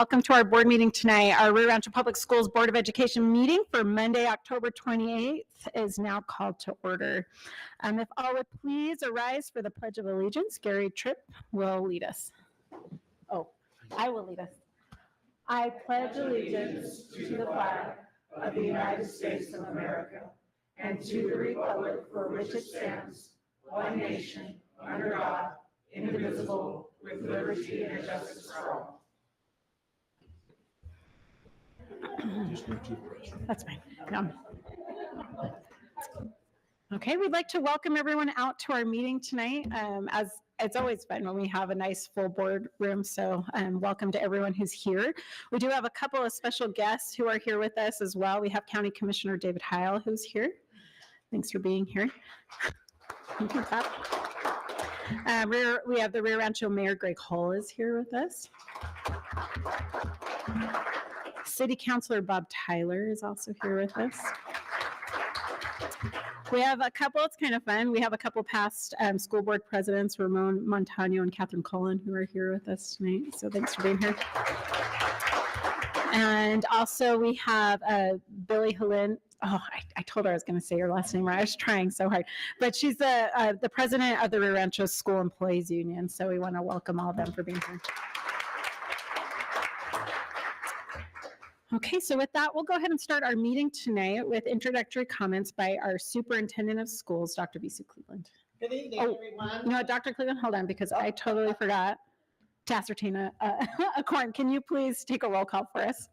Welcome to our board meeting tonight. Our Rancho Public Schools Board of Education meeting for Monday, October 28th is now called to order. If all would please arise for the Pledge of Allegiance. Gary Tripp will lead us. Oh, I will lead us. I pledge allegiance to the flag of the United States of America and to the republic for which it stands, one nation, under God, indivisible, with liberty and justice for all. That's fine. No. Okay, we'd like to welcome everyone out to our meeting tonight. As it's always fun when we have a nice full board room, so welcome to everyone who's here. We do have a couple of special guests who are here with us as well. We have County Commissioner David Heil, who's here. Thanks for being here. We have the Rio Rancho Mayor Greg Hull is here with us. City Councilor Bob Tyler is also here with us. We have a couple, it's kind of fun. We have a couple past school board presidents, Ramon Montano and Catherine Cullen, who are here with us tonight. So thanks for being here. And also we have Billy Helin. Oh, I told her I was going to say her last name right. I was trying so hard. But she's the president of the Rio Rancho School Employees Union. So we want to welcome all of them for being here. Okay, so with that, we'll go ahead and start our meeting tonight with introductory comments by our Superintendent of Schools, Dr. Bisu Cleveland. Good evening, everyone. No, Dr. Cleveland, hold on, because I totally forgot to ascertain a quorum. Can you please take a roll call for us?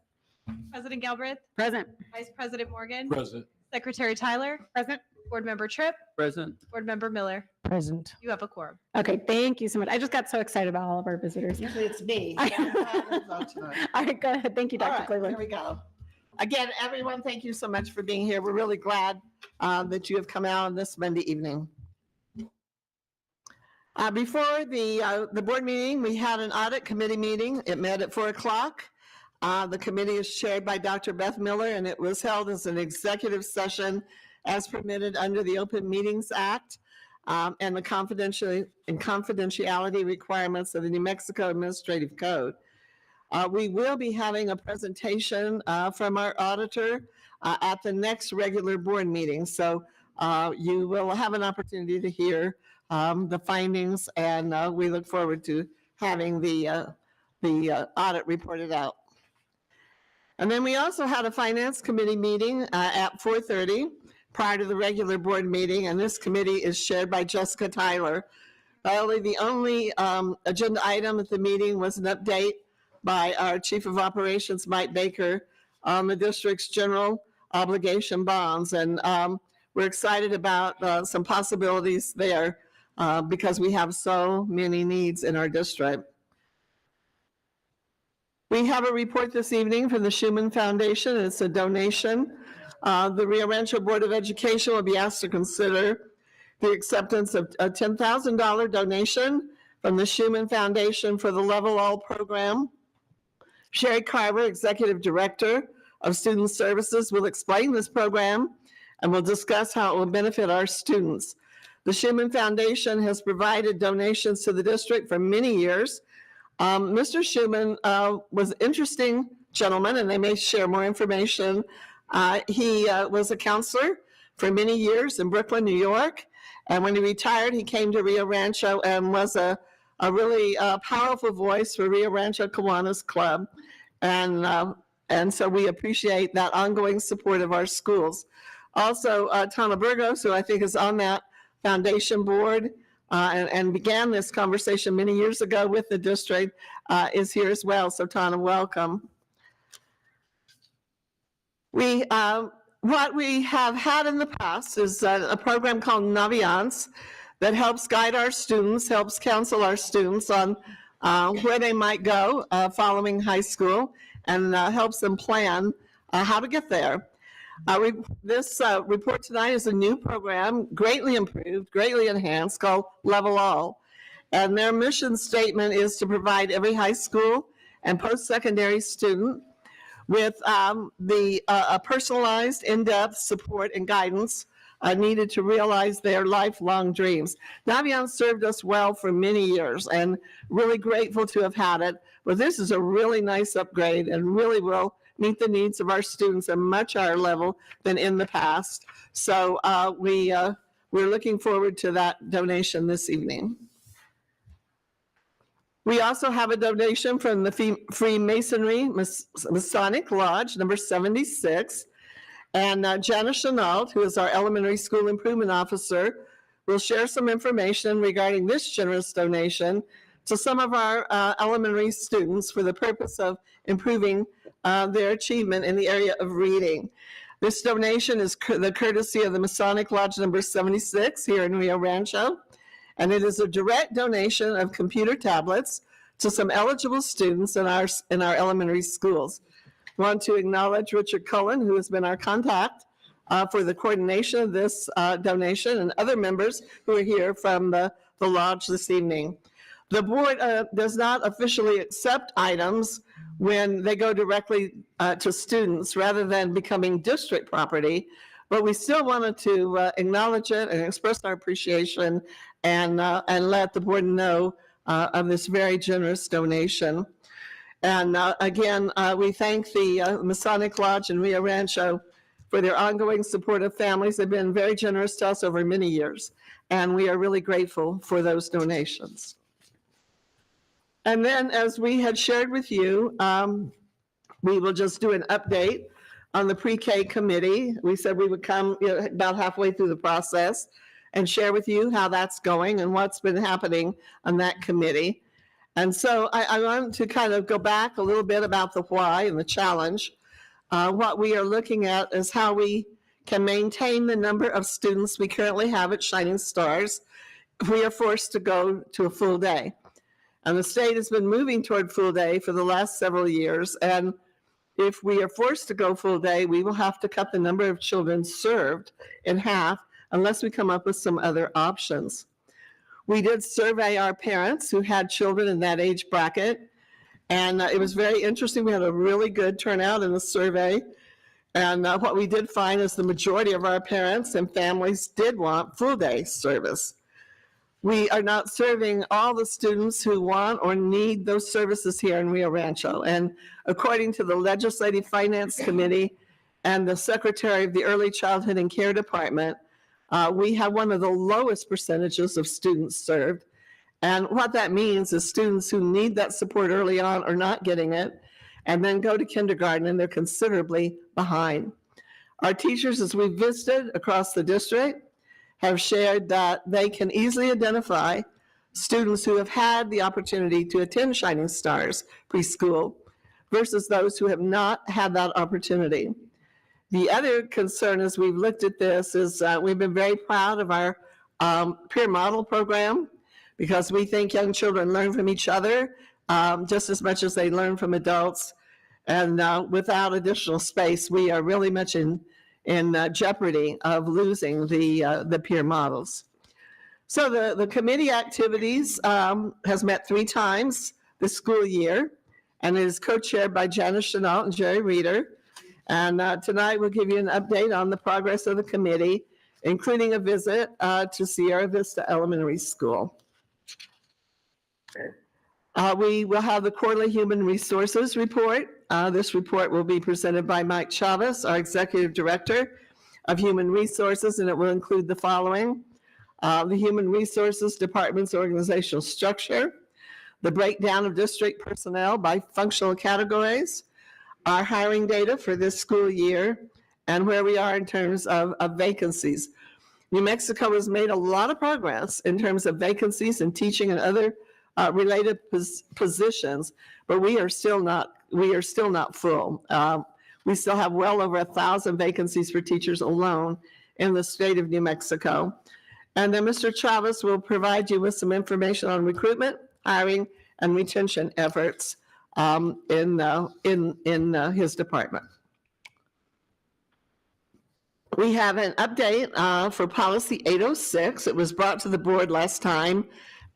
President Galbraith? Present. Vice President Morgan? Present. Secretary Tyler? Present. Board Member Tripp? Present. Board Member Miller? Present. You have a quorum. Okay, thank you so much. I just got so excited about all of our visitors. Usually it's me. All right, go ahead. Thank you, Dr. All right, Cleveland. here we go. Again, everyone, thank you so much for being here. We're really glad that you have come out on this Monday evening. Before the board meeting, we had an audit committee meeting. It met at 4 o'clock. The committee is chaired by Dr. Beth Miller, and it was held as an executive session as permitted under the Open Meetings Act and the confidentiality requirements of the New Mexico Administrative Code. We will be having a presentation from our auditor at the next regular board meeting. So you will have an opportunity to hear the findings, and we look forward to having the audit reported out. And then we also had a finance committee meeting at 4:30 prior to the regular board meeting, and this committee is chaired by Jessica Tyler. The only agenda item at the meeting was an update by our Chief of Operations, Mike Baker, on the district's general obligation bonds. And we're excited about some possibilities there because we have so many needs in our district. We have a report this evening from the Schumann Foundation. It's a donation. The Rio Rancho Board of Education will be asked to consider the acceptance of a $10,000 donation from the Schumann Foundation for the Level All program. Sherry Carver, Executive Director of Student Services, will explain this program and will discuss how it will benefit our students. The Schumann Foundation has provided donations to the district for many years. Mr. Schumann was an interesting gentleman, and they may share more information. He was a counselor for many years in Brooklyn, New York. And when he retired, he came to Rio Rancho and was a really powerful voice for Rio Rancho Kiwanis Club. And so we appreciate that ongoing support of our schools. Also, Tana Burgos, who I think is on that foundation board, and began this conversation many years ago with the district, is here as well. So Tana, welcome. What we have had in the past is a program called Naviance that helps guide our students, helps counsel our students on where they might go following high school, and helps them plan how to get there. This report tonight is a new program, greatly improved, greatly enhanced, called Level All. And their mission statement is to provide every high school and post-secondary student with a personalized, in-depth support and guidance needed to realize their lifelong dreams. Naviance served us well for many years, and really grateful to have had it, Well, this is a really nice upgrade and really will meet the needs of our students at a much higher level than in the past. So we're looking forward to that donation this evening. We also have a donation from the Freemasonry Masonic Lodge, number 76. And Janice Chenault, who is our elementary school improvement officer, will share some information regarding this generous donation to some of our elementary students for the purpose of improving their achievement in the area of reading. This donation is the courtesy of the Masonic Lodge number 76 here in Rio Rancho, and it is a direct donation of computer tablets to some eligible students in our elementary schools. I want to acknowledge Richard Cullen, who has been our contact for the coordination of this donation, and other members who are here from the lodge this evening. The board does not officially accept items when they go directly to students rather than becoming district property, but we still wanted to acknowledge it and express our appreciation and let the board know of this very generous donation. And again, we thank the Masonic Lodge in Rio Rancho for their ongoing support of families. They've been very generous to us over many years, and we are really grateful for those donations. And then, as we had shared with you, we will just do an update on the pre-K committee. We said we would come about halfway through the process and share with you how that's going and what's been happening on that committee. And so I want to kind of go back a little bit about the why and the challenge. What we are looking at is how we can maintain the number of students we currently have at Shining Stars if we are forced to go to a full day. And the state has been moving toward full day for the last several years. And if we are forced to go full day, we will have to cut the number of children served in half unless we come up with some other options. We did survey our parents who had children in that age bracket, and it was very interesting. We had a really good turnout in the survey, and what we did find is the majority of our parents and families did want full day service. We are not serving all the students who want or need those services here in Rio Rancho, and according to the Legislative Finance Committee and the Secretary of the Early Childhood and Care Department, we have one of the lowest percentages of students served. And what that means is students who need that support early on are not getting it, and then go to kindergarten and they're considerably behind. Our teachers, as we visited across the district, have shared that they can easily identify students who have had the opportunity to attend Shining Stars preschool versus those who have not had that opportunity. The other concern as we've looked at this is we've been very proud of our peer model program, because we think young children learn from each other just as much as they learn from adults. And without additional space, we are really much in jeopardy of losing the peer models. So the committee activities has met 3 times this school year, and it is co-chaired by Janice Chenault and Jerry Reeder. And tonight we'll give you an update on the progress of the committee, including a visit to Sierra Vista Elementary School. We will have the quarterly human resources report. This report will be presented by Mike Chavez, our Executive Director of Human Resources, and it will include the following: the Human Resources Department's organizational structure, the breakdown of district personnel by functional categories, our hiring data for this school year, and where we are in terms of vacancies. New Mexico has made a lot of progress in terms of vacancies in teaching and other related positions, but we are still not full. We still have well over 1,000 vacancies for teachers alone in the state of New Mexico. And then Mr. Chavez will provide you with some information on recruitment, hiring, and retention efforts in his department. We have an update for policy 806. It was brought to the board last time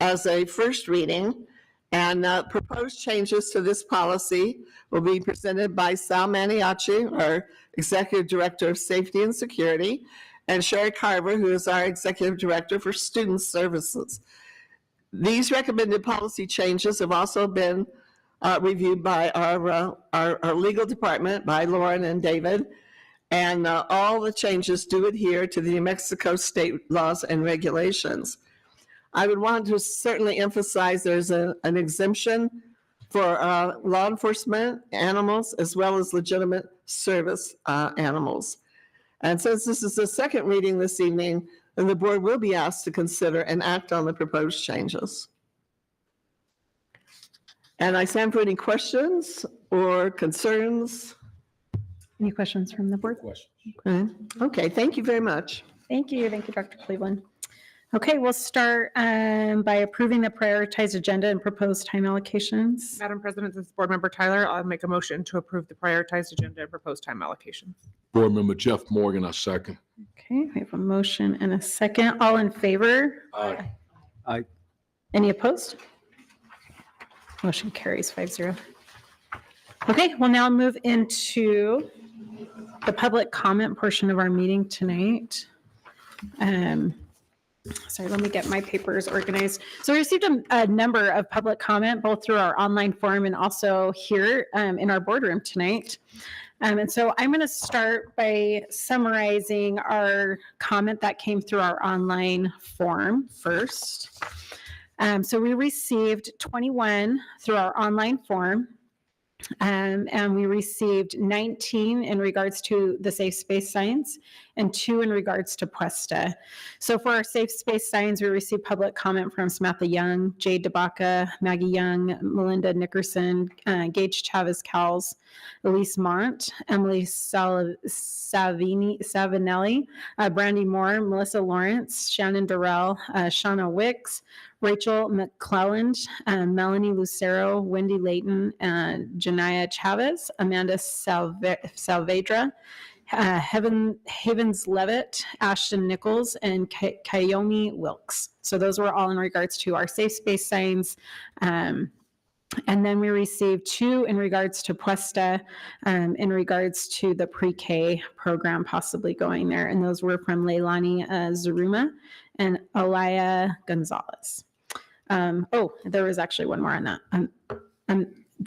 as a first reading, and proposed changes to this policy will be presented by Sal Maniaci, our Executive Director of Safety and Security, and Sherry Carver, who is our Executive Director for Student Services. These recommended policy changes have also been reviewed by our legal department, by Lauren and David. And all the changes do adhere to the New Mexico state laws and regulations. I would want to certainly emphasize there's an exemption for law enforcement animals as well as legitimate service animals. And since this is the second reading this evening, then the board will be asked to consider and act on the proposed changes. And I stand for any questions or concerns. Any questions from the board? Okay, thank you very much. Thank you, Dr. Cleveland. Okay, we'll start by approving the prioritized agenda and proposed time allocations. Madam President, this is Board Member Tyler. I'll make a motion to approve the prioritized agenda and proposed time allocations. Board Member Jeff Morgan, I second. Okay, we have a motion and a second. All in favor? Aye. Aye. Any opposed? Motion carries 5-0. Okay, we'll now move into the public comment portion of our meeting tonight. Sorry, let me get my papers organized. So we received a number of public comment, both through our online forum and also here in our boardroom tonight. And so I'm going to start by summarizing our comment that came through our online form first. So we received 21 through our online form. And we received 19 in regards to the safe space signs and 2 in regards to Puesta. So for our safe space signs, we received public comment from Samantha Young, Jade DeBaca, Maggie Young, Melinda Nickerson, Gage Chavez Cowles, Elise Mont, Emily Savinelli, Brandy Moore, Melissa Lawrence, Shannon Durrell, Shauna Wicks, Rachel McClelland, Melanie Lucero, Wendy Layton, Janaya Chavez, Amanda Salvedra, Havens Levitt, Ashton Nichols, and Kayomi Wilkes. So those were all in regards to our safe space signs. And then we received 2 in regards to Puesta, in regards to the pre-K program possibly going there. And those were from Leilani Zaruma and Alaya Gonzalez. There was actually one more on that.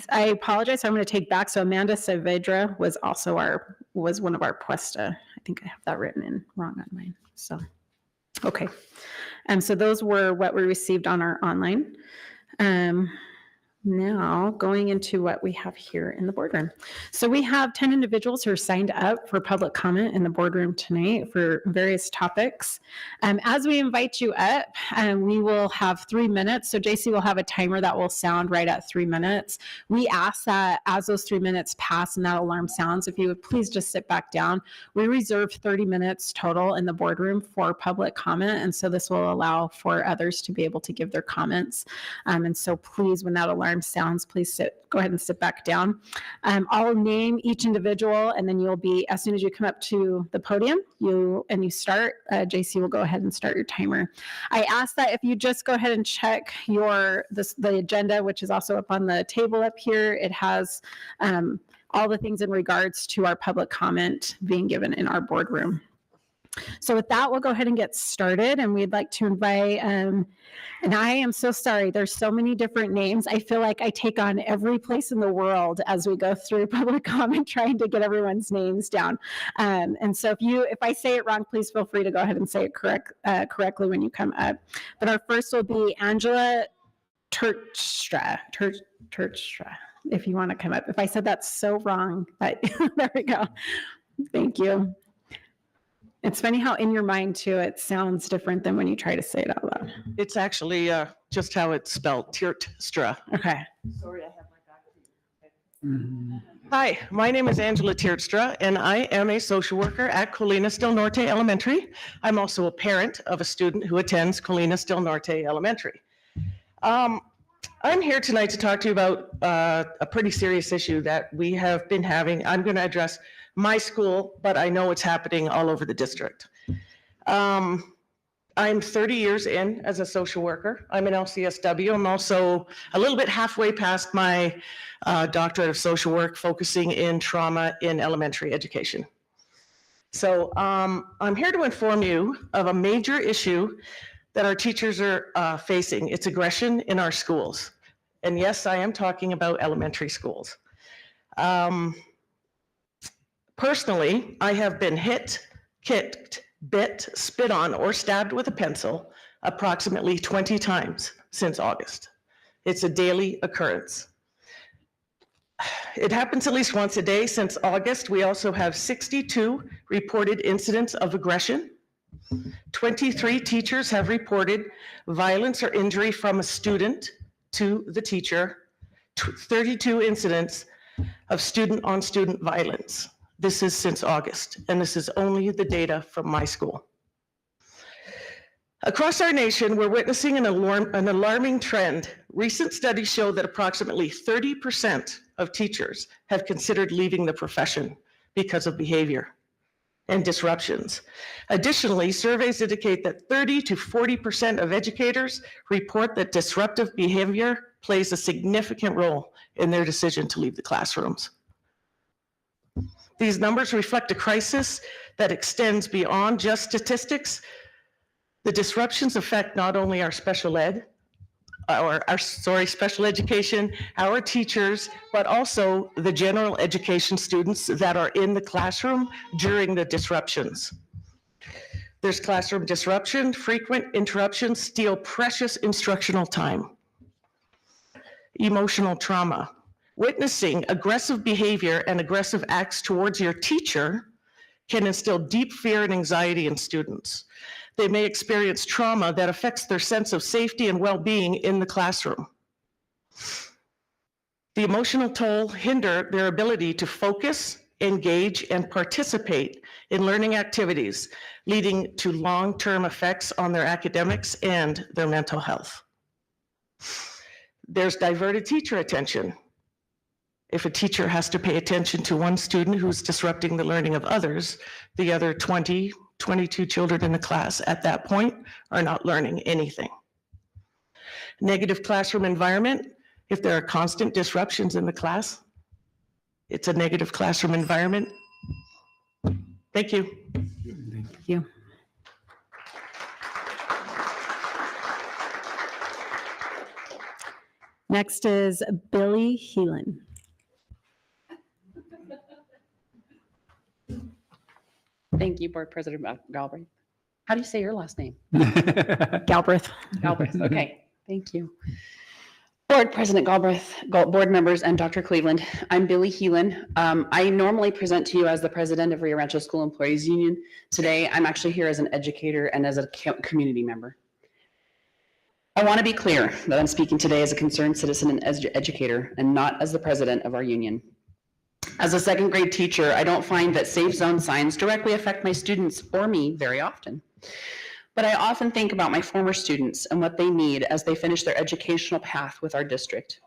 I apologize. I'm going to take back. So Amanda Saavedra was also was one of our Puesta. I think I have that written in wrong on mine. So, okay. So those were what we received on our online. Now going into what we have here in the boardroom. So we have 10 individuals who are signed up for public comment in the boardroom tonight for various topics. As we invite you up, we will have 3 minutes. So JC will have a timer that will sound right at 3 minutes. We ask that as those 3 minutes pass and that alarm sounds, if you would please just sit back down. We reserve 30 minutes total in the boardroom for public comment. And so this will allow for others to be able to give their comments. And so please, when that alarm sounds, please go ahead and sit back down. I'll name each individual, and then you'll be, as soon as you come up to the podium, you start, JC will go ahead and start your timer. I ask that if you just go ahead and check the agenda, which is also up on the table up here. It has all the things in regards to our public comment being given in our boardroom. So with that, we'll go ahead and get started, and we'd like to invite, and I am so sorry, there's so many different names. I feel like I take on every place in the world as we go through public comment, trying to get everyone's names down. And so if I say it wrong, please feel free to go ahead and say it correctly when you come up. But our first will be Angela Tertstra, if you want to come up. If I said that so wrong, but there we go. Thank you. It's funny how in your mind too, it sounds different than when you try to say it out loud. It's actually just how it's spelled, Tiertstra. Okay. Sorry, I have my back. Hi, my name is Angela Tiertstra, and I am a social worker at Colinas del Norte Elementary. I'm also a parent of a student who attends Colinas del Norte Elementary. I'm here tonight to talk to you about a pretty serious issue that we have been having. I'm going to address my school, but I know it's happening all over the district. I'm 30 years in as a social worker. I'm an LCSW. I'm also a little bit halfway past my doctorate of social work, focusing in trauma in elementary education. So I'm here to inform you of a major issue that our teachers are facing. It's aggression in our schools. And yes, I am talking about elementary schools. Personally, I have been hit, kicked, bit, spit on, or stabbed with a pencil approximately 20 times since August. It's a daily occurrence. It happens at least once a day since August. We also have 62 reported incidents of aggression. 23 teachers have reported violence or injury from a student to the teacher. 32 incidents of student-on-student violence. This is since August, and this is only the data from my school. Across our nation, we're witnessing an alarming trend. Recent studies show that approximately 30% of teachers have considered leaving the profession because of behavior and disruptions. Additionally, surveys indicate that 30 to 40% of educators report that disruptive behavior plays a significant role in their decision to leave the classrooms. These numbers reflect a crisis that extends beyond just statistics. The disruptions affect not only our special ed, special education, our teachers, but also the general education students that are in the classroom during the disruptions. There's classroom disruption, frequent interruptions steal precious instructional time. Emotional trauma. Witnessing aggressive behavior and aggressive acts towards your teacher can instill deep fear and anxiety in students. They may experience trauma that affects their sense of safety and well-being in the classroom. The emotional toll hinder their ability to focus, engage, and participate in learning activities, leading to long-term effects on their academics and their mental health. There's diverted teacher attention. If a teacher has to pay attention to one student who's disrupting the learning of others, the other 20, 22 children in the class at that point are not learning anything. Negative classroom environment. If there are constant disruptions in the class, it's a negative classroom environment. Thank you. Thank you. Next is Billy Heelan. Thank you, Board President Galbraith. How do you say your last name? Galbraith. Galbraith. Okay, thank you. Board President Galbraith, board members, and Dr. Cleveland, I'm Billy Heelan. I normally present to you as the president of Rio Rancho School Employees Union. Today, I'm actually here as an educator and as a community member. I want to be clear that I'm speaking today as a concerned citizen and educator and not as the president of our union. As a second grade teacher, I don't find that safe zone signs directly affect my students or me very often. But I often think about my former students and what they need as they finish their educational path with our district.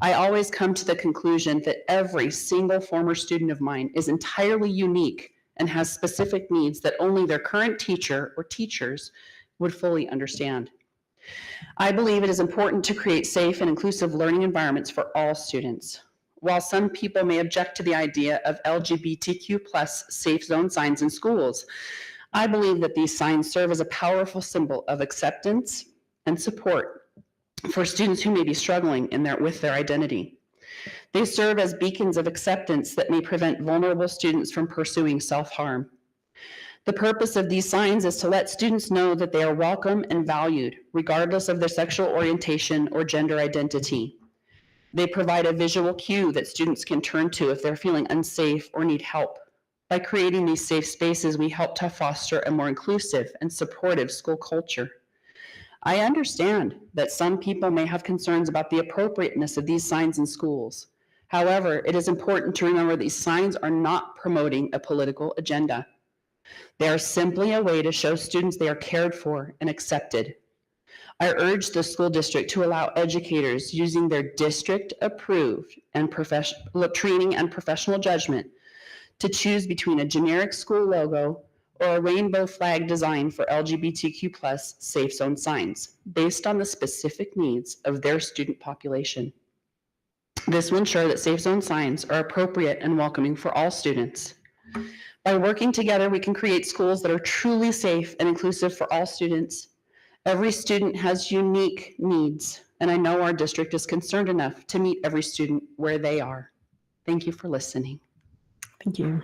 I always come to the conclusion that every single former student of mine is entirely unique and has specific needs that only their current teacher or teachers would fully understand. I believe it is important to create safe and inclusive learning environments for all students. While some people may object to the idea of LGBTQ+ safe zone signs in schools, I believe that these signs serve as a powerful symbol of acceptance and support for students who may be struggling with their identity. They serve as beacons of acceptance that may prevent vulnerable students from pursuing self-harm. The purpose of these signs is to let students know that they are welcome and valued, regardless of their sexual orientation or gender identity. They provide a visual cue that students can turn to if they're feeling unsafe or need help. By creating these safe spaces, we help to foster a more inclusive and supportive school culture. I understand that some people may have concerns about the appropriateness of these signs in schools. However, it is important to remember these signs are not promoting a political agenda. They are simply a way to show students they are cared for and accepted. I urge the school district to allow educators using their district-approved and training and professional judgment to choose between a generic school logo or a rainbow flag design for LGBTQ+ safe zone signs based on the specific needs of their student population. This will ensure that safe zone signs are appropriate and welcoming for all students. By working together, we can create schools that are truly safe and inclusive for all students. Every student has unique needs, and I know our district is concerned enough to meet every student where they are. Thank you for listening. Thank you.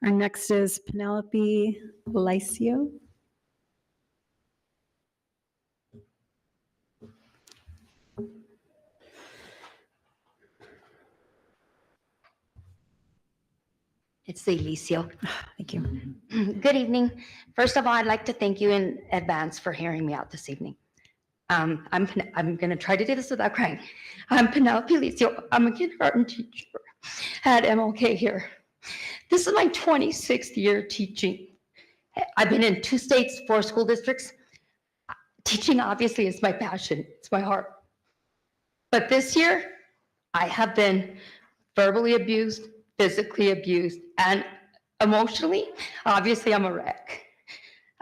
Our next is Penelope Licio. It's Alicio. Thank you. Good evening. First of all, I'd like to thank you in advance for hearing me out this evening. I'm going to try to do this without crying. I'm Penelope Alicio. I'm a kindergarten teacher at MLK here. This is my 26th year teaching. I've been in 2 states, 4 school districts. Teaching obviously is my passion. It's my heart. But this year, I have been verbally abused, physically abused, and emotionally, obviously I'm a wreck.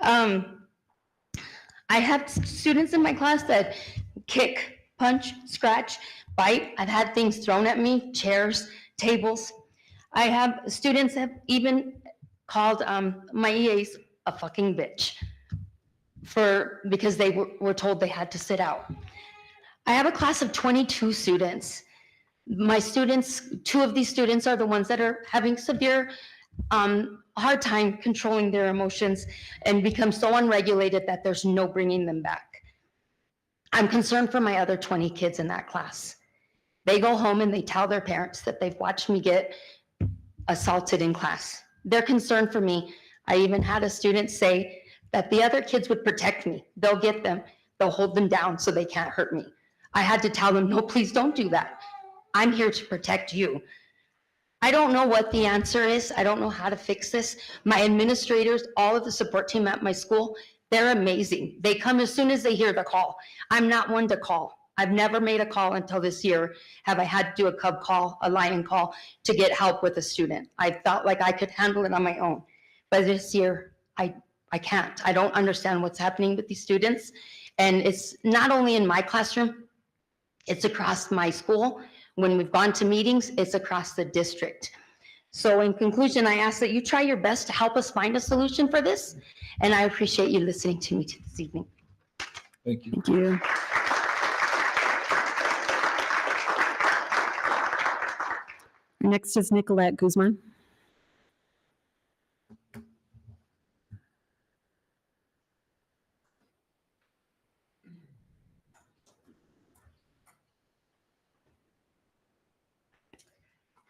I have students in my class that kick, punch, scratch, bite. I've had things thrown at me, chairs, tables. I have students have even called my EAs a fucking bitch because they were told they had to sit out. I have a class of 22 students. My students, 2 of these students are the ones that are having severe hard time controlling their emotions and become so unregulated that there's no bringing them back. I'm concerned for my other 20 kids in that class. They go home and they tell their parents that they've watched me get assaulted in class. They're concerned for me. I even had a student say that the other kids would protect me. They'll get them, they'll hold them down so they can't hurt me. I had to tell them, no, please don't do that. I'm here to protect you. I don't know what the answer is. I don't know how to fix this. My administrators, all of the support team at my school, they're amazing. They come as soon as they hear the call. I'm not one to call. I've never made a call until this year. Have I had to do a cub call, a lion call to get help with a student? I felt like I could handle it on my own. But this year, I can't. I don't understand what's happening with these students. And it's not only in my classroom, it's across my school. When we've gone to meetings, it's across the district. So in conclusion, I ask that you try your best to help us find a solution for this. And I appreciate you listening to me this evening. Thank you. Thank you. Next is Nicolette Guzman.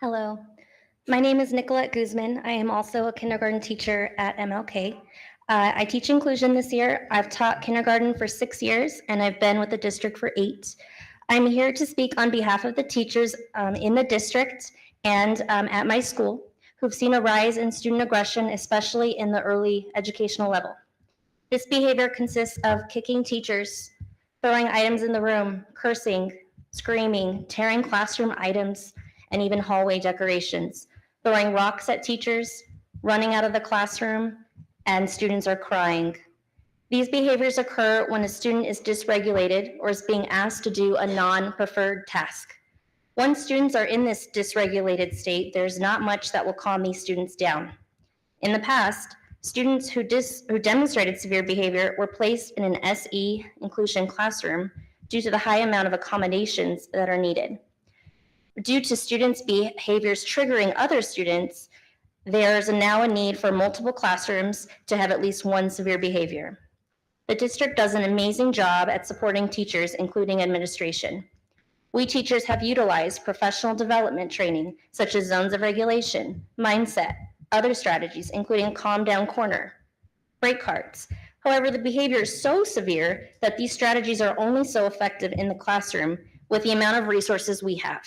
Hello, my name is Nicolette Guzman. I am also a kindergarten teacher at MLK. I teach inclusion this year. I've taught kindergarten for 6 years and I've been with the district for 8. I'm here to speak on behalf of the teachers in the district and at my school who've seen a rise in student aggression, especially in the early educational level. This behavior consists of kicking teachers, throwing items in the room, cursing, screaming, tearing classroom items, and even hallway decorations, throwing rocks at teachers, running out of the classroom, and students are crying. These behaviors occur when a student is dysregulated or is being asked to do a non-preferred task. Once students are in this dysregulated state, there's not much that will calm these students down. In the past, students who demonstrated severe behavior were placed in an SE inclusion classroom due to the high amount of accommodations that are needed. Due to students' behaviors triggering other students, there's now a need for multiple classrooms to have at least one severe behavior. The district does an amazing job at supporting teachers, including administration. We teachers have utilized professional development training, such as zones of regulation, mindset, other strategies, including calm down corner, break cards. However, the behavior is so severe that these strategies are only so effective in the classroom with the amount of resources we have.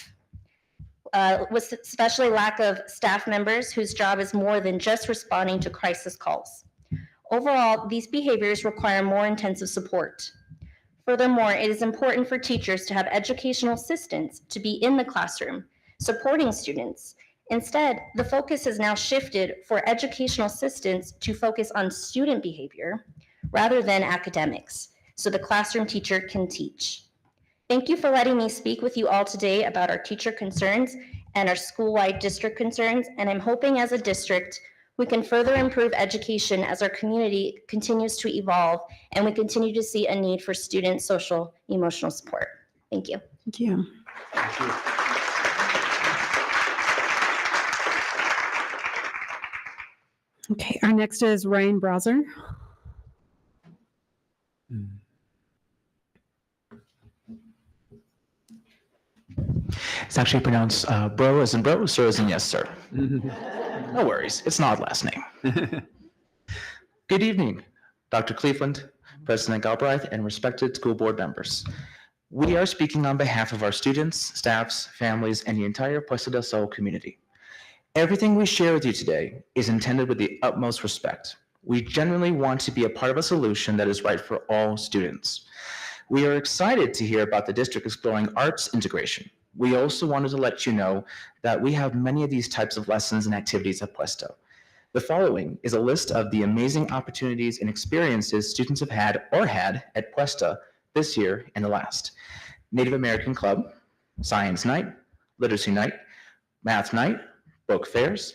With especially lack of staff members whose job is more than just responding to crisis calls. Overall, these behaviors require more intensive support. Furthermore, it is important for teachers to have educational assistants to be in the classroom, supporting students. Instead, the focus has now shifted for educational assistants to focus on student behavior rather than academics, so the classroom teacher can teach. Thank you for letting me speak with you all today about our teacher concerns and our school-wide district concerns, and I'm hoping as a district, We can further improve education as our community continues to evolve and we continue to see a need for student social emotional support. Thank you. Thank you. Okay, our next is Ryan Browser. It's actually pronounced bro as in bro, sir as in yes, sir. No worries, it's not last name. Good evening, Dr. Cleveland, President Galbraith, and respected school board members. We are speaking on behalf of our students, staffs, families, and the entire Puesta del Sol community. Everything we share with you today is intended with the utmost respect. We genuinely want to be a part of a solution that is right for all students. We are excited to hear about the district exploring arts integration. We also wanted to let you know that we have many of these types of lessons and activities at Puesta. The following is a list of the amazing opportunities and experiences students have had or had at Puesta this year and the last. Native American Club, Science Night, Literacy Night, Math Night, Book Fairs,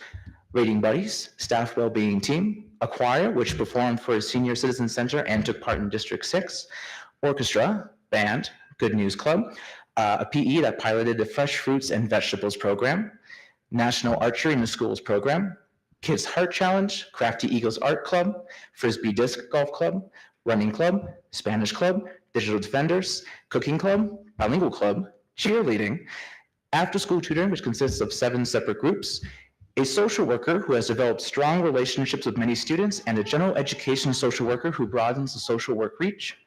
Reading Buddies, Staff Wellbeing Team, a choir which performed for a Senior Citizen Center and took part in District 6, orchestra, band, Good News Club, a PE that piloted the Fresh Fruits and Vegetables program, National Archery in the Schools program, Kids Heart Challenge, Crafty Eagles Art Club, Frisbee Disc Golf Club, Running Club, Spanish Club, Digital Defenders, Cooking Club, Bilingual Club, Cheerleading, After-School Tutoring, which consists of 7 separate groups, a social worker who has developed strong relationships with many students, and a general education social worker who broadens the social work reach,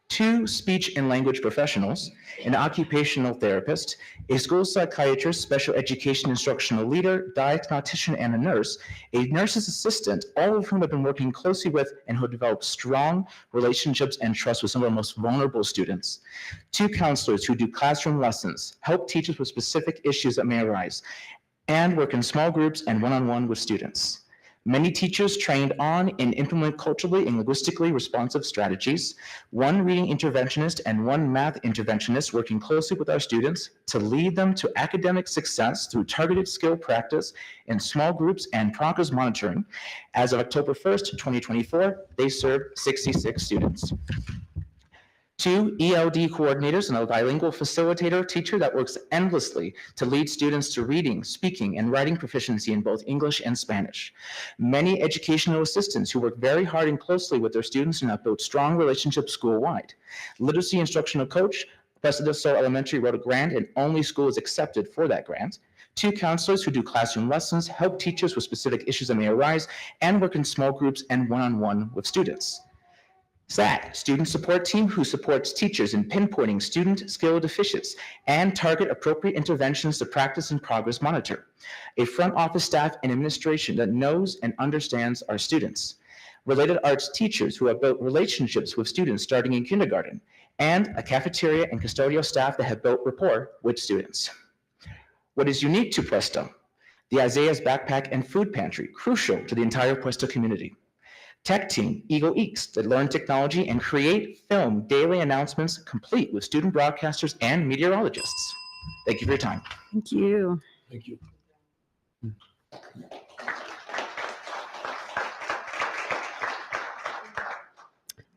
2 speech and language professionals, an occupational therapist, a school psychiatrist, special education instructional leader, dietitian, and a nurse's assistant, all of whom have been working closely with and who have developed strong relationships and trust with some of our most vulnerable students, 2 counselors who do classroom lessons, help teachers with specific issues that may arise, and work in small groups and one-on-one with students. Many teachers trained on and implement culturally and linguistically responsive strategies, 1 reading interventionist and 1 math interventionist working closely with our students to lead them to academic success through targeted skill practice in small groups and progress monitoring. As of October 1st, 2024, they served 66 students. 2 ELD coordinators and a bilingual facilitator teacher that works endlessly to lead students to reading, speaking, and writing proficiency in both English and Spanish. Many educational assistants who work very hard and closely with their students and have built strong relationships school-wide. Literacy instructional coach, Puesta del Sol Elementary wrote a grant and only school is accepted for that grant. 2 counselors who do classroom lessons, help teachers with specific issues that may arise, and work in small groups and one-on-one with students. SAT, student support team who supports teachers in pinpointing student skill deficits and target appropriate interventions to practice and progress monitor. A front office staff and administration that knows and understands our students. Related arts teachers who have built relationships with students starting in kindergarten, and a cafeteria and custodial staff that have built rapport with students. What is unique to Puesta? The Isaiah's Backpack and Food Pantry, crucial to the entire Puesta community. Tech team, Eagle Eeks, that learn technology and create film daily announcements complete with student broadcasters and meteorologists. Thank you for your time. Thank you. Thank you.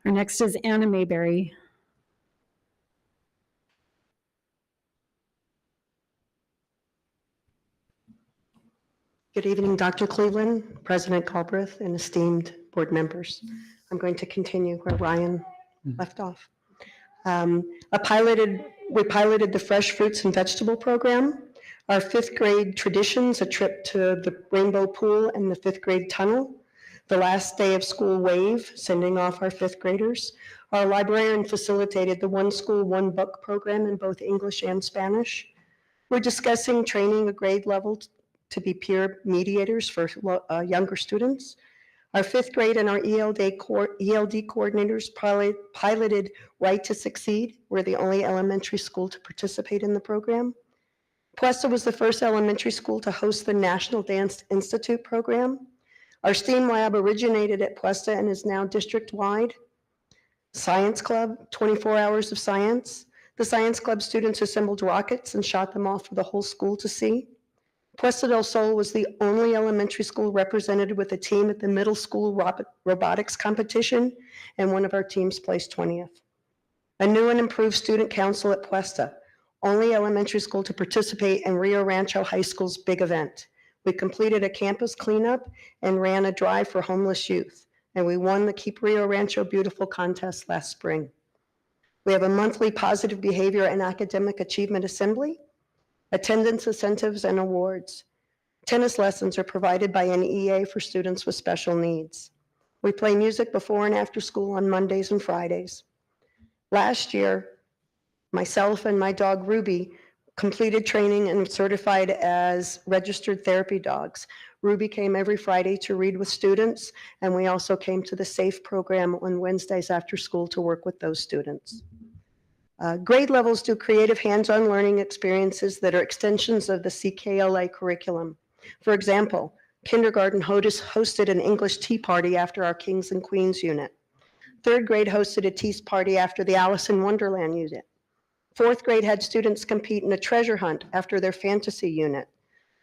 Our next is Anna Mayberry. Good evening, Dr. Cleveland, President Galbraith, and esteemed board members. I'm going to continue where Ryan left off. We piloted the Fresh Fruits and Vegetable Program. Our 5th grade traditions, a trip to the Rainbow Pool and the 5th grade tunnel. The last day of school wave, sending off our 5th graders. Our librarian facilitated the One School, One Book program in both English and Spanish. We're discussing training a grade level to be peer mediators for younger students. Our 5th grade and our ELD coordinators piloted Right to Succeed. We're the only elementary school to participate in the program. Puesta was the first elementary school to host the National Dance Institute program. Our STEAM lab originated at Puesta and is now district-wide. Science Club, 24 hours of science. The Science Club students assembled rockets and shot them off for the whole school to see. Puesta del Sol was the only elementary school represented with a team at the middle school robotics competition, and one of our teams placed 20th. A new and improved student council at Puesta, only elementary school to participate in Rio Rancho High School's big event. We completed a campus cleanup and ran a drive for homeless youth, and we won the Keep Rio Rancho Beautiful contest last spring. We have a monthly positive behavior and academic achievement assembly, attendance incentives and awards. Tennis lessons are provided by an EA for students with special needs. We play music before and after school on Mondays and Fridays. Last year, myself and my dog Ruby completed training and certified as registered therapy dogs. Ruby came every Friday to read with students, and we also came to the SAFE program on Wednesdays after school to work with those students. Grade levels do creative hands-on learning experiences that are extensions of the CKLA curriculum. For example, kindergarten hosted an English tea party after our Kings and Queens unit. Third grade hosted a tea party after the Alice in Wonderland unit. Fourth grade had students compete in a treasure hunt after their fantasy unit.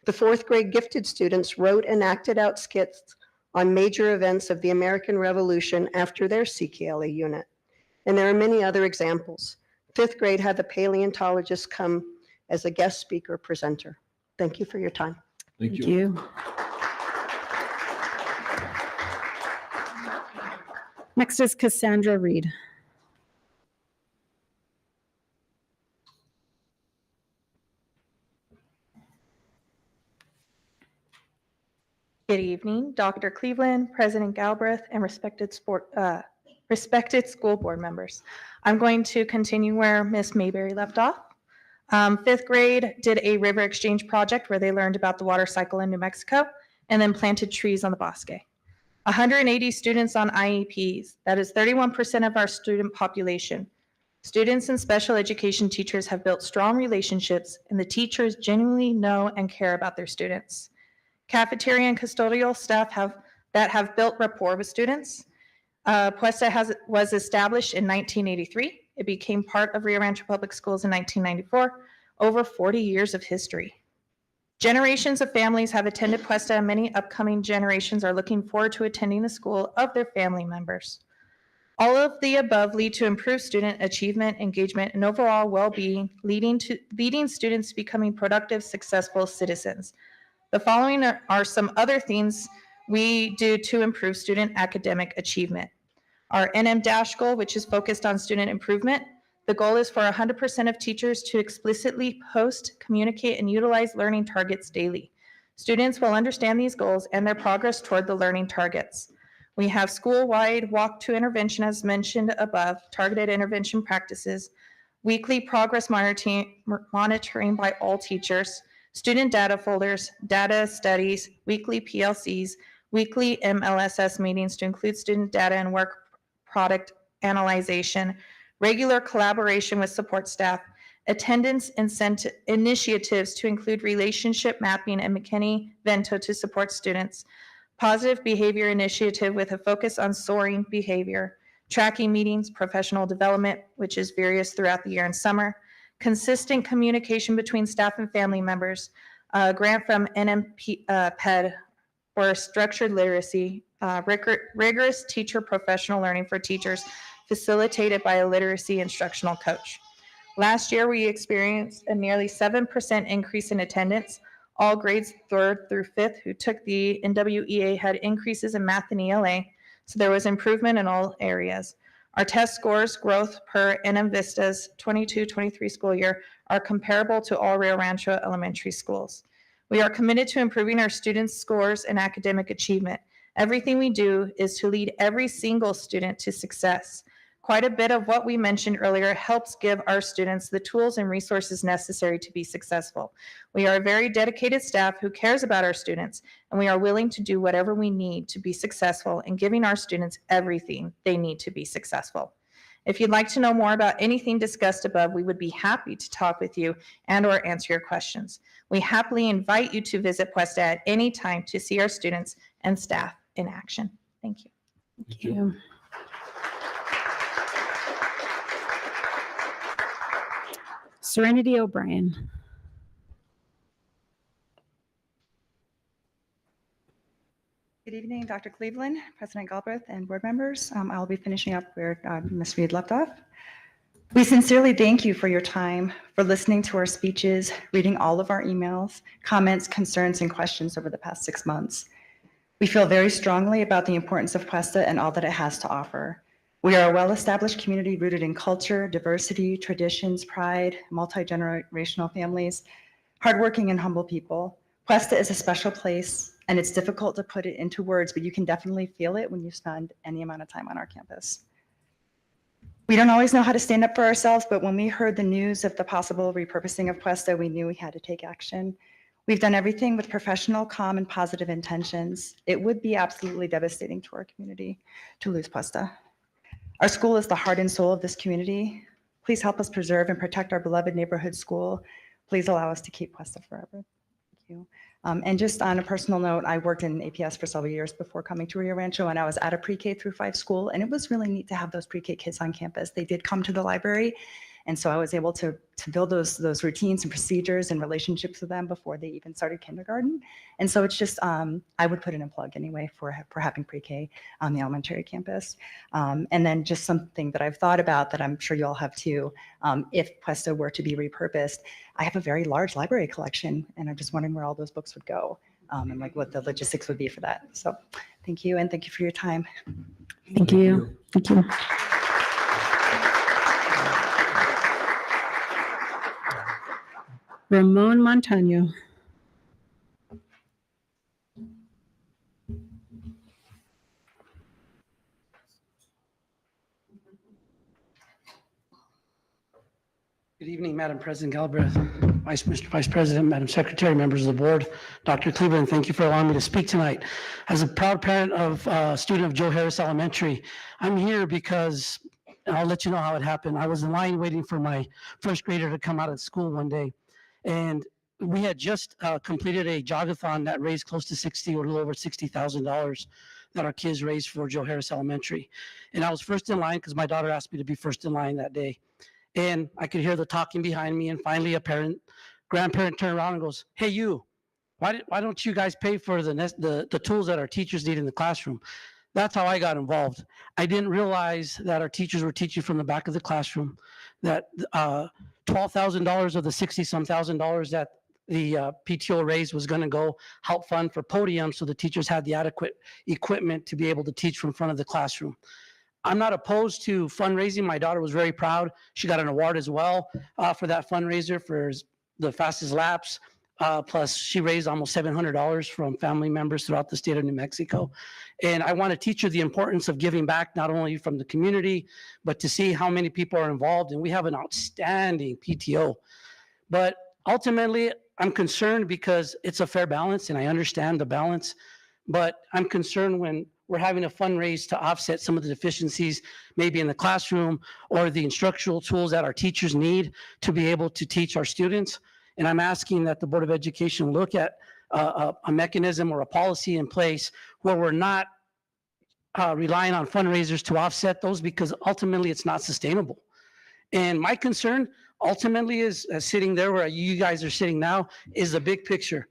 The fourth grade gifted students wrote and acted out skits on major events of the American Revolution after their CKLA unit. And there are many other examples. Fifth grade had the paleontologist come as a guest speaker presenter. Thank you for your time. Thank you. Next is Cassandra Reed. Good evening, Dr. Cleveland, President Galbraith, and respected school board members. I'm going to continue where Miss Mayberry left off. Fifth grade did a river exchange project where they learned about the water cycle in New Mexico and then planted trees on the bosque. 180 students on IEPs. That is 31% of our student population. Students and special education teachers have built strong relationships, and the teachers genuinely know and care about their students. Cafeteria and custodial staff have built rapport with students. Puesta was established in 1983. It became part of Rio Rancho Public Schools in 1994. Over 40 years of history. Generations of families have attended Puesta, and many upcoming generations are looking forward to attending the school of their family members. All of the above lead to improved student achievement, engagement, and overall well-being, leading students to becoming productive, successful citizens. The following are some other things we do to improve student academic achievement. Our NM Dash goal, which is focused on student improvement. The goal is for 100% of teachers to explicitly post, communicate, and utilize learning targets daily. Students will understand these goals and their progress toward the learning targets. We have school-wide walk to intervention, as mentioned above, targeted intervention practices, weekly progress monitoring by all teachers, student data folders, data studies, weekly PLCs, weekly MLSS meetings to include student data and work product analyzation, regular collaboration with support staff, attendance initiatives to include relationship mapping and McKinney-Vento to support students, positive behavior initiative with a focus on soaring behavior, tracking meetings, professional development, which is various throughout the year and summer, consistent communication between staff and family members, a grant from NMPED for structured literacy, rigorous teacher professional learning for teachers facilitated by a literacy instructional coach. Last year, we experienced a nearly 7% increase in attendance. All grades 3rd through 5th who took the NWEA had increases in math and ELA, so there was improvement in all areas. Our test scores growth per NM Vista's 22-23 school year are comparable to all Rio Rancho elementary schools. We are committed to improving our students' scores and academic achievement. Everything we do is to lead every single student to success. Quite a bit of what we mentioned earlier helps give our students the tools and resources necessary to be successful. We are a very dedicated staff who cares about our students, and we are willing to do whatever we need to be successful in giving our students everything they need to be successful. If you'd like to know more about anything discussed above, we would be happy to talk with you and or answer your questions. We happily invite you to visit Puesta at any time to see our students and staff in action. Thank you. Thank you. Serenity O'Brien. Good evening, Dr. Cleveland, President Galbraith, and board members. I'll be finishing up where Ms. Reed left off. We sincerely thank you for your time, for listening to our speeches, reading all of our emails, comments, concerns, and questions over the past 6 months. We feel very strongly about the importance of Cuesta and all that it has to offer. We are a well-established community rooted in culture, diversity, traditions, pride, multi-generational families, hardworking and humble people. Cuesta is a special place, and it's difficult to put it into words, but you can definitely feel it when you spend any amount of time on our campus. We don't always know how to stand up for ourselves, but when we heard the news of the possible repurposing of Cuesta, we knew we had to take action. We've done everything with professional, calm, and positive intentions. It would be absolutely devastating to our community to lose Cuesta. Our school is the heart and soul of this community. Please help us preserve and protect our beloved neighborhood school. Please allow us to keep Cuesta forever. Thank you. And just on a personal note, I worked in APS for several years before coming to Rio Rancho, and I was at a pre-K through 5 school, and it was really neat to have those pre-K kids on campus. They did come to the library, and so I was able to build those routines and procedures and relationships with them before they even started kindergarten. And so it's just, I would put in a plug anyway for having pre-K on the elementary campus. And then just something that I've thought about that I'm sure you all have too, if Cuesta were to be repurposed, I have a very large library collection, and I'm just wondering where all those books would go, and like what the logistics would be for that. So thank you, and thank you for your time. Thank you. Thank you. Ramon Montano. Good evening, Madam President Galbraith, Mr. Vice President, Madam Secretary, members of the board. Dr. Cleveland, thank you for allowing me to speak tonight. As a proud parent of a student of Joe Harris Elementary, I'm here because, and I'll let you know how it happened. I was in line waiting for my first grader to come out of school one day, and we had just completed a jogathon that raised close to $60 or a little over $60,000 that our kids raised for Joe Harris Elementary. And I was first in line because my daughter asked me to be first in line that day. And I could hear the talking behind me, and finally a grandparent turned around and goes, "Hey, you, why don't you guys pay for the tools that our teachers need in the classroom?" That's how I got involved. I didn't realize that our teachers were teaching from the back of the classroom, that $12,000 of the $60-some thousand that the PTO raised was going to go help fund for podiums so the teachers had the adequate equipment to be able to teach from front of the classroom. I'm not opposed to fundraising. My daughter was very proud. She got an award as well for that fundraiser for the fastest laps. Plus, she raised almost $700 from family members throughout the state of New Mexico. And I want to teach her the importance of giving back, not only from the community, but to see how many people are involved. And we have an outstanding PTO. But ultimately, I'm concerned because it's a fair balance, and I understand the balance. But I'm concerned when we're having a fundraise to offset some of the deficiencies, maybe in the classroom or the instructional tools that our teachers need to be able to teach our students. And I'm asking that the Board of Education look at a mechanism or a policy in place where we're not relying on fundraisers to offset those, because ultimately it's not sustainable. And my concern ultimately is sitting there where you guys are sitting now is the big picture.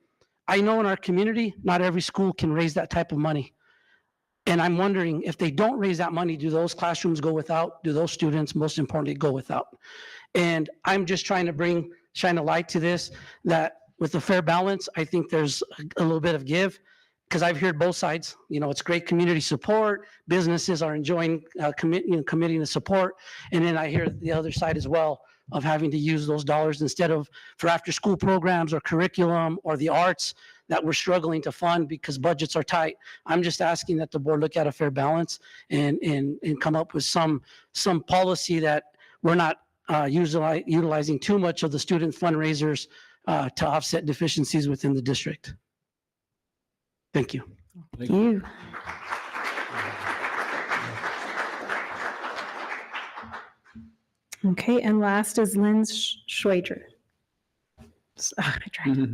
I know in our community, not every school can raise that type of money. And I'm wondering, if they don't raise that money, do those classrooms go without? Do those students, most importantly, go without? And I'm just trying to shine a light to this, that with a fair balance, I think there's a little bit of give, because I've heard both sides. You know, it's great community support. Businesses are enjoying committing the support. And then I hear the other side as well, of having to use those dollars instead of for after school programs or curriculum or the arts that we're struggling to fund because budgets are tight. I'm just asking that the board look at a fair balance and come up with some policy that we're not utilizing too much of the student fundraisers to offset deficiencies within the district. Thank you. Thank you. Okay, and last is Lynn Schwager. I tried.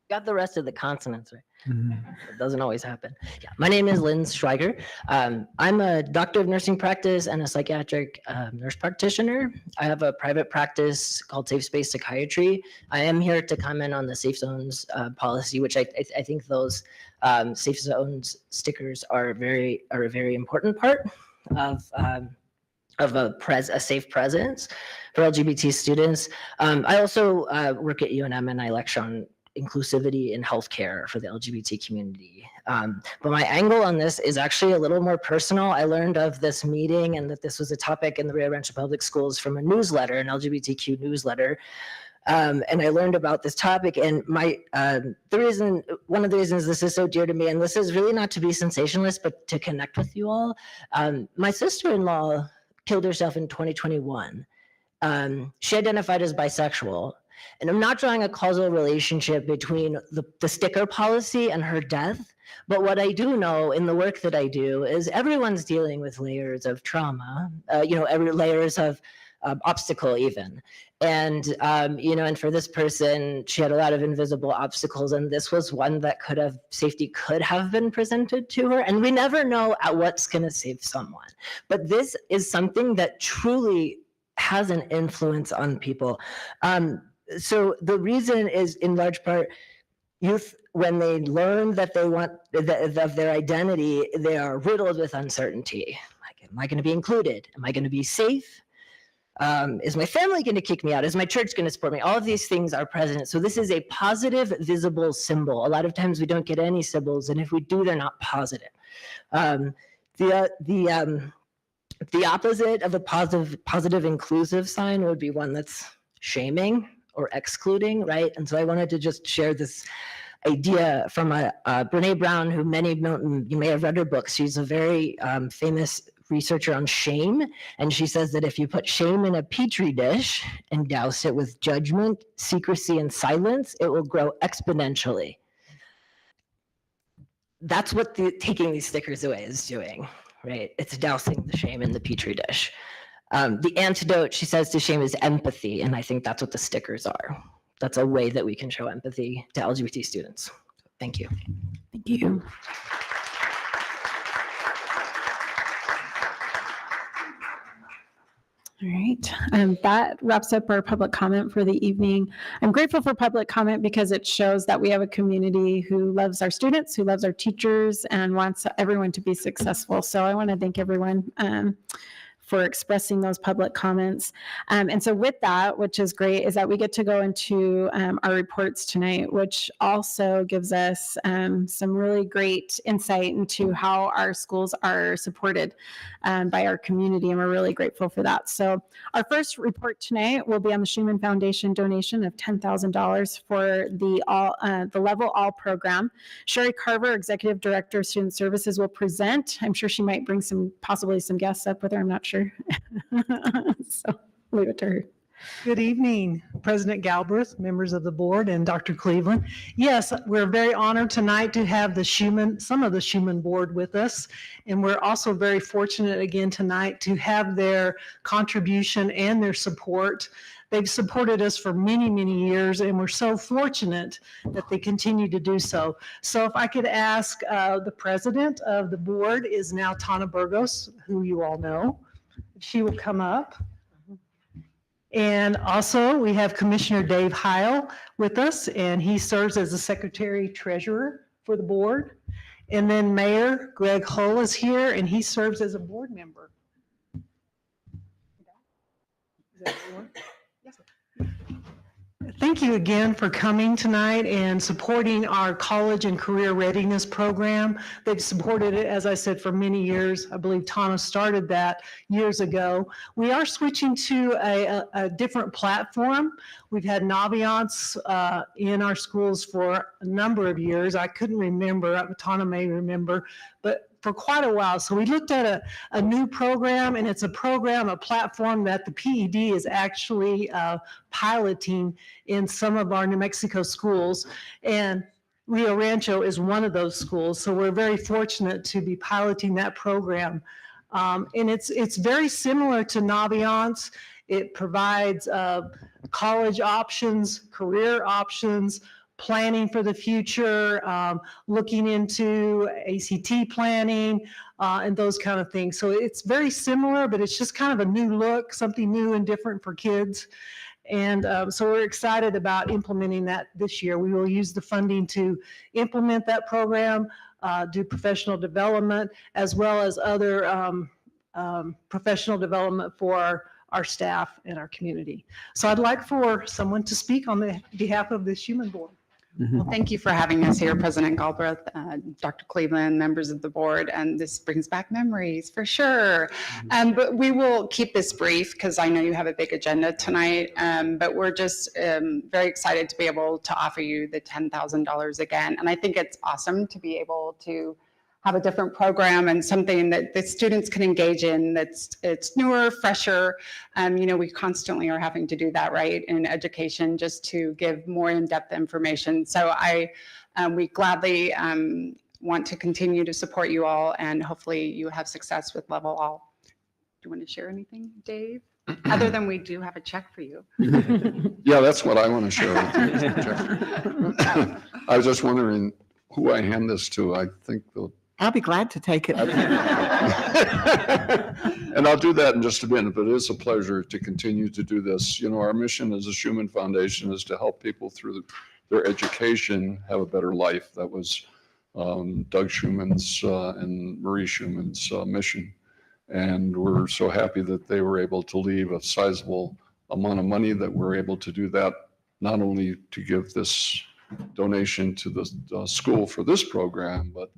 got the rest of the consonants right. It doesn't always happen. Yeah, my name is Lynn Schweiger. I'm a doctor of nursing practice and a psychiatric nurse practitioner. I have a private practice called Safe Space Psychiatry. I am here to comment on the Safe Zones policy, which I think those Safe Zones stickers are a very important part of a safe presence for LGBT students. I also work at UNM and I lecture on inclusivity in healthcare for the LGBT community. But my angle on this is actually a little more personal. I learned of this meeting and that this was a topic in the Rio Rancho Public Schools from a newsletter, an LGBTQ newsletter. And I learned about this topic, and one of the reasons this is so dear to me, and this is really not to be sensationalist, but to connect with you all. My sister-in-law killed herself in 2021. She identified as bisexual. And I'm not drawing a causal relationship between the sticker policy and her death. But what I do know in the work that I do is everyone's dealing with layers of trauma, layers of obstacle even. And, and for this person, she had a lot of invisible obstacles. And this was one that safety could have been presented to her. And we never know what's going to save someone. But this is something that truly has an influence on people. So the reason is in large part, youth, when they learn that they want of their identity, they are riddled with uncertainty. Like, am I going to be included? Am I going to be safe? Is my family going to kick me out? Is my church going to support me? All of these things are present. So this is a positive, visible symbol. A lot of times we don't get any symbols, and if we do, they're not positive. The opposite of a positive inclusive sign would be one that's shaming or excluding, right? And so I wanted to just share this idea from Brene Brown, who you may have read her books. She's a very famous researcher on shame. And she says that if you put shame in a petri dish and douse it with judgment, secrecy, and silence, it will grow exponentially. That's what taking these stickers away is doing, right? It's dousing the shame in the petri dish. The antidote, she says, to shame is empathy. And I think that's what the stickers are. That's a way that we can show empathy to LGBT students. Thank you. Thank you. All right, that wraps up our public comment for the evening. I'm grateful for public comment because it shows that we have a community who loves our students, who loves our teachers, and wants everyone to be successful. So I want to thank everyone for expressing those public comments. And so with that, which is great, is that we get to go into our reports tonight, which also gives us some really great insight into how our schools are supported by our community, and we're really grateful for that. So our first report tonight will be on the Schumann Foundation donation of $10,000 for the Level All program. Sherry Carver, Executive Director of Student Services, will present. I'm sure she might bring possibly some guests up with her, I'm not sure. So leave it to her. Good evening, President Galbraith, members of the board, and Dr. Cleveland. Yes, we're very honored tonight to have some of the Schumann board with us. And we're also very fortunate again tonight to have their contribution and their support. They've supported us for many, many years, and we're so fortunate that they continue to do so. So if I could ask, the president of the board is now Tana Burgos, who you all know. She will come up. And also we have Commissioner Dave Heil with us, and he serves as the Secretary Treasurer for the board. And then Mayor Greg Hull is here, and he serves as a board member. Is that everyone? Yes. Thank you again for coming tonight and supporting our college and career readiness program. They've supported it, as I said, for many years. I believe Tana started that years ago. We are switching to a different platform. We've had Naviance in our schools for a number of years. I couldn't remember, Tana may remember, but for quite a while. So we looked at a new program, and it's a platform that the PED is actually piloting in some of our New Mexico schools. And Rio Rancho is one of those schools. So we're very fortunate to be piloting that program. And it's very similar to Naviance. It provides college options, career options, planning for the future, looking into ACT planning, and those kind of things. So it's very similar, but it's just kind of a new look, something new and different for kids. And so we're excited about implementing that this year. We will use the funding to implement that program, do professional development, as well as other professional development for our staff and our community. So I'd like for someone to speak on the behalf of the Schumann Board. Well, thank you for having us here, President Galbraith, Dr. Cleveland, members of the board, and this brings back memories for sure. But we will keep this brief because I know you have a big agenda tonight, but we're just very excited to be able to offer you the $10,000 again. And I think it's awesome to be able to have a different program and something that the students can engage in it's newer, fresher. We constantly are having to do that, right, in education, just to give more in-depth information. So we gladly want to continue to support you all, and hopefully you have success with Level All. Do you want to share anything, Dave? Other than we do have a check for you. Yeah, that's what I want to share with you. I was just wondering who I hand this to. I think I'll be glad to take it. And I'll do that in just a minute, but it is a pleasure to continue to do this. Our mission as a Schumann Foundation is to help people through their education have a better life. That was Doug Schumann's and Marie Schumann's mission. And we're so happy that they were able to leave a sizable amount of money, that we're able to do that, not only to give this donation to the school for this program, but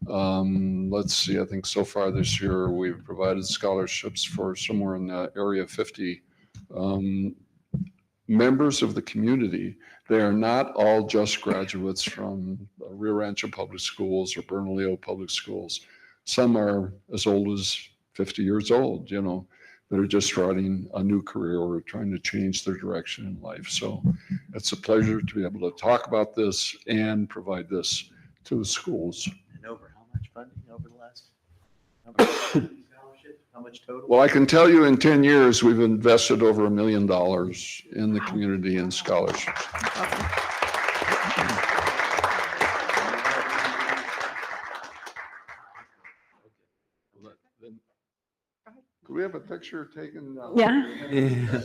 let's see, I think so far this year we've provided scholarships for somewhere in the area of 50 members of the community. They are not all just graduates from Rio Rancho Public Schools or Bernalillo Public Schools. Some are as old as 50 years old, that are just starting a new career or trying to change their direction in life. So it's a pleasure to be able to talk about this and provide this to the schools. And over how much funding over the last? How much total? Well, I can tell you in 10 years, we've invested over $1 million in the community in scholarships. Could we have a picture taken? Yeah. Yeah.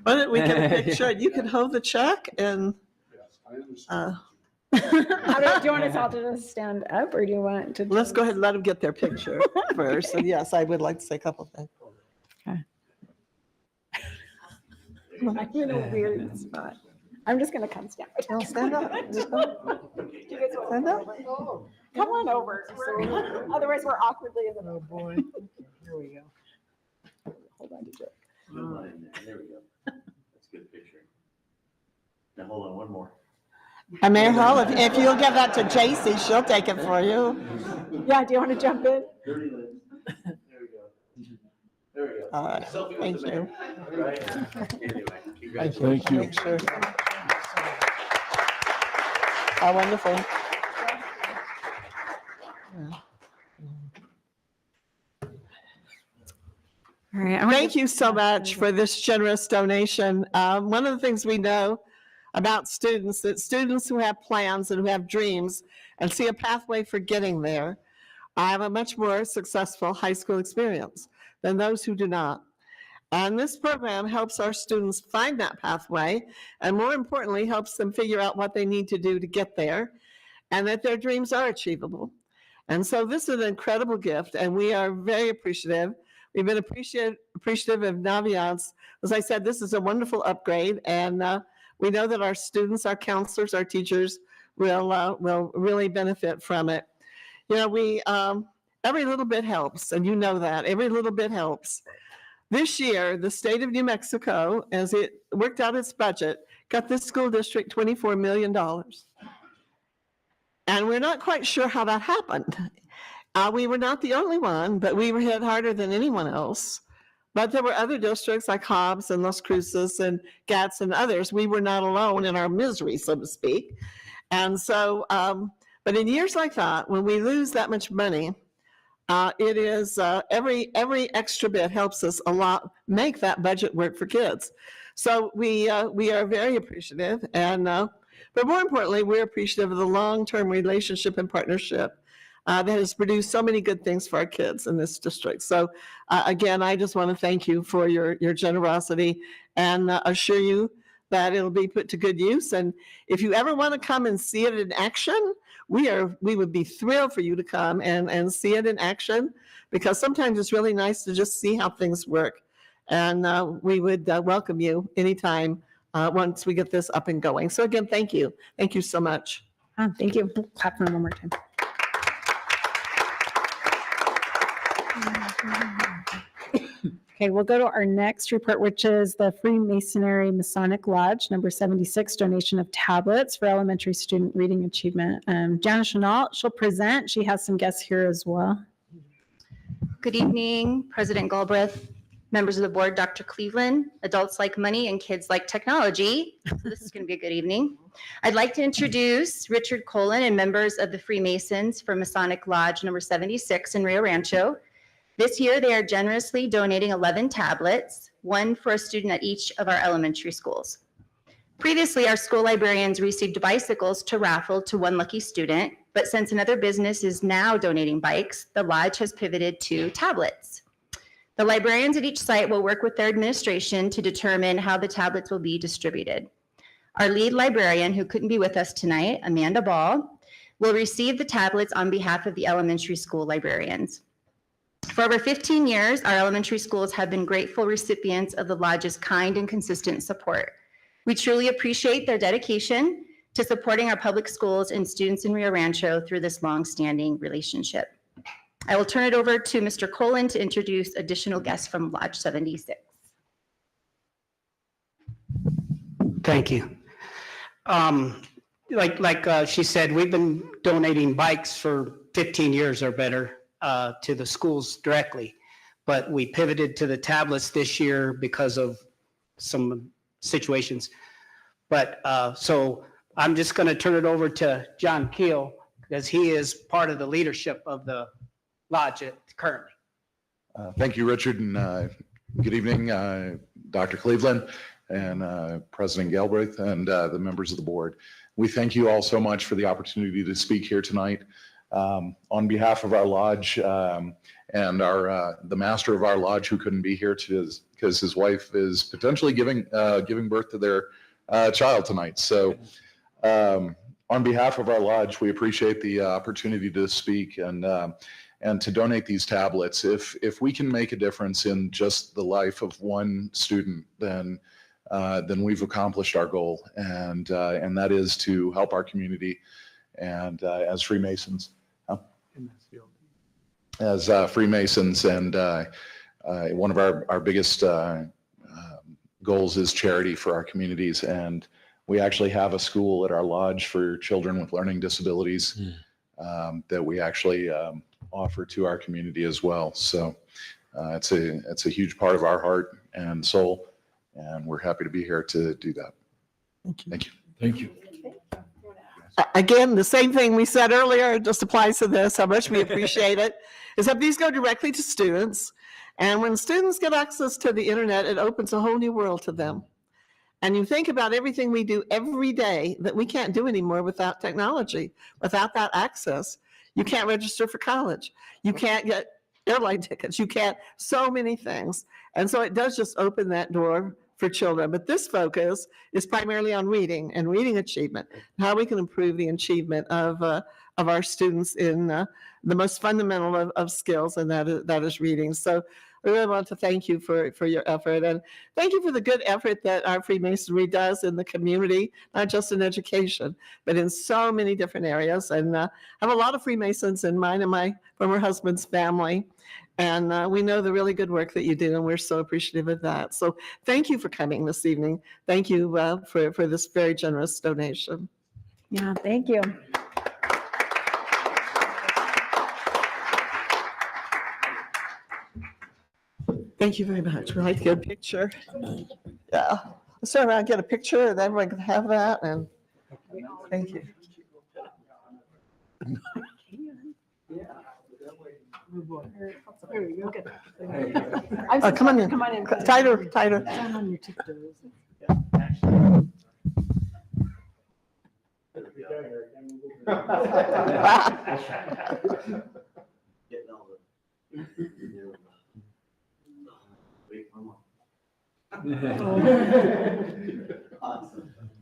Why don't we get a picture? You can hold the check and. Do you want us all to just stand up, or do you want to? Let's go ahead and let them get their picture first. And yes, I would like to say a couple things. Okay. I'm in a weird spot. I'm just gonna come stand. Stand up. Stand up. Come on over. Otherwise, we're awkwardly in the middle. Oh, boy. Here we go. Hold on to Joe. There we go. That's a good picture. Now hold on, one more. And Mayor Hall, if you'll give that to J.C., she'll take it for you. Yeah, do you want to jump in? There we go. There we go. All right. Thank you. Anyway, Thank you. Make sure. How wonderful. All right. Thank you so much for this generous donation. One of the things we know about students, that students who have plans and who have dreams and see a pathway for getting there have a much more successful high school experience than those who do not. And this program helps our students find that pathway, and more importantly, helps them figure out what they need to do to get there, and that their dreams are achievable. And so this is an incredible gift, and we are very appreciative. We've been appreciative of Naviance. As I said, this is a wonderful upgrade, and we know that our students, our counselors, our teachers will really benefit from it. Every little bit helps, and you know that. Every little bit helps. This year, the state of New Mexico, as it worked out its budget, got this school district $24 million. And we're not quite sure how that happened. We were not the only one, but we were hit harder than anyone else. But there were other districts like Hobbs and Las Cruces and Gatz and others. We were not alone in our misery, so to speak. And so, but in years like that, when we lose that much money, It is, every extra bit helps us a lot make that budget work for kids. So we are very appreciative, and but more importantly, we're appreciative of the long-term relationship and partnership that has produced so many good things for our kids in this district. So again, I just want to thank you for your generosity and assure you that it'll be put to good use. And if you ever want to come and see it in action, we would be thrilled for you to come and see it in action, because sometimes it's really nice to just see how things work. And we would welcome you anytime once we get this up and going. So again, thank you. Thank you so much. Thank you. Clap for them one more time. Okay, we'll go to our next report, which is the Freemasonry Masonic Lodge, number 76, donation of tablets for elementary student reading achievement. Janice Chenault, she'll present. She has some guests here as well. Good evening, President Galbraith, members of the board, Dr. Cleveland. Adults like money and kids like technology. So this is going to be a good evening. I'd like to introduce Richard Colin and members of the Freemasons for Masonic Lodge number 76 in Rio Rancho. This year, they are generously donating 11 tablets, one for a student at each of our elementary schools. Previously, our school librarians received bicycles to raffle to one lucky student, but since another business is now donating bikes, the lodge has pivoted to tablets. The librarians at each site will work with their administration to determine how the tablets will be distributed. Our lead librarian, who couldn't be with us tonight, Amanda Ball, will receive the tablets on behalf of the elementary school librarians. For over 15 years, our elementary schools have been grateful recipients of the lodge's kind and consistent support. We truly appreciate their dedication to supporting our public schools and students in Rio Rancho through this long-standing relationship. I will turn it over to Mr. Colin to introduce additional guests from Lodge 76. Thank you. Like she said, we've been donating bikes for 15 years or better to the schools directly, but we pivoted to the tablets this year because of some situations. But so I'm just going to turn it over to John Keel, because he is part of the leadership of the lodge currently. Thank you, Richard, and good evening, Dr. Cleveland and President Galbraith and the members of the board. We thank you all so much for the opportunity to speak here tonight. On behalf of our lodge and the master of our lodge, who couldn't be here because his wife is potentially giving birth to their child tonight. So on behalf of our lodge, we appreciate the opportunity to speak and to donate these tablets. If we can make a difference in just the life of one student, then we've accomplished our goal, and that is to help our community. And as Freemasons, and one of our biggest goals is charity for our communities. And we actually have a school at our lodge for children with learning disabilities that we actually offer to our community as well. So it's a huge part of our heart and soul, and we're happy to be here to do that. Thank you. Thank you. Again, the same thing we said earlier just applies to this, how much we appreciate it, is that these go directly to students. And when students get access to the internet, it opens a whole new world to them. And you think about everything we do every day that we can't do anymore without technology, without that access. You can't register for college. You can't get airline tickets. You can't, so many things. And so it does just open that door for children. But this focus is primarily on reading and reading achievement, how we can improve the achievement of our students in the most fundamental of skills, and that is reading. So I really want to thank you for your effort, and thank you for the good effort that our Freemasonry does in the community, not just in education, but in so many different areas. And I have a lot of Freemasons in mine and my former husband's family, and we know the really good work that you do, and we're so appreciative of that. So thank you for coming this evening. Thank you for this very generous donation. Yeah, thank you. Thank you very much. We'd like to get a picture. Yeah. Let's turn around and get a picture, and everyone can have that. And thank you. There we go. Come on in. Come on in. Tighter, tighter. Down on your tiptoes.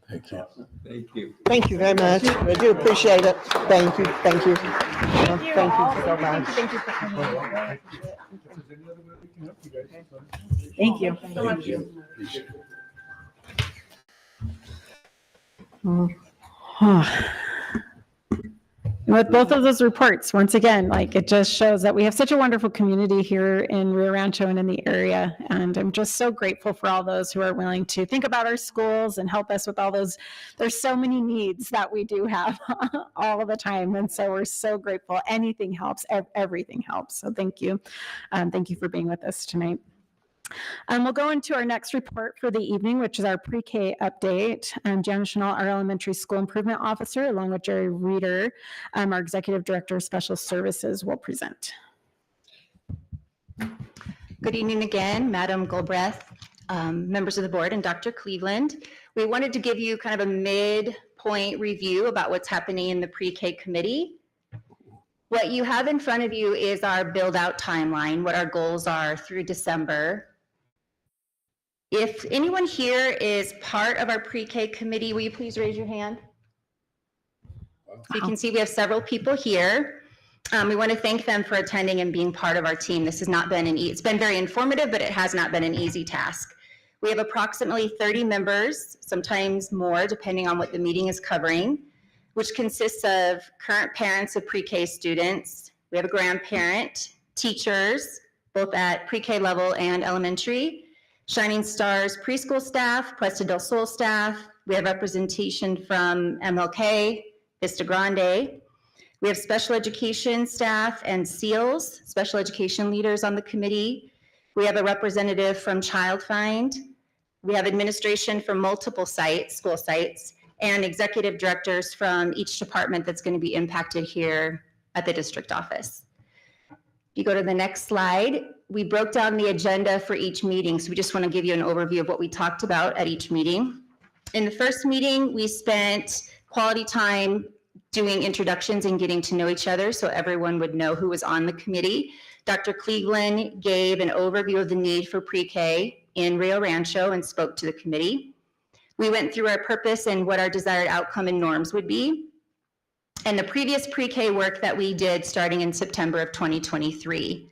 Thank you. Thank you. Thank you very much. I do appreciate it. Thank you, thank you. Thank you so much. Thank you for coming. Thank you. Thank you. With both of those reports, once again, like it just shows that we have such a wonderful community here in Rio Rancho and in the area. And I'm just so grateful for all those who are willing to think about our schools and help us with all those. There's so many needs that we do have all the time. And so we're so grateful. Anything helps, everything helps. So thank you. Thank you for being with us tonight. We'll go into our next report for the evening, which is our pre-K update. Jan Chanel, our elementary school improvement officer, along with Jerry Reeder, our executive director of special services, will present. Good evening again, Madam Galbraith, members of the board, and Dr. Cleveland. We wanted to give you kind of a midpoint review about what's happening in the pre-K committee. What you have in front of you is our build-out timeline, what our goals are through December. If anyone here is part of our pre-K committee, will you please raise your hand? So you can see we have several people here. We want to thank them for attending and being part of our team. This has not been it's been very informative, but it has not been an easy task. We have approximately 30 members, sometimes more, depending on what the meeting is covering, which consists of current parents of pre-K students. We have a grandparent, teachers, both at pre-K level and elementary, Shining Stars preschool staff, Puesta del Sol staff. We have representation from MLK, Vista Grande. We have special education staff and SEALs, special education leaders on the committee. We have a representative from Child Find. We have administration from multiple sites, school sites, and executive directors from each department that's going to be impacted here at the district office. If you go to the next slide, we broke down the agenda for each meeting. So we just want to give you an overview of what we talked about at each meeting. In the first meeting, we spent quality time doing introductions and getting to know each other so everyone would know who was on the committee. Dr. Cleveland gave an overview of the need for pre-K in Rio Rancho and spoke to the committee. We went through our purpose and what our desired outcome and norms would be, and the previous pre-K work that we did starting in September of 2023.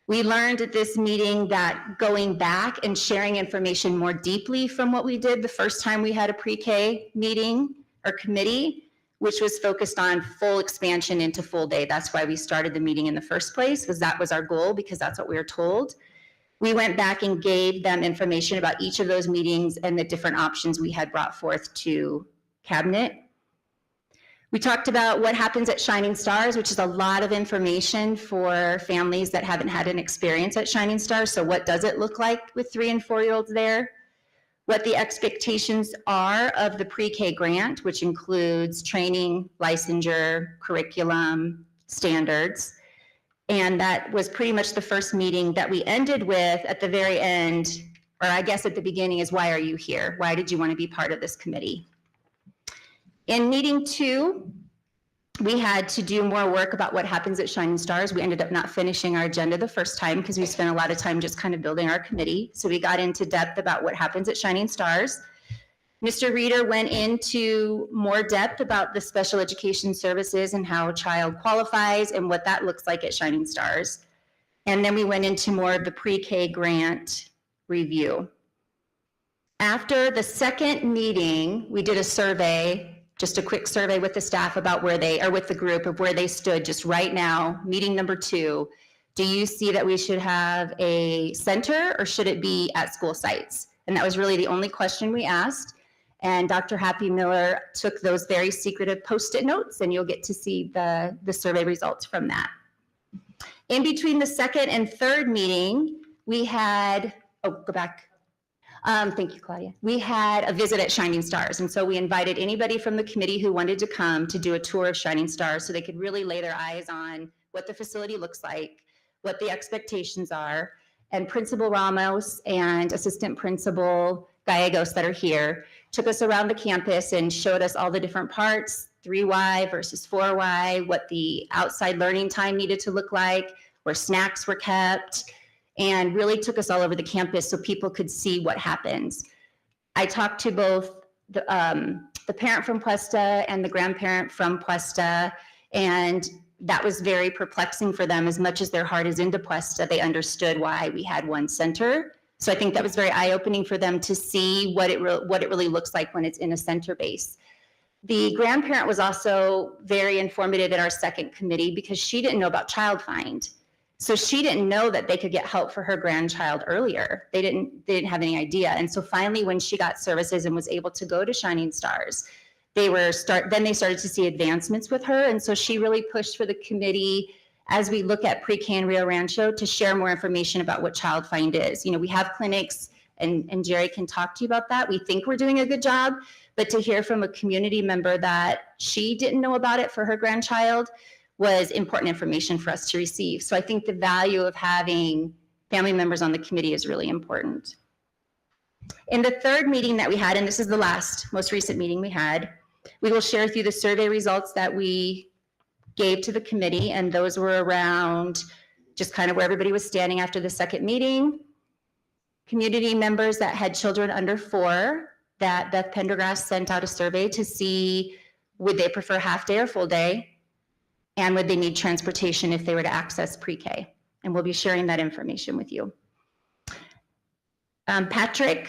We learned at this meeting that going back and sharing information more deeply from what we did the first time we had a pre-K meeting or committee, which was focused on full expansion into full day. That's why we started the meeting in the first place, because that was our goal, because that's what we were told. We went back and gave them information about each of those meetings and the different options we had brought forth to cabinet. We talked about what happens at Shining Stars, which is a lot of information for families that haven't had an experience at Shining Stars. So what does it look like with 3- and 4-year-olds there? What the expectations are of the pre-K grant, which includes training, licensure, curriculum, standards. And that was pretty much the first meeting that we ended with at the very end, or I guess at the beginning, is why are you here? Why did you want to be part of this committee? In meeting 2, we had to do more work about what happens at Shining Stars. We ended up not finishing our agenda the first time because we spent a lot of time just kind of building our committee. So we got into depth about what happens at Shining Stars. Mr. Reeder went into more depth about the special education services and how a child qualifies and what that looks like at Shining Stars. And then we went into more of the pre-K grant review. After the second meeting, we did a survey, just a quick survey with the staff about where they, or with the group of where they stood just right now, meeting number 2. Do you see that we should have a center or should it be at school sites? And that was really the only question we asked. And Dr. Happy Miller took those very secretive Post-it notes, and you'll get to see the survey results from that. In between the second and third meeting, we had, go back. Thank you, Claudia. We had a visit at Shining Stars. And so we invited anybody from the committee who wanted to come to do a tour of Shining Stars so they could really lay their eyes on what the facility looks like, what the expectations are. And Principal Ramos and Assistant Principal Gallegos that are here took us around the campus and showed us all the different parts, 3Y versus 4Y, what the outside learning time needed to look like, where snacks were kept, and really took us all over the campus so people could see what happens. I talked to both the parent from Puesta and the grandparent from Puesta, and that was very perplexing for them. As much as their heart is into Puesta, they understood why we had one center. So I think that was very eye-opening for them to see what it really looks like when it's in a center base. The grandparent was also very informative at our second committee because she didn't know about Child Find. So she didn't know that they could get help for her grandchild earlier. They didn't have any idea. And so finally, when she got services and was able to go to Shining Stars, then they started to see advancements with her. And so she really pushed for the committee as we look at pre-K and Rio Rancho to share more information about what Child Find is. You know, we have clinics and Jerry can talk to you about that. We think we're doing a good job, but to hear from a community member that she didn't know about it for her grandchild was important information for us to receive. So I think the value of having family members on the committee is really important. In the third meeting that we had, and this is the most recent meeting we had, we will share with you the survey results that we gave to the committee, and those were around just kind of where everybody was standing after the second meeting. Community members that had children under 4, that Beth Pendergrass sent out a survey to see would they prefer half day or full day, and would they need transportation if they were to access pre-K. And we'll be sharing that information with you. Patrick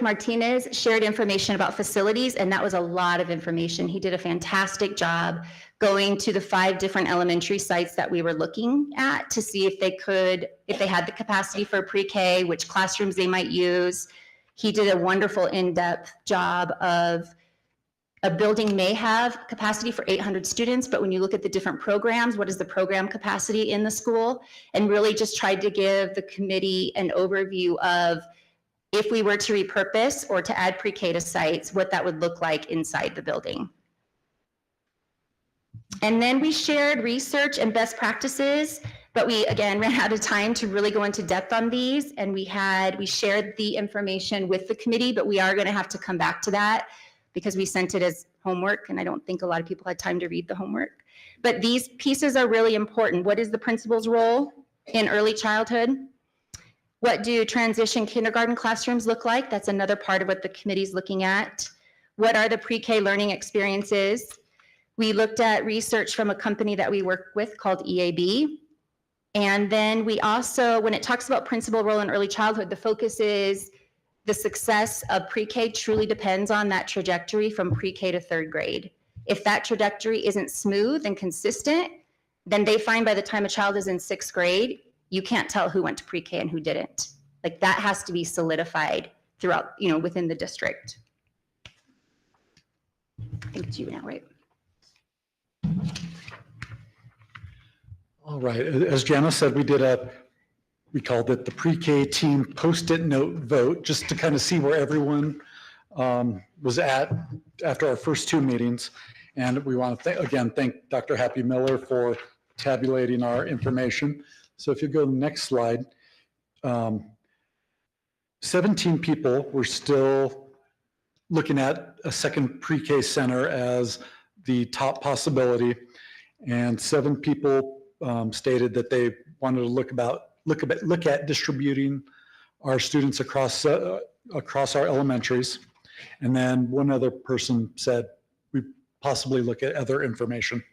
Martinez shared information about facilities, and that was a lot of information. He did a fantastic job going to the 5 different elementary sites that we were looking at to see if they had the capacity for pre-K, which classrooms they might use. He did a wonderful in-depth job of a building may have capacity for 800 students, but when you look at the different programs, what is the program capacity in the school? And really just tried to give the committee an overview of if we were to repurpose or to add pre-K to sites, what that would look like inside the building. And then we shared research and best practices, but we again ran out of time to really go into depth on these. And we shared the information with the committee, but we are going to have to come back to that because we sent it as homework, and I don't think a lot of people had time to read the homework. But these pieces are really important. What is the principal's role in early childhood? What do transition kindergarten classrooms look like? That's another part of what the committee's looking at. What are the pre-K learning experiences? We looked at research from a company that we work with called EAB. And then we also, when it talks about principal role in early childhood, the focus is the success of pre-K truly depends on that trajectory from pre-K to 3rd grade. If that trajectory isn't smooth and consistent, then they find by the time a child is in 6th grade, you can't tell who went to pre-K and who didn't. Like that has to be solidified throughout, within the district. I think it's you now, right? All right, as Jana said, we called it the pre-K team Post-it note vote, just to kind of see where everyone was at after our first 2 meetings. And we want to again thank Dr. Happy Miller for tabulating our information. So if you go to the next slide, 17 people were still looking at a second pre-K center as the top possibility, and 7 people stated that they wanted to look at distributing our students across our elementaries, and then 1 other person said we possibly look at other information.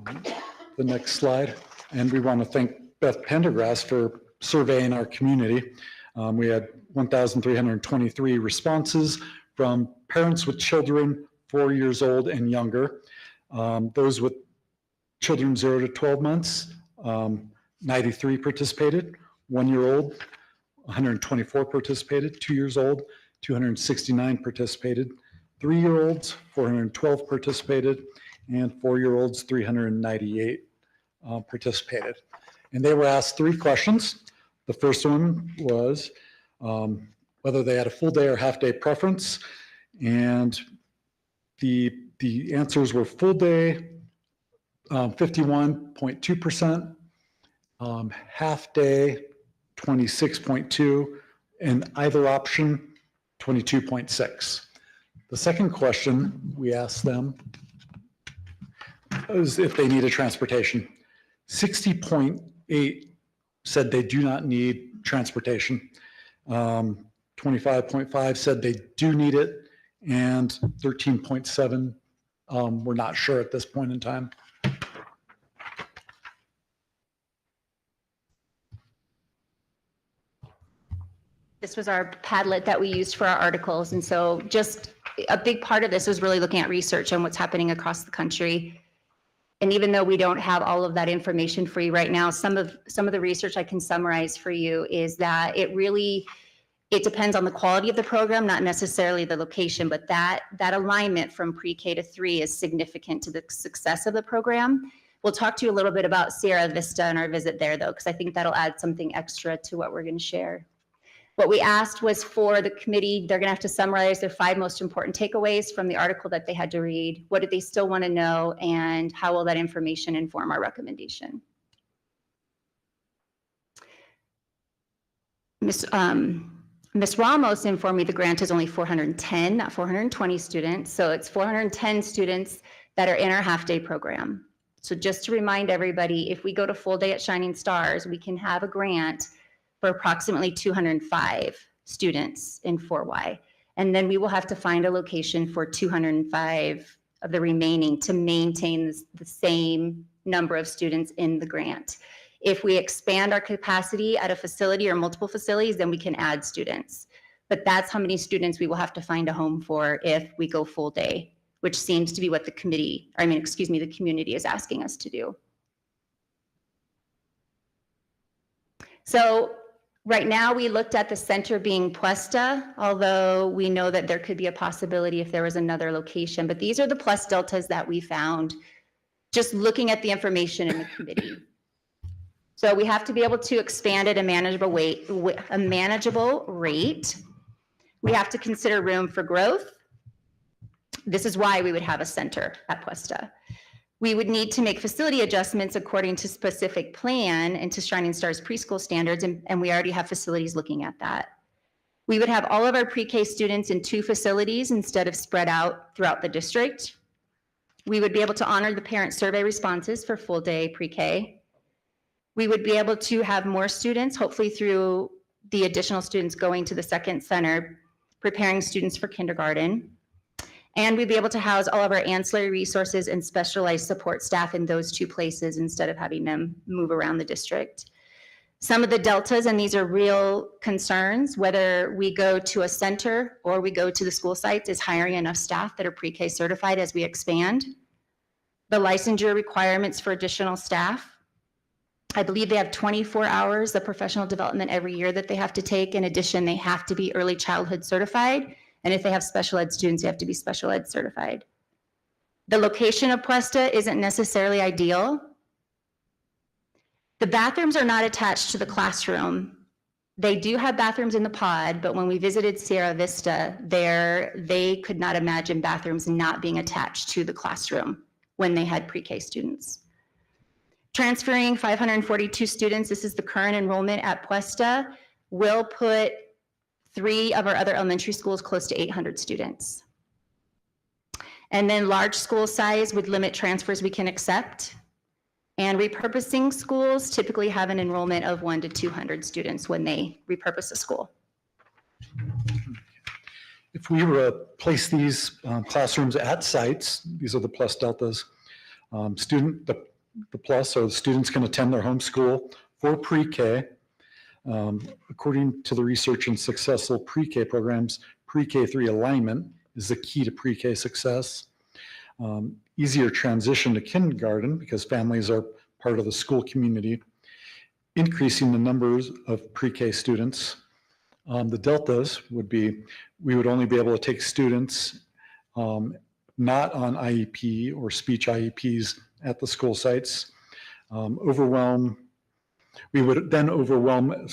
Okay. The next slide, and we want to thank Beth Pendergrass for surveying our community. We had 1,323 responses from parents with children 4 years old and younger. Those with children 0 to 12 months, 93 participated. 1-year-old, 124 participated. 2 years old, 269 participated. 3-year-olds, 412 participated. And 4-year-olds, 398 participated. And they were asked 3 questions. The first one was whether they had a full day or half day preference. And the answers were full day, 51.2%, half day 26.2, and either option 22.6. The second question we asked them is if they needed transportation. 60.8 said they do not need transportation. 25.5 said they do need it, and 13.7 we're not sure at this point in time. This was our Padlet that we used for our articles. And so just a big part of this was really looking at research and what's happening across the country. And even though we don't have all of that information for you right now, some of the research I can summarize for you is that it depends on the quality of the program, not necessarily the location, but that alignment from pre-K to 3 is significant to the success of the program. We'll talk to you a little bit about Sierra Vista and our visit there, though, because I think that'll add something extra to what we're going to share. What we asked was for the committee, they're going to have to summarize their 5 most important takeaways from the article that they had to read. What do they still want to know, and how will that information inform our recommendation? Ms. Ramos informed me the grant is only 410, not 420 students. So it's 410 students that are in our half-day program. So just to remind everybody, if we go to full day at Shining Stars, we can have a grant for approximately 205 students in 4Y. And then we will have to find a location for 205 of the remaining to maintain the same number of students in the grant. If we expand our capacity at a facility or multiple facilities, then we can add students. But that's how many students we will have to find a home for if we go full day, which seems to be what the community is asking us to do. So right now we looked at the center being Puesta, although we know that there could be a possibility if there was another location, but these are the plus deltas that we found just looking at the information in the committee. So we have to be able to expand at a manageable rate. We have to consider room for growth. This is why we would have a center at Puesta. We would need to make facility adjustments according to specific plan and to Shining Stars preschool standards, and we already have facilities looking at that. We would have all of our pre-K students in 2 facilities instead of spread out throughout the district. We would be able to honor the parent survey responses for full day pre-K. We would be able to have more students, hopefully through the additional students going to the second center, preparing students for kindergarten. And we'd be able to house all of our ancillary resources and specialized support staff in those 2 places instead of having them move around the district. Some of the deltas, and these are real concerns, whether we go to a center or we go to the school sites, is hiring enough staff that are pre-K certified as we expand. The licensure requirements for additional staff. I believe they have 24 hours of professional development every year that they have to take. In addition, they have to be early childhood certified. And if they have special ed students, they have to be special ed certified. The location of Puesta isn't necessarily ideal. The bathrooms are not attached to the classroom. They do have bathrooms in the pod, but when we visited Sierra Vista, they could not imagine bathrooms not being attached to the classroom when they had pre-K students. Transferring 542 students, this is the current enrollment at Puesta, will put 3 of our other elementary schools close to 800 students. And then large school size would limit transfers we can accept. And repurposing schools typically have an enrollment of 1 to 200 students when they repurpose a school. If we were to place these classrooms at sites, these are the plus deltas. The plus are the students can attend their home school for pre-K. According to the research in successful pre-K programs, pre-K3 alignment is the key to pre-K success. Easier transition to kindergarten because families are part of the school community. Increasing the numbers of pre-K students. The deltas would be, we would only be able to take students not on IEP or speech IEPs at the school sites. We would then overwhelm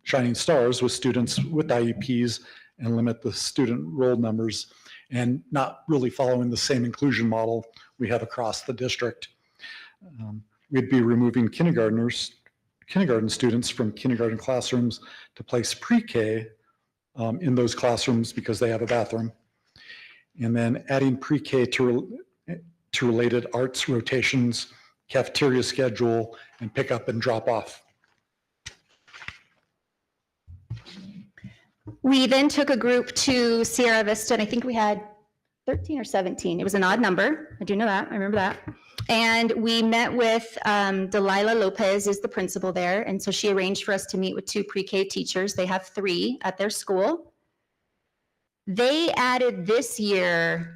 Shining Stars with students with IEPs and limit the student roll numbers and not really following the same inclusion model we have across the district. We'd be removing kindergarten students from kindergarten classrooms to place pre-K in those classrooms because they have a bathroom. And then adding pre-K to related arts rotations, cafeteria schedule, and pick up and drop off. We then took a group to Sierra Vista, and I think we had 13 or 17. It was an odd number. I do know that. I remember that. And we met with Delilah Lopez, is the principal there. And so she arranged for us to meet with 2 pre-K teachers. They have 3 at their school. They added this year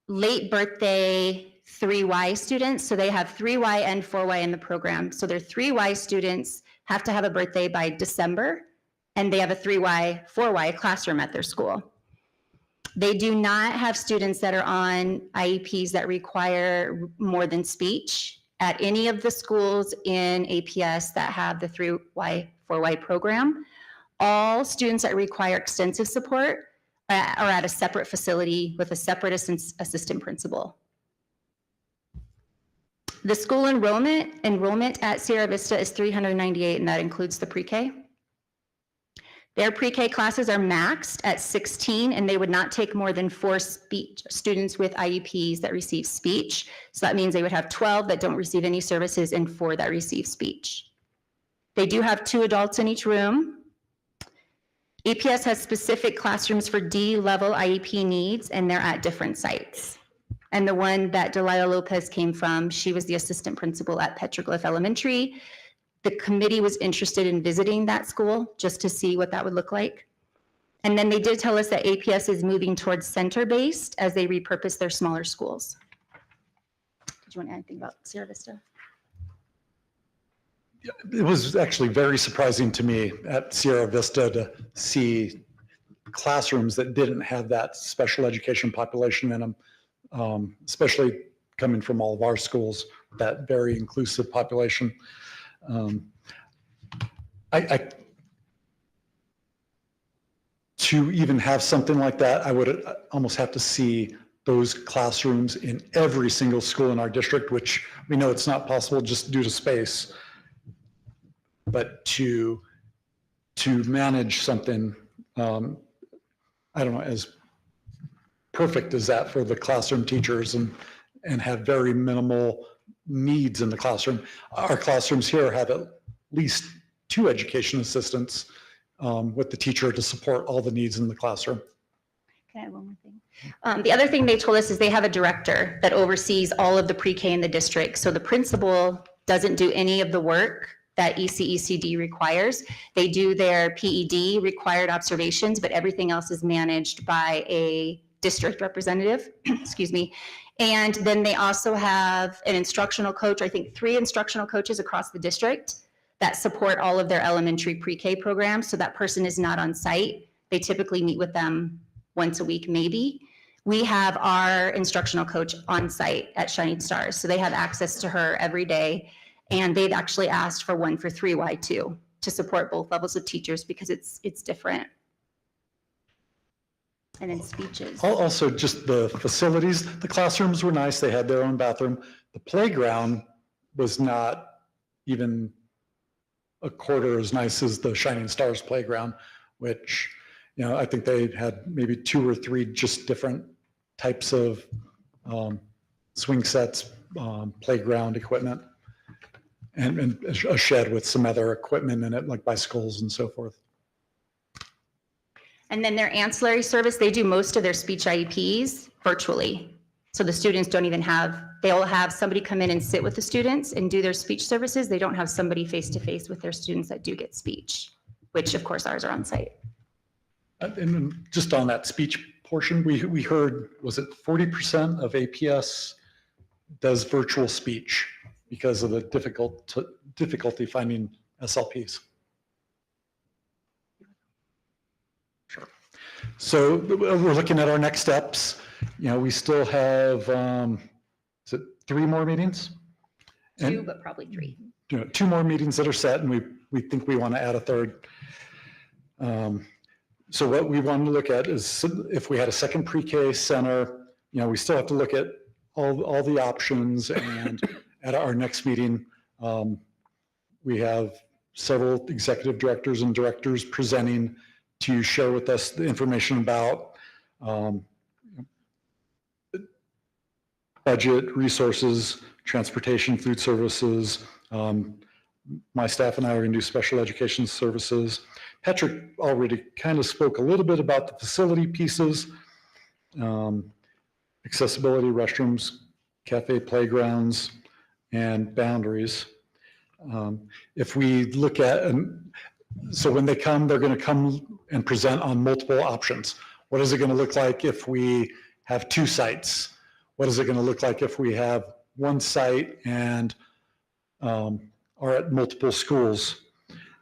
late birthday 3Y students. So they have 3Y and 4Y in the program. So their 3Y students have to have a birthday by December, and they have a 3Y, 4Y classroom at their school. They do not have students that are on IEPs that require more than speech at any of the schools in APS that have the 3Y, 4Y program. All students that require extensive support are at a separate facility with a separate assistant principal. The school enrollment at Sierra Vista is 398, and that includes the pre-K. Their pre-K classes are maxed at 16, and they would not take more than 4 speech students with IEPs that receive speech. So that means they would have 12 that don't receive any services and 4 that receive speech. They do have 2 adults in each room. APS has specific classrooms for D-level IEP needs, and they're at different sites. And the one that Delilah Lopez came from, she was the assistant principal at Petroglyph Elementary. The committee was interested in visiting that school just to see what that would look like. And then they did tell us that APS is moving towards center-based as they repurpose their smaller schools. Did you want to add anything about Sierra Vista? It was actually very surprising to me at Sierra Vista to see classrooms that didn't have that special education population in them, especially coming from all of our schools, that very inclusive population. To even have something like that, I would almost have to see those classrooms in every single school in our district, which we know it's not possible just due to space. But to manage something, I don't know, as perfect as that for the classroom teachers and have very minimal needs in the classroom. Our classrooms here have at least 2 education assistants with the teacher to support all the needs in the classroom. Can I add one more thing? The other thing they told us is they have a director that oversees all of the pre-K in the district. So the principal doesn't do any of the work that ECECD requires. They do their PED required observations, but everything else is managed by a district representative, excuse me. And then they also have an instructional coach, I think 3 instructional coaches across the district that support all of their elementary pre-K programs. So that person is not on site. They typically meet with them once a week, maybe. We have our instructional coach on site at Shining Stars. So they have access to her every day. And they've actually asked for one for 3Y too, to support both levels of teachers because it's different. And then speeches. Also, just the facilities, the classrooms were nice. They had their own bathroom. The playground was not even a quarter as nice as the Shining Stars playground, which, you know, I think they had maybe 2 or 3 just different types of swing sets, playground equipment, and a shed with some other equipment in it, like bicycles and so forth. And then their ancillary service, they do most of their speech IEPs virtually. So the students don't even have, they'll have somebody come in and sit with the students and do their speech services. They don't have somebody face-to-face with their students that do get speech, which of course ours are on site. And just on that speech portion, we heard, was it 40% of APS does virtual speech because of the difficulty finding SLPs? Sure. So we're looking at our next steps. You know, we still have, is it 3 more meetings? 2, but probably 3. You know, 2 more meetings that are set, and we think we want to add a 3rd. So what we want to look at is if we had a second pre-K center, you know, we still have to look at all the options and at our next meeting, we have several executive directors and directors presenting to share with us the information about budget, resources, transportation, food services. My staff and I are going to do special education services. Patrick already kind of spoke a little bit about the facility pieces, accessibility, restrooms, cafe playgrounds, and boundaries. If we look at, so when they come, they're going to come and present on multiple options. What is it going to look like if we have 2 sites? What is it going to look like if we have 1 site and are at multiple schools?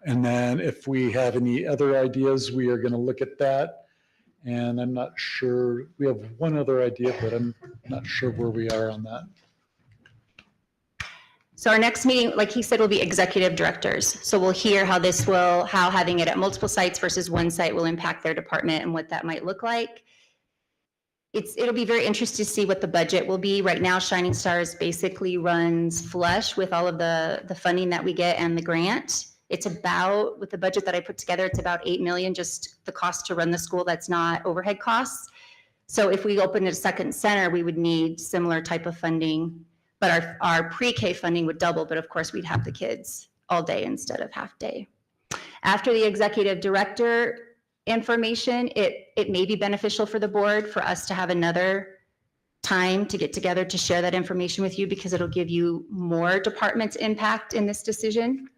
And then if we have any other ideas, we are going to look at that. And I'm not sure, we have one other idea, but I'm not sure where we are on that. So our next meeting, like he said, will be executive directors. So we'll hear how having it at multiple sites versus 1 site will impact their department and what that might look like. It'll be very interesting to see what the budget will be. Right now, Shining Stars basically runs flush with all of the funding that we get and the grant. It's about, with the budget that I put together, it's about 8 million, just the cost to run the school. That's not overhead costs. So if we opened a second center, we would need similar type of funding. But our pre-K funding would double, but of course we'd have the kids all day instead of half day. After the executive director information, it may be beneficial for the board for us to have another time to get together to share that information with you, because it'll give you more departments impact in this decision.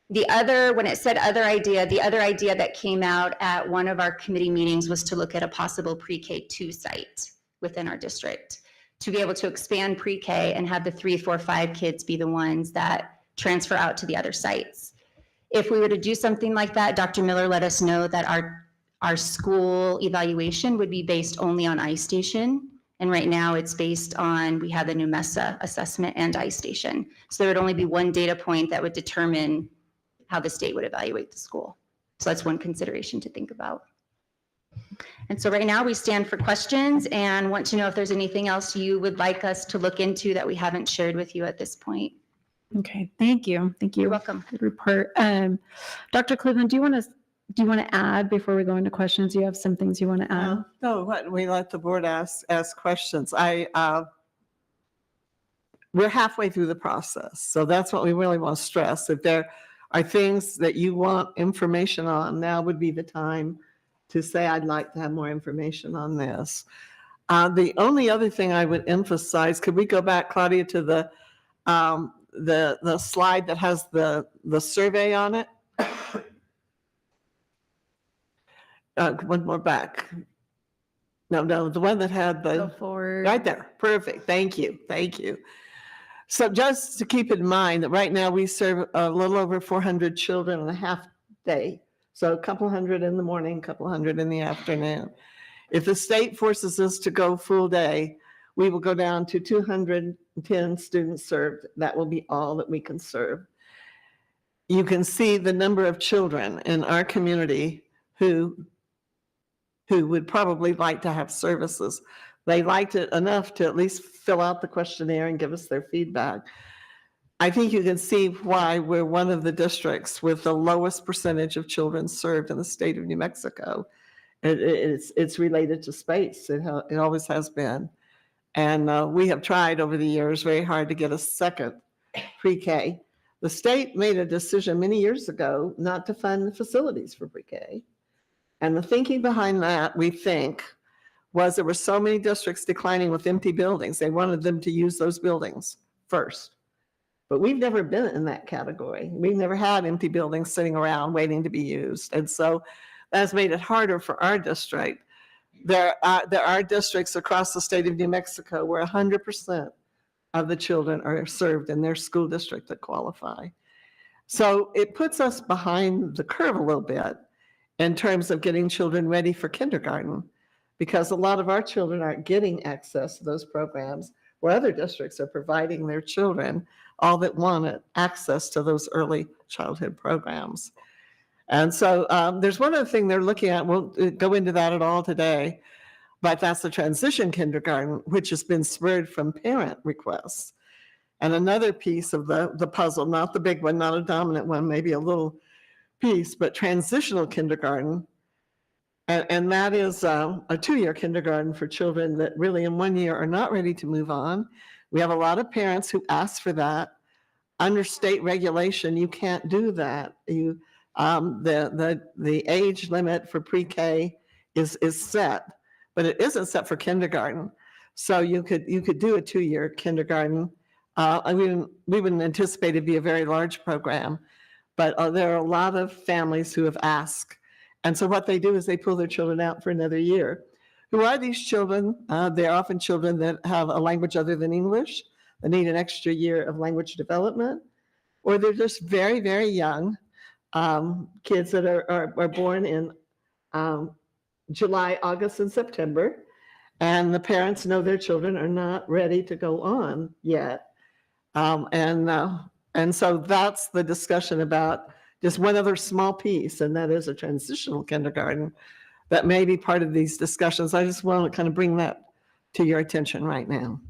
When it said other idea, the other idea that came out at one of our committee meetings was to look at a possible pre-K2 site within our district, to be able to expand pre-K and have the 3, 4, 5 kids be the ones that transfer out to the other sites. If we were to do something like that, Dr. Miller let us know that our school evaluation would be based only on iStation. And right now it's based on, we have the new MESA assessment and iStation. So there would only be one data point that would determine how the state would evaluate the school. So that's one consideration to think about. And so right now we stand for questions and want to know if there's anything else you would like us to look into that we haven't shared with you at this point. Okay, thank you. Thank you. You're welcome. Good report. Dr. Cleveland, do you want to add before we go into questions? Do you have some things you want to add? No, we let the board ask questions. We're halfway through the process, so that's what we really want to stress. If there are things that you want information on, now would be the time to say, I'd like to have more information on this. The only other thing I would emphasize, could we go back, Claudia, to the slide that has the survey on it? One more back. No, the one that had the, Go forward. right there. Perfect. Thank you. So just to keep in mind that right now we serve a little over 400 children in a half day. So a couple hundred in the morning, a couple hundred in the afternoon. If the state forces us to go full day, we will go down to 210 students served. That will be all that we can serve. You can see the number of children in our community who would probably like to have services. They liked it enough to at least fill out the questionnaire and give us their feedback. I think you can see why we're one of the districts with the lowest percentage of children served in the state of New Mexico. It's related to space. It always has been. And we have tried over the years very hard to get a second pre-K. The state made a decision many years ago not to fund facilities for pre-K. And the thinking behind that, we think, was there were so many districts declining with empty buildings. They wanted them to use those buildings first. But we've never been in that category. We've never had empty buildings sitting around waiting to be used. And so that's made it harder for our district. There are districts across the state of New Mexico where 100% of the children are served in their school district that qualify. So it puts us behind the curve a little bit in terms of getting children ready for kindergarten, because a lot of our children aren't getting access to those programs where other districts are providing their children, all that wanted, access to those early childhood programs. And so there's one other thing they're looking at. We'll go into that at all today, but that's the transition kindergarten, which has been spurred from parent requests. And another piece of the puzzle, not the big one, not a dominant one, maybe a little piece, but transitional kindergarten. And that is a 2-year kindergarten for children that really in 1 year are not ready to move on. We have a lot of parents who ask for that. Under state regulation, you can't do that. The age limit for pre-K is set, but it isn't set for kindergarten. So you could do a 2-year kindergarten. We wouldn't anticipate it'd be a very large program, but there are a lot of families who have asked. And so what they do is they pull their children out for another year. Who are these children? They're often children that have a language other than English, that need an extra year of language development, or they're just very, very young kids that are born in July, August, and September. And the parents know their children are not ready to go on yet. And so that's the discussion about just one other small piece, and that is a transitional kindergarten that may be part of these discussions. I just want to kind of bring that to your attention right now.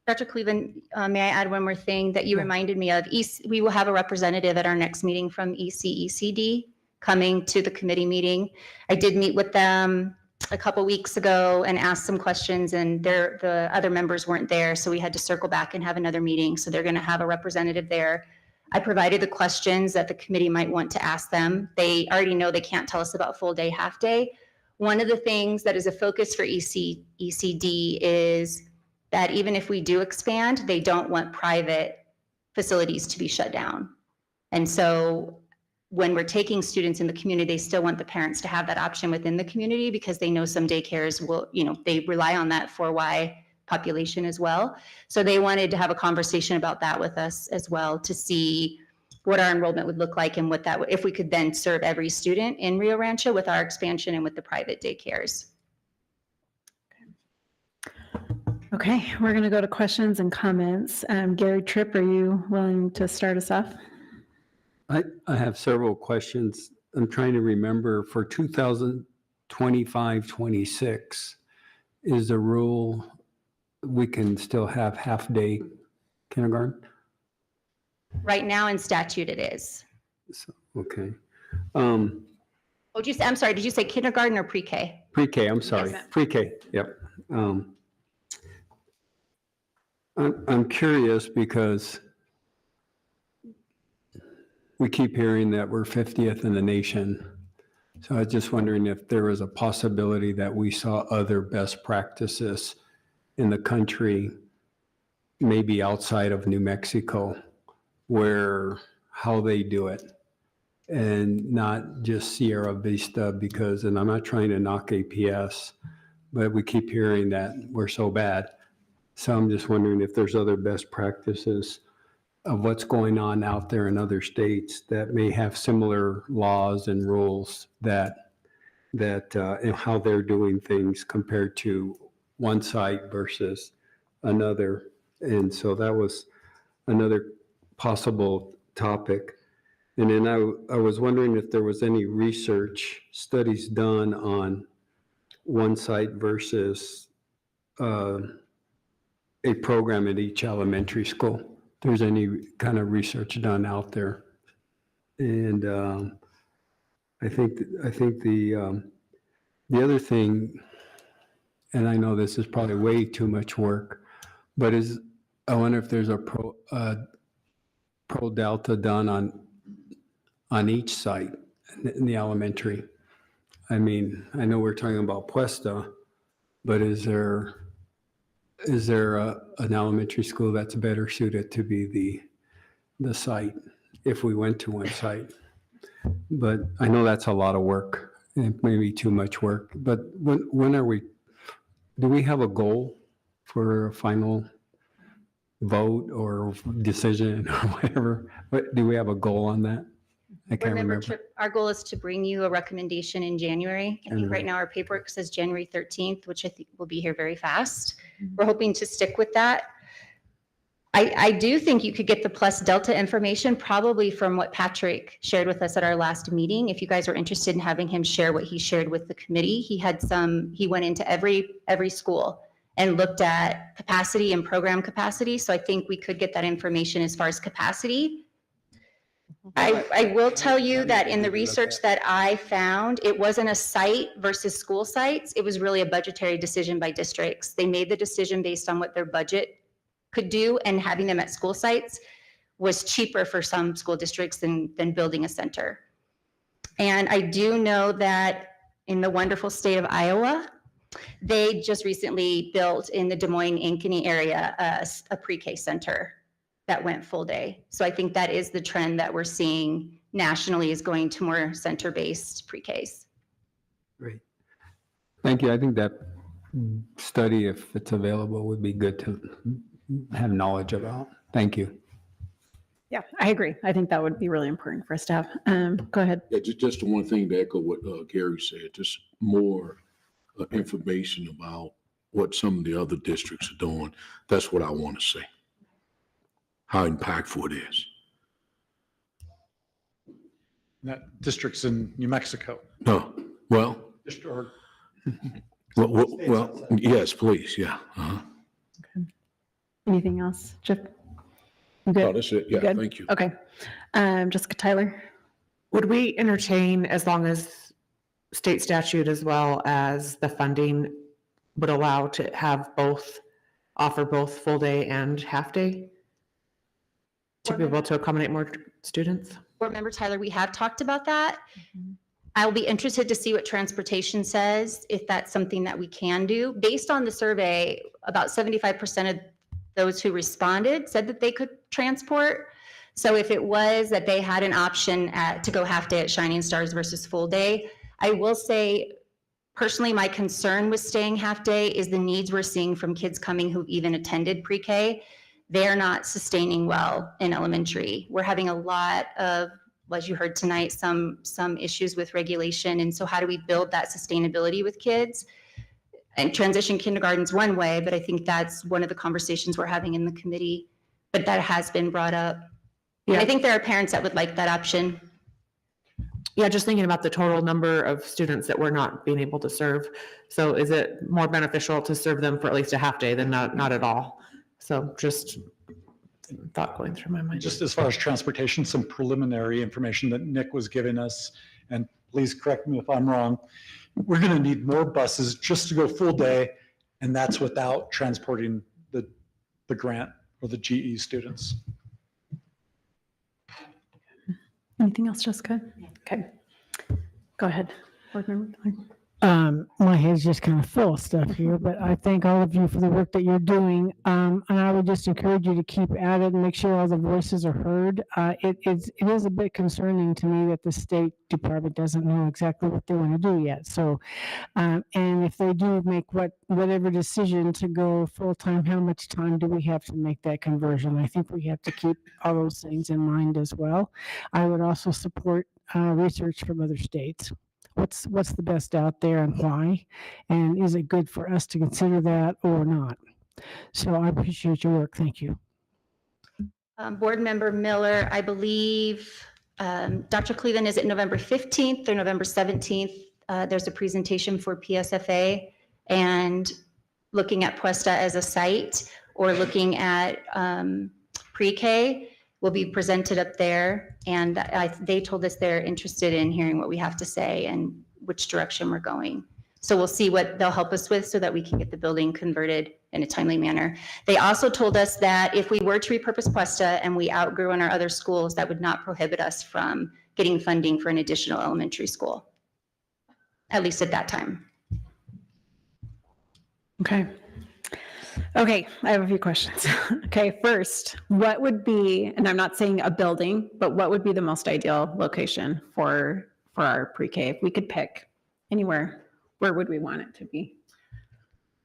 Dr. Cleveland, may I add one more thing that you reminded me of? We will have a representative at our next meeting from ECECD coming to the committee meeting. I did meet with them a couple weeks ago and asked some questions, and the other members weren't there, so we had to circle back and have another meeting. So they're going to have a representative there. I provided the questions that the committee might want to ask them. They already know they can't tell us about full day, half day. One of the things that is a focus for ECD is that even if we do expand, they don't want private facilities to be shut down. And so when we're taking students in the community, they still want the parents to have that option within the community because they know some daycares will, they rely on that 4Y population as well. So they wanted to have a conversation about that with us as well to see what our enrollment would look like and what that would, if we could then serve every student in Rio Rancho with our expansion and with the private daycares. Okay, we're going to go to questions and comments. Gary Tripp, are you willing to start us off? I have several questions. I'm trying to remember for 2025-26, is the rule we can still have half-day kindergarten? Right now in statute it is. Okay. Oh, I'm sorry, did you say kindergarten or pre-K? Pre-K, I'm sorry. Yes. Pre-K, yep. I'm curious because we keep hearing that we're 50th in the nation. So I was just wondering if there was a possibility that we saw other best practices in the country, maybe outside of New Mexico, where how they do it and not just Sierra Vista because, and I'm not trying to knock APS, but we keep hearing that we're so bad. So I'm just wondering if there's other best practices of what's going on out there in other states that may have similar laws and rules that and how they're doing things compared to one site versus another. And so that was another possible topic. And then I was wondering if there was any research studies done on one site versus a program at each elementary school. If there's any kind of research done out there. And I think the other thing, and I know this is probably way too much work, but I wonder if there's a pro delta done on each site in the elementary. I mean, I know we're talking about Puesta, but is there an elementary school that's better suited to be the site if we went to one site? But I know that's a lot of work, and maybe too much work. But do we have a goal for a final vote or decision or whatever? Do we have a goal on that? I can't remember. Our goal is to bring you a recommendation in January. I think right now our paperwork says January 13th, which I think will be here very fast. We're hoping to stick with that. I do think you could get the plus delta information probably from what Patrick shared with us at our last meeting. If you guys are interested in having him share what he shared with the committee, he went into every school and looked at capacity and program capacity. So I think we could get that information as far as capacity. I will tell you that in the research that I found, it wasn't a site versus school sites. It was really a budgetary decision by districts. They made the decision based on what their budget could do, and having them at school sites was cheaper for some school districts than building a center. And I do know that in the wonderful state of Iowa, they just recently built in the Des Moines, Ankeny area, a pre-K center that went full day. So I think that is the trend that we're seeing nationally, is going to more center-based pre-Ks. Great. Thank you. I think that study, if it's available, would be good to have knowledge about. Thank you. Yeah, I agree. I think that would be really important for us to have. Go ahead. Yeah, just the one thing to echo what Gary said, just more information about what some of the other districts are doing. That's what I want to say. How impactful it is. That district's in New Mexico. No, well, Or well, yes, please, yeah. Uh-huh. Anything else, Chip? You Oh, good? that's it. You Yeah, good? thank you. Okay. Jessica Tyler? Would we entertain, as long as state statute as well as the funding would allow, to have both, offer both full day and half day? To be able to accommodate more students? Board Member Tyler, we have talked about that. I'll be interested to see what transportation says, if that's something that we can do. Based on the survey, about 75% of those who responded said that they could transport. So if it was that they had an option to go half day at Shining Stars versus full day, I will say, personally, my concern with staying half day is the needs we're seeing from kids coming who've even attended pre-K. They're not sustaining well in elementary. We're having a lot of, as you heard tonight, some issues with regulation. And so how do we build that sustainability with kids? And transition kindergarten's one way, but I think that's one of the conversations we're having in the committee. But that has been brought up. Yeah. I think there are parents that would like that option. Yeah, just thinking about the total number of students that we're not being able to serve. So is it more beneficial to serve them for at least a half day than not at all? So just thought going through my mind. just as far as transportation, some preliminary information that Nick was giving us, and please correct me if I'm wrong. We're going to need more buses just to go full day, and that's without transporting the grant or the GE students. Anything else, Jessica? Okay. Go ahead. Board Member Tyler. My head's just kind of full of stuff here, but I thank all of you for the work that you're doing. And I would just encourage you to keep at it and make sure all the voices are heard. It is a bit concerning to me that the State Department doesn't know exactly what they want to do yet. So, and if they do make whatever decision to go full-time, how much time do we have to make that conversion? I think we have to keep all those things in mind as well. I would also support research from other states. What's the best out there and why? And is it good for us to consider that or not? So I appreciate your work. Thank you. Board Member Miller, I believe Dr. Cleveland, is it November 15th or November 17th? There's a presentation for PSFA and looking at Puesta as a site or looking at pre-K will be presented up there. And they told us they're interested in hearing what we have to say and which direction we're going. So we'll see what they'll help us with so that we can get the building converted in a timely manner. They also told us that if we were to repurpose Puesta and we outgrew in our other schools, that would not prohibit us from getting funding for an additional elementary school, at least at that time. Okay. Okay, I have a few questions. Okay, first, what would be, and I'm not saying a building, but what would be the most ideal location for our pre-K? If we could pick anywhere, where would we want it to be?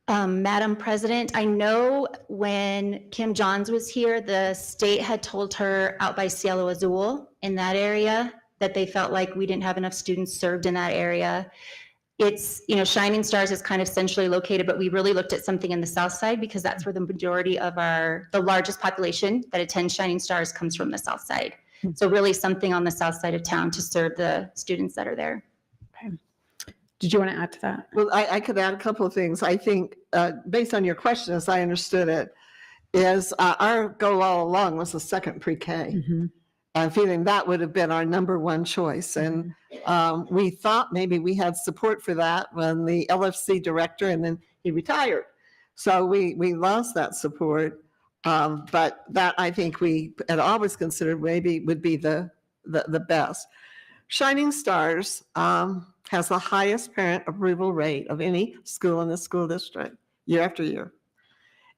Madam President, I know when Kim Johns was here, the state had told her out by Cielo Azul in that area that they felt like we didn't have enough students served in that area. It's, Shining Stars is kind of centrally located, but we really looked at something in the south side because that's where the majority of the largest population that attends Shining Stars comes from the south side. So really something on the south side of town to serve the students that are there. Okay. Did you want to add to that? Well, I could add a couple of things. I think, based on your question, as I understood it, is our goal all along was a second pre-K. And feeling that would have been our number one choice. And we thought maybe we had support for that when the LFC director, and then he retired. So we lost that support. But that I think we had always considered maybe would be the best. Shining Stars has the highest parent approval rate of any school in the school district year after year.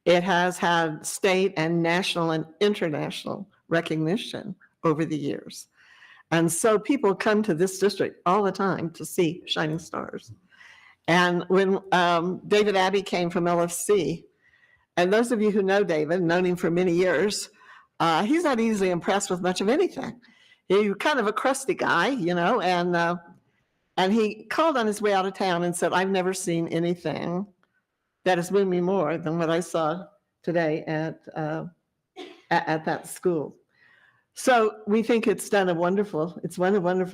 It has had state and national and international recognition over the years. And so people come to this district all the time to see Shining Stars. And when David Abbey came from LFC, and those of you who know David, known him for many years, he's not easily impressed with much of anything. He's kind of a crusty guy, you know, and he called on his way out of town and said, I've never seen anything that has moved me more than what I saw today at that school. So we think it's done a wonderful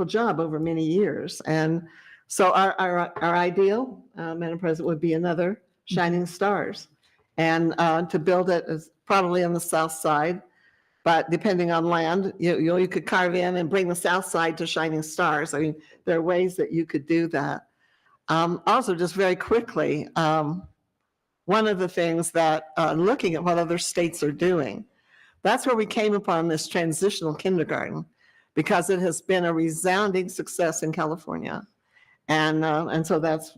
job over many years. And so our ideal, Madam President, would be another Shining Stars. And to build it is probably on the south side, but depending on land, you could carve in and bring the south side to Shining Stars. I mean, there are ways that you could do that. Also, just very quickly, one of the things that looking at what other states are doing, that's where we came upon this transitional kindergarten, because it has been a resounding success in California. And so that's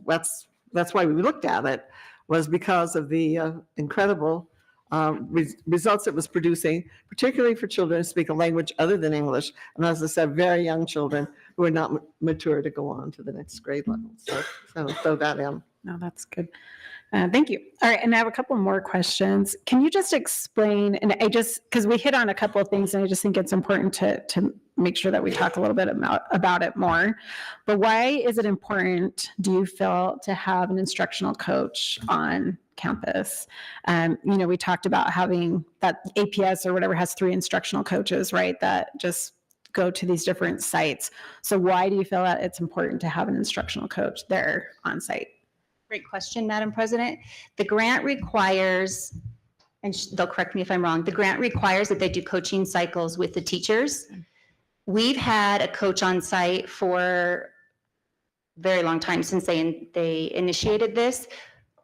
why we looked at it, was because of the incredible results it was producing, particularly for children who speak a language other than English. And as I said, very young children who are not mature to go on to the next grade level. So throw that in. No, that's good. Thank you. All right, and I have a couple more questions. Can you just explain, and because we hit on a couple of things, and I just think it's important to make sure that we talk a little bit about it more. But why is it important, do you feel, to have an instructional coach on campus? We talked about having that APS or whatever has 3 instructional coaches, right, that just go to these different sites. So why do you feel that it's important to have an instructional coach there on site? Great question, Madam President. The grant requires, and they'll correct me if I'm wrong, the grant requires that they do coaching cycles with the teachers. We've had a coach on site for a very long time, since they initiated this.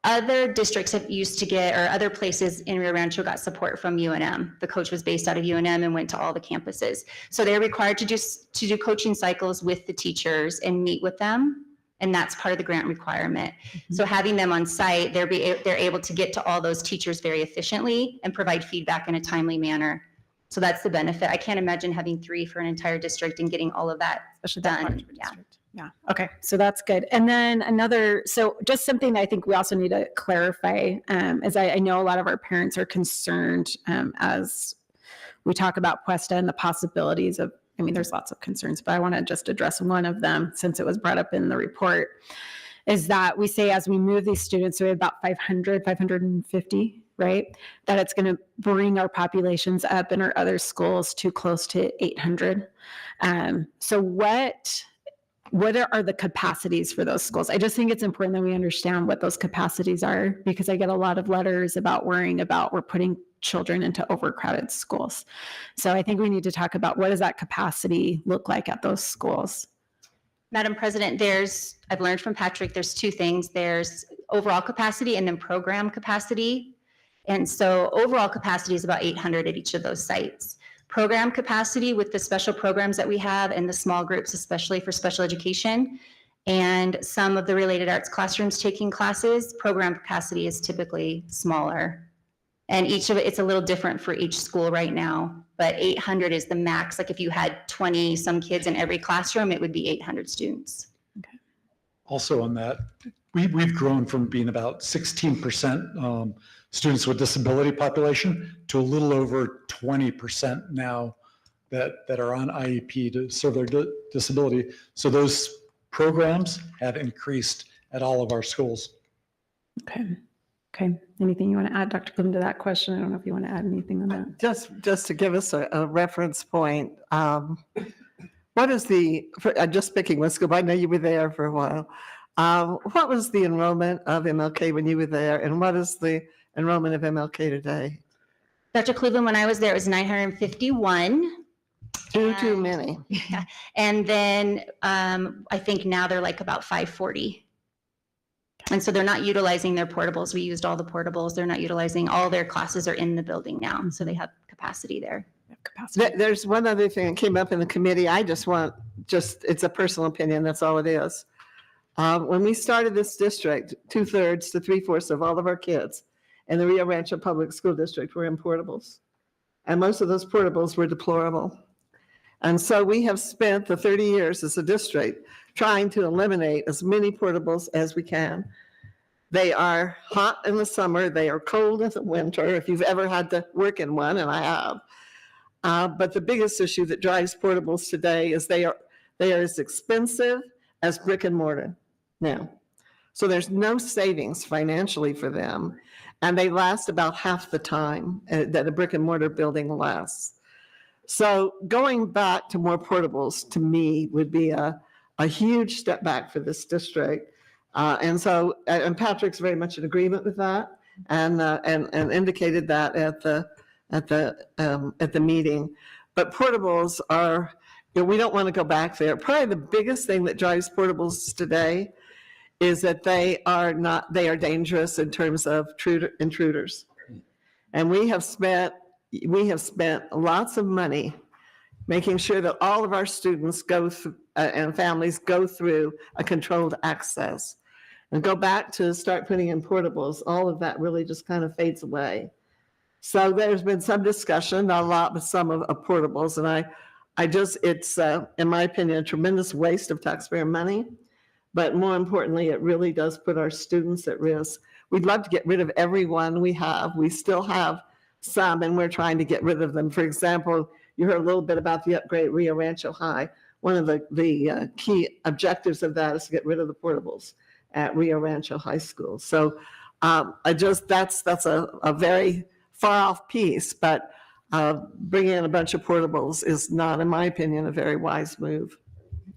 Other districts have used to get, or other places in Rio Rancho got support from UNM. The coach was based out of UNM and went to all the campuses. So they're required to do coaching cycles with the teachers and meet with them. And that's part of the grant requirement. So having them on site, they're able to get to all those teachers very efficiently and provide feedback in a timely manner. So that's the benefit. I can't imagine having 3 for an entire district and getting all of that done. Yeah. Okay. So that's good. And then so just something I think we also need to clarify, is I know a lot of our parents are concerned as we talk about Puesta and the possibilities of, there's lots of concerns, but I want to just address one of them since it was brought up in the report, is that we say as we move these students, so we have about 550, right? That it's going to bring our populations up in our other schools to close to 800. So what are the capacities for those schools? I just think it's important that we understand what those capacities are, because I get a lot of letters about worrying about we're putting children into overcrowded schools. So I think we need to talk about what does that capacity look like at those schools? Madam President, I've learned from Patrick, there's 2 things. There's overall capacity and then program capacity. And so overall capacity is about 800 at each of those sites. Program capacity with the special programs that we have and the small groups, especially for special education, and some of the related arts classrooms taking classes, program capacity is typically smaller. And each of it's a little different for each school right now, but 800 is the max. Like if you had 20 some kids in every classroom, it would be 800 students. Okay. Also on that, we've grown from being about 16% students with disability population to a little over 20% now that are on IEP to serve their disability. So those programs have increased at all of our schools. Okay. Anything you want to add, Dr. Clem, to that question? I don't know if you want to add anything on that. Just to give us a reference point, what is just picking one school, I know you were there for a while. What was the enrollment of MLK when you were there, and what is the enrollment of MLK today? Dr. Cleveland, when I was there, it was 951. Too many. Yeah. And then I think now they're like about 540. And so they're not utilizing their portables. We used all the portables. They're not utilizing, all their classes are in the building now. So they have capacity there. There's one other thing that came up in the committee. I just want, it's a personal opinion. That's all it is. When we started this district, 2/3 to 3/4 of all of our kids in the Rio Rancho Public School District were in portables. And most of those portables were deplorable. And so we have spent the 30 years as a district trying to eliminate as many portables as we can. They are hot in the summer, they are cold in the winter, if you've ever had to work in one, and I have. But the biggest issue that drives portables today is they are as expensive as brick and mortar now. So there's no savings financially for them, and they last about half the time that a brick and mortar building lasts. So going back to more portables, to me, would be a huge step back for this district. And Patrick's very much in agreement with that, and indicated that at the meeting. But portables are, we don't want to go back there. Probably the biggest thing that drives portables today is that they are dangerous in terms of intruders. And we have spent lots of money making sure that all of our students go through, and families go through a controlled access. And go back to start putting in portables, all of that really just kind of fades away. So there's been some discussion, not a lot, but some of portables. And it's, in my opinion, a tremendous waste of taxpayer money. But more importantly, it really does put our students at risk. We'd love to get rid of every one we have. We still have some, and we're trying to get rid of them. For example, you heard a little bit about the upgrade at Rio Rancho High. One of the key objectives of that is to get rid of the portables at Rio Rancho High School. So that's a very far off piece, but bringing in a bunch of portables is not, in my opinion, a very wise move.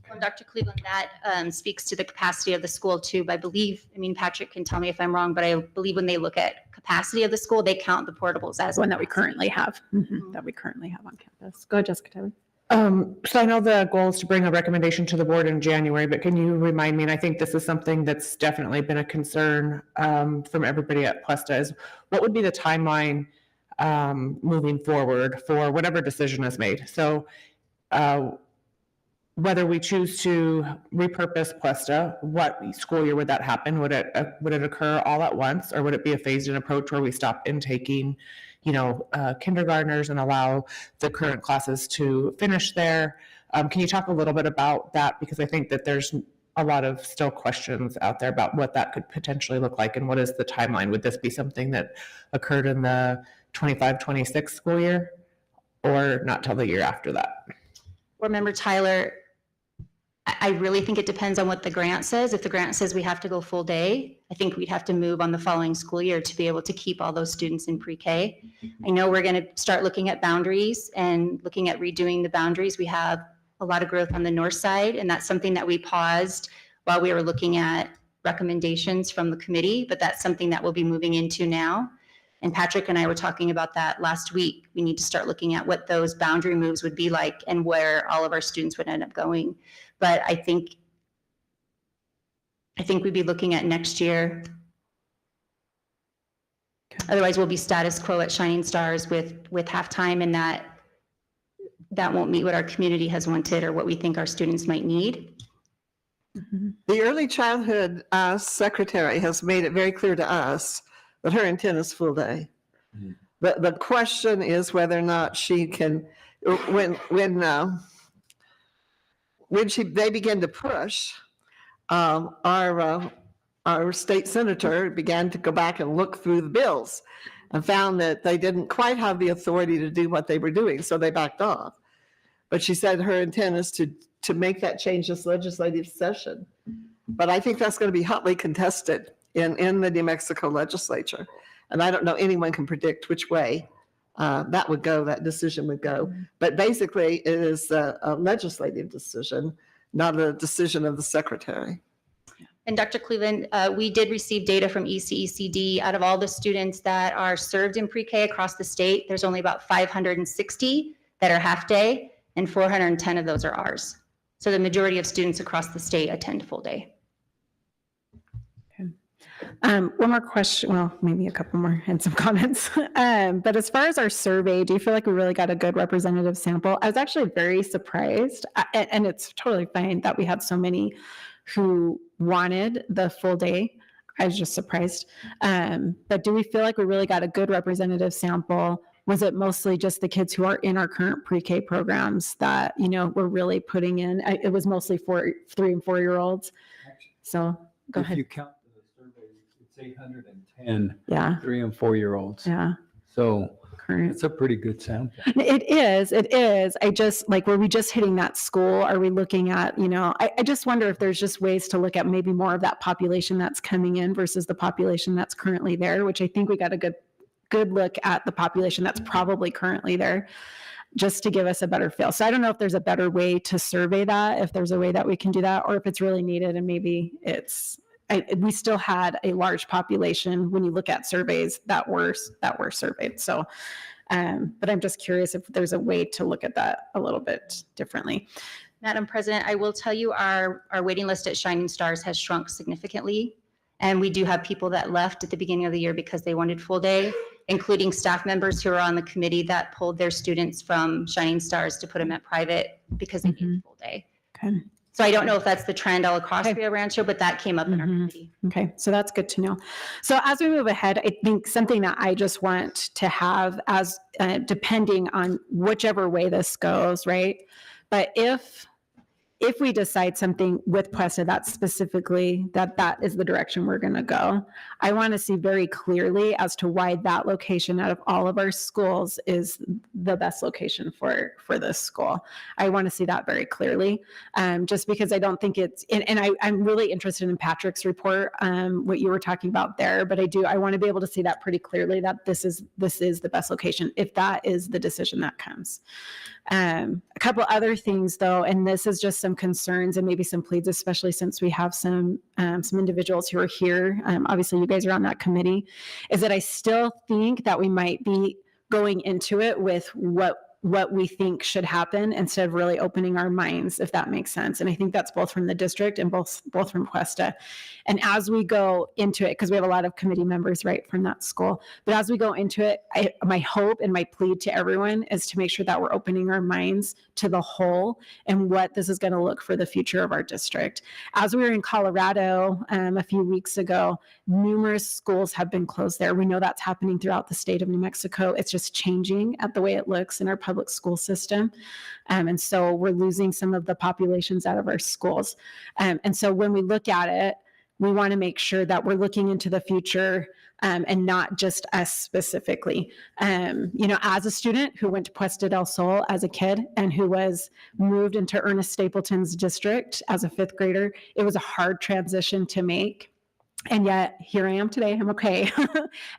Well, Dr. Cleveland, that speaks to the capacity of the school too. I believe, Patrick can tell me if I'm wrong, but I believe when they look at capacity of the school, they count the portables as One that we currently have, that we currently have on campus. Go ahead, Jessica Taylor. So I know the goal is to bring a recommendation to the board in January, but can you remind me, and I think this is something that's definitely been a concern from everybody at Puesta, is what would be the timeline moving forward for whatever decision is made? So whether we choose to repurpose Puesta, what school year would that happen? Would it occur all at once, or would it be a phased-in approach where we stop intaking kindergartners and allow the current classes to finish there? Can you talk a little bit about that? Because I think that there's a lot of still questions out there about what that could potentially look like, and what is the timeline? Would this be something that occurred in the 25-26 school year, or not till the year after that? Board Member Tyler, I really think it depends on what the grant says. If the grant says we have to go full day, I think we'd have to move on the following school year to be able to keep all those students in pre-K. I know we're going to start looking at boundaries and looking at redoing the boundaries. We have a lot of growth on the north side, and that's something that we paused while we were looking at recommendations from the committee, but that's something that we'll be moving into now. And Patrick and I were talking about that last week. We need to start looking at what those boundary moves would be like and where all of our students would end up going. But I think we'd be looking at next year. Otherwise, we'll be status quo at Shining Stars with halftime, and that won't meet what our community has wanted or what we think our students might need. The early childhood secretary has made it very clear to us that her intent is full day. The question is whether or not she can, when they begin to push, our state senator began to go back and look through the bills and found that they didn't quite have the authority to do what they were doing, so they backed off. But she said her intent is to make that change this legislative session. But I think that's going to be hotly contested in the New Mexico legislature. And I don't know anyone can predict which way that decision would go. But basically, it is a legislative decision, not a decision of the secretary. And Dr. Cleveland, we did receive data from ECECD. Out of all the students that are served in pre-K across the state, there's only about 560 that are half-day, and 410 of those are ours. So the majority of students across the state attend full day. One more question, well, maybe a couple more and some comments. But as far as our survey, do you feel like we really got a good representative sample? I was actually very surprised, and it's totally fine that we had so many who wanted the full day. I was just surprised. But do we feel like we really got a good representative sample? Was it mostly just the kids who are in our current pre-K programs that, we're really putting in? It was mostly for 3 and 4 year olds. So go ahead. If you count the survey, it's 810 Yeah. 3 and 4 year olds. Yeah. So Current. it's a pretty good sample. It is. I just were we just hitting that school? Are we looking at, I just wonder if there's just ways to look at maybe more of that population that's coming in versus the population that's currently there, which I think we got a good look at the population that's probably currently there, just to give us a better feel. So I don't know if there's a better way to survey that, if there's a way that we can do that, or if it's really needed and maybe we still had a large population when you look at surveys that were surveyed. So, but I'm just curious if there's a way to look at that a little bit differently. Madam President, I will tell you our waiting list at Shining Stars has shrunk significantly. And we do have people that left at the beginning of the year because they wanted full day, including staff members who are on the committee that pulled their students from Shining Stars to put them at private because they needed full day. Okay. So I don't know if that's the trend all across Rio Rancho, but that came up in our committee. Okay, so that's good to know. So as we move ahead, I think something that I just want to have as depending on whichever way this goes, right? But if we decide something with Puesta that's specifically that is the direction we're going to go, I want to see very clearly as to why that location out of all of our schools is the best location for this school. I want to see that very clearly, just because I don't think it's, and I'm really interested in Patrick's report, what you were talking about there, but I want to be able to see that pretty clearly that this is the best location if that is the decision that comes. A couple other things though, and this is just some concerns and maybe some pleas, especially since we have some individuals who are here. Obviously you guys are on that committee, is that I still think that we might be going into it with what we think should happen instead of really opening our minds, if that makes sense. And I think that's both from the district and both from Puesta. And as we go into it, because we have a lot of committee members right from that school, but as we go into it, my hope and my plea to everyone is to make sure that we're opening our minds to the whole and what this is going to look for the future of our district. As we were in Colorado a few weeks ago, numerous schools have been closed there. We know that's happening throughout the state of New Mexico. It's just changing at the way it looks in our public school system. And so we're losing some of the populations out of our schools. And so when we look at it, we want to make sure that we're looking into the future and not just us specifically. As a student who went to Puesta del Sol as a kid and who was moved into Ernest Stapleton's district as a 5th grader, it was a hard transition to make. And yet here I am today, I'm okay.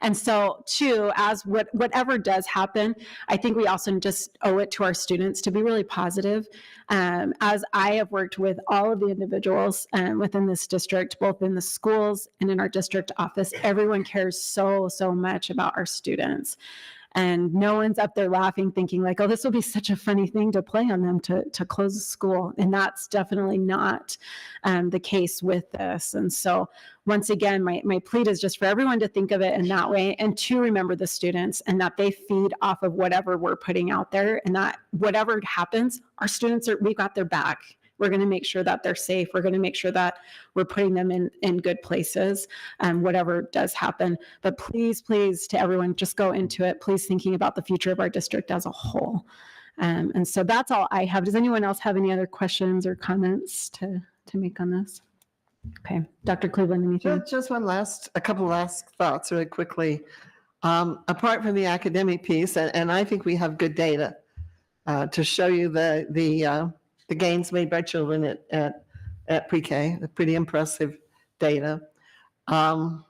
And so too, as whatever does happen, I think we also just owe it to our students to be really positive. As I have worked with all of the individuals within this district, both in the schools and in our district office, everyone cares so much about our students. And no one's up there laughing, thinking like, oh, this will be such a funny thing to play on them to close the school. And that's definitely not the case with this. And so once again, my plea is just for everyone to think of it in that way and to remember the students and that they feed off of whatever we're putting out there and that whatever happens, our students we've got their back. We're going to make sure that they're safe. We're going to make sure that we're putting them in good places, whatever does happen. But please, to everyone, just go into it. Please thinking about the future of our district as a whole. And so that's all I have. Does anyone else have any other questions or comments to make on this? Okay, Dr. Cleveland, anything? Just a couple last thoughts really quickly. Apart from the academic piece, and I think we have good data to show you the gains made by children at pre-K, pretty impressive data. I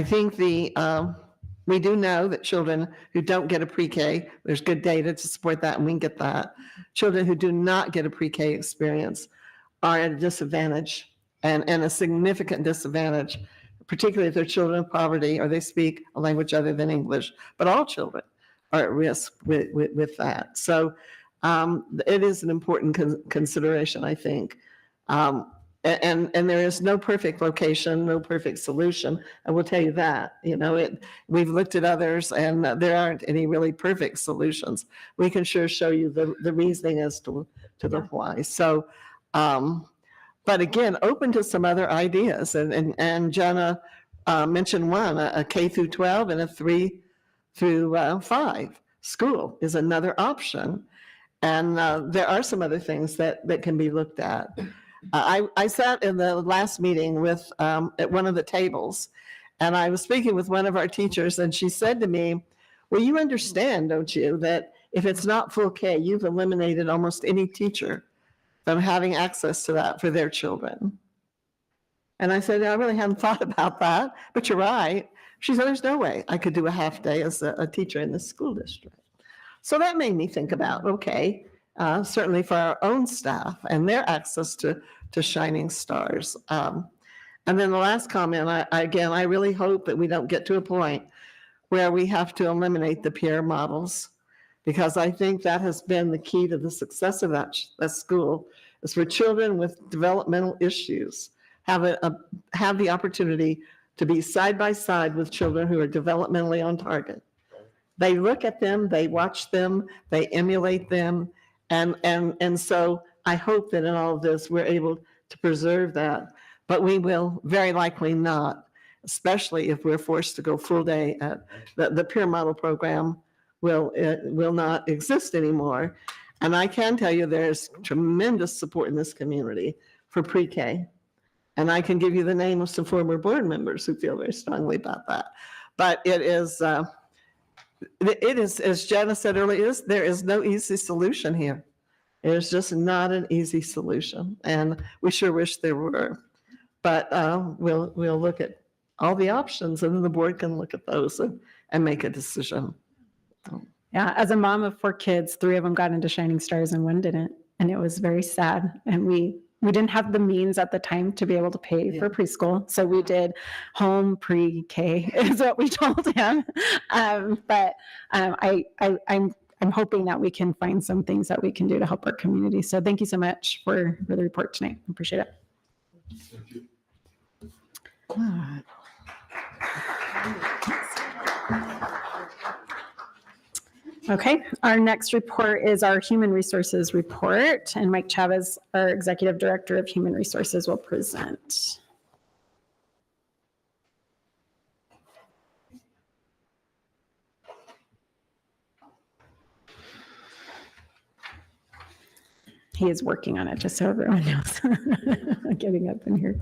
think we do know that children who don't get a pre-K, there's good data to support that and we can get that. Children who do not get a pre-K experience are at a disadvantage and a significant disadvantage, particularly if they're children of poverty or they speak a language other than English. But all children are at risk with that. So it is an important consideration, I think. And there is no perfect location, no perfect solution. I will tell you that, we've looked at others and there aren't any really perfect solutions. We can sure show you the reasoning as to the why. So, but again, open to some other ideas. And Jenna mentioned one, a K through 12 and a 3 through 5 school is another option. And there are some other things that can be looked at. I sat in the last meeting with at one of the tables, and I was speaking with one of our teachers, and she said to me, well, you understand, don't you, that if it's not full K, you've eliminated almost any teacher from having access to that for their children. And I said, I really hadn't thought about that, but you're right. She said, there's no way I could do a half day as a teacher in the school district. So that made me think about, okay, certainly for our own staff and their access to shining stars. And then the last comment, I really hope that we don't get to a point where we have to eliminate the peer models, because I think that has been the key to the success of that school, is for children with developmental issues have the opportunity to be side by side with children who are developmentally on target. They look at them, they watch them, they emulate them. And so I hope that in all of this, we're able to preserve that, but we will very likely not, especially if we're forced to go full day at the peer model program will not exist anymore. And I can tell you there's tremendous support in this community for pre-K. And I can give you the name of some former board members who feel very strongly about that. But it is, as Jana said earlier, there is no easy solution here. It's just not an easy solution. And we sure wish there were. But we'll look at all the options, and then the board can look at those and make a decision. Yeah, as a mom of 4 kids, 3 of them got into Shining Stars and 1 didn't. And it was very sad. And we didn't have the means at the time to be able to pay for preschool. So we did home pre-K is what we told him. But I'm hoping that we can find some things that we can do to help our community. So thank you so much for the report tonight. I appreciate it. Thank you. Okay, our next report is our Human Resources report, and Mike Chavez, our Executive Director of Human Resources, will present. He is working on it, just so everyone knows. Getting up in here.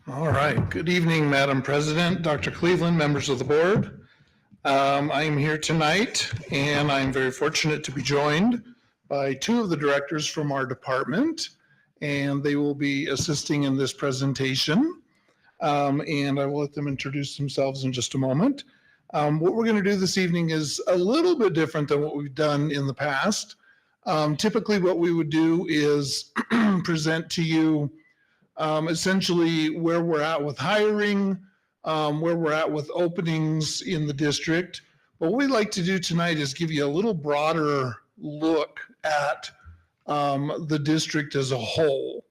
All right. Good evening, Madam President, Dr. Cleveland, members of the board. I am here tonight, and I'm very fortunate to be joined by 2 of the directors from our department, and they will be assisting in this presentation. And I will let them introduce themselves in just a moment. What we're going to do this evening is a little bit different than what we've done in the past. Typically, what we would do is present to you essentially where we're at with hiring, where we're at with openings in the district. But what we'd like to do tonight is give you a little broader look at the district as a whole.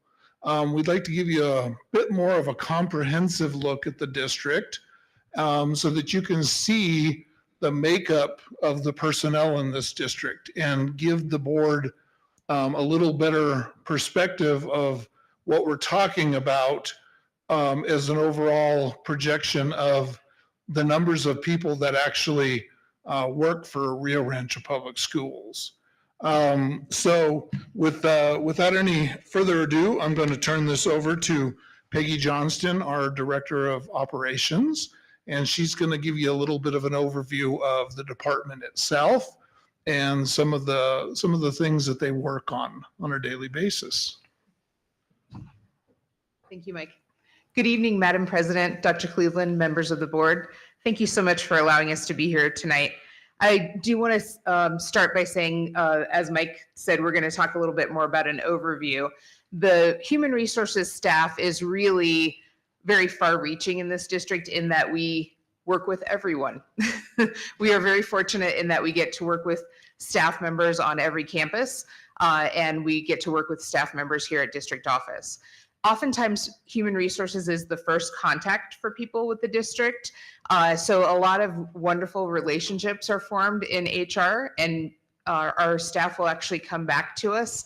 We'd like to give you a bit more of a comprehensive look at the district so that you can see the makeup of the personnel in this district and give the board a little better perspective of what we're talking about as an overall projection of the numbers of people that actually work for Rio Rancho Public Schools. So without any further ado, I'm going to turn this over to Peggy Johnston, our Director of Operations, and she's going to give you a little bit of an overview of the department itself and some of the things that they work on a daily basis. Thank you, Mike. Good evening, Madam President, Dr. Cleveland, members of the board. Thank you so much for allowing us to be here tonight. I do want to start by saying, as Mike said, we're going to talk a little bit more about an overview. The human resources staff is really very far-reaching in this district in that we work with everyone. We are very fortunate in that we get to work with staff members on every campus, and we get to work with staff members here at district office. Oftentimes, human resources is the first contact for people with the district. So a lot of wonderful relationships are formed in HR, and our staff will actually come back to us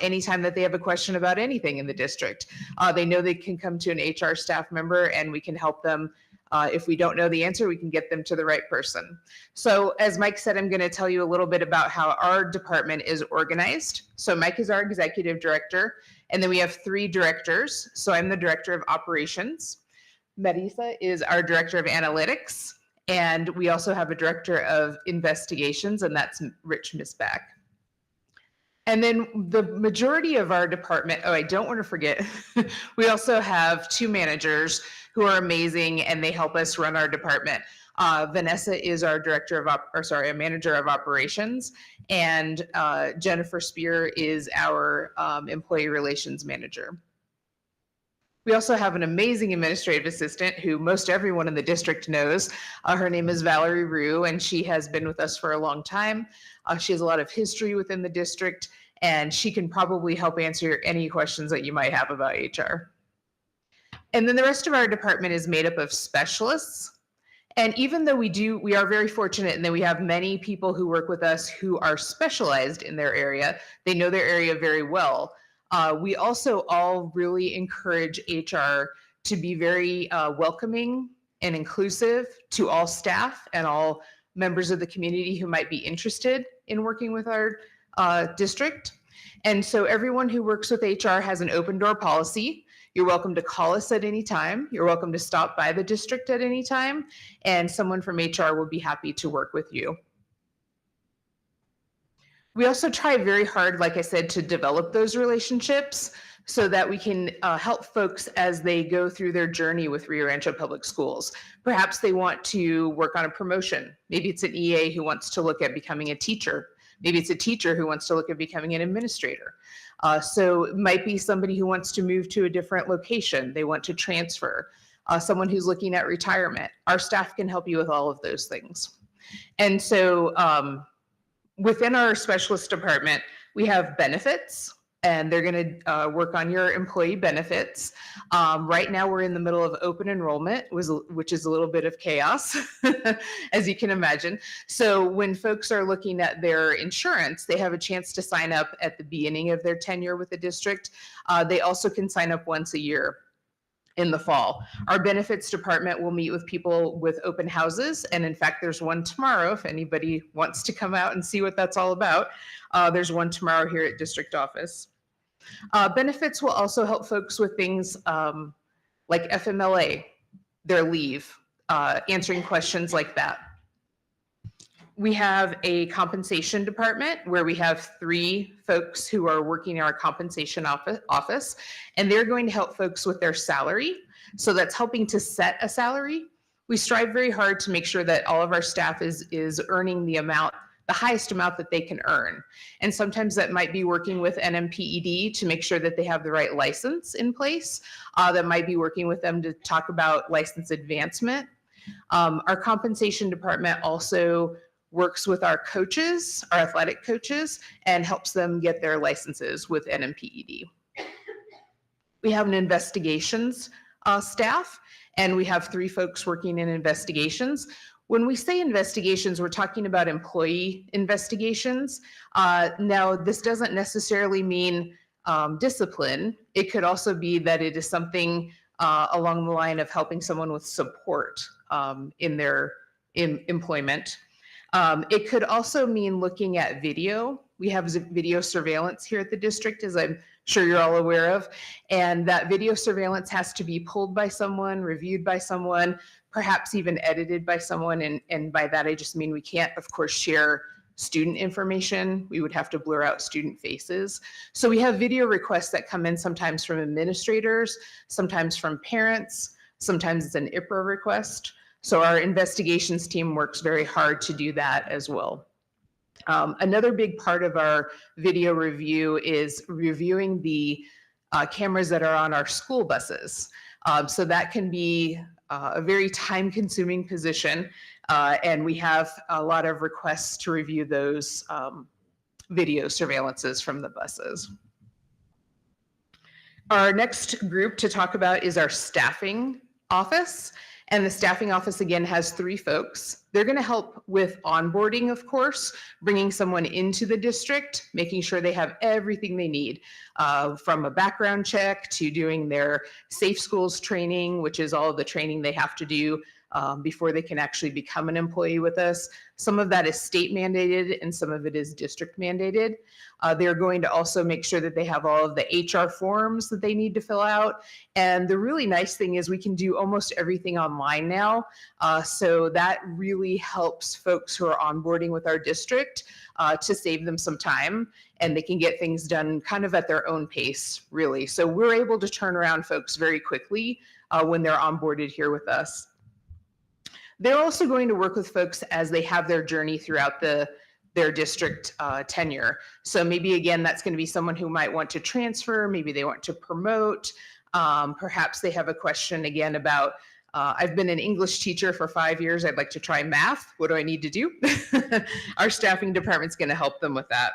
anytime that they have a question about anything in the district. They know they can come to an HR staff member and we can help them. If we don't know the answer, we can get them to the right person. So as Mike said, I'm going to tell you a little bit about how our department is organized. So Mike is our executive director, and then we have 3 directors. So I'm the director of operations. Marisa is our director of analytics, and we also have a director of investigations, and that's Rich Misback. And then the majority of our department, oh, I don't want to forget, we also have 2 managers who are amazing, and they help us run our department. Vanessa is our a manager of operations, and Jennifer Spear is our employee relations manager. We also have an amazing administrative assistant who most everyone in the district knows. Her name is Valerie Rue, and she has been with us for a long time. She has a lot of history within the district, and she can probably help answer any questions that you might have about HR. And then the rest of our department is made up of specialists. And even though we are very fortunate in that we have many people who work with us who are specialized in their area. They know their area very well. We also all really encourage HR to be very welcoming and inclusive to all staff and all members of the community who might be interested in working with our district. And so everyone who works with HR has an open door policy. You're welcome to call us at any time. You're welcome to stop by the district at any time, and someone from HR will be happy to work with you. We also try very hard, like I said, to develop those relationships so that we can help folks as they go through their journey with Rio Rancho Public Schools. Perhaps they want to work on a promotion. Maybe it's an EA who wants to look at becoming a teacher. Maybe it's a teacher who wants to look at becoming an administrator. So it might be somebody who wants to move to a different location. They want to transfer. Someone who's looking at retirement. Our staff can help you with all of those things. And so within our specialist department, we have benefits, and they're going to work on your employee benefits. Right now, we're in the middle of open enrollment, which is a little bit of chaos, as you can imagine. So when folks are looking at their insurance, they have a chance to sign up at the beginning of their tenure with the district. They also can sign up once a year in the fall. Our benefits department will meet with people with open houses. And in fact, there's one tomorrow if anybody wants to come out and see what that's all about. There's one tomorrow here at district office. Benefits will also help folks with things like FMLA, their leave, answering questions like that. We have a compensation department where we have 3 folks who are working in our compensation office, and they're going to help folks with their salary. So that's helping to set a salary. We strive very hard to make sure that all of our staff is earning the highest amount that they can earn. And sometimes that might be working with NMPED to make sure that they have the right license in place. That might be working with them to talk about license advancement. Our compensation department also works with our coaches, our athletic coaches, and helps them get their licenses with NMPED. We have an investigations staff, and we have 3 folks working in investigations. When we say investigations, we're talking about employee investigations. Now, this doesn't necessarily mean discipline. It could also be that it is something along the line of helping someone with support in their employment. It could also mean looking at video. We have video surveillance here at the district, as I'm sure you're all aware of. And that video surveillance has to be pulled by someone, reviewed by someone, perhaps even edited by someone. And by that, I just mean we can't, of course, share student information. We would have to blur out student faces. So we have video requests that come in sometimes from administrators, sometimes from parents, sometimes it's an IPRA request. So our investigations team works very hard to do that as well. Another big part of our video review is reviewing the cameras that are on our school buses. So that can be a very time-consuming position, and we have a lot of requests to review those video surveillances from the buses. Our next group to talk about is our staffing office. And the staffing office, again, has 3 folks. They're going to help with onboarding, of course, bringing someone into the district, making sure they have everything they need, from a background check to doing their safe schools training, which is all of the training they have to do before they can actually become an employee with us. Some of that is state mandated and some of it is district mandated. They're going to also make sure that they have all of the HR forms that they need to fill out. And the really nice thing is we can do almost everything online now. So that really helps folks who are onboarding with our district to save them some time, and they can get things done kind of at their own pace, really. So we're able to turn around folks very quickly when they're onboarded here with us. They're also going to work with folks as they have their journey throughout their district tenure. So maybe, again, that's going to be someone who might want to transfer, maybe they want to promote, perhaps they have a question again about, I've been an English teacher for 5 years, I'd like to try math, what do I need to do? Our staffing department's going to help them with that.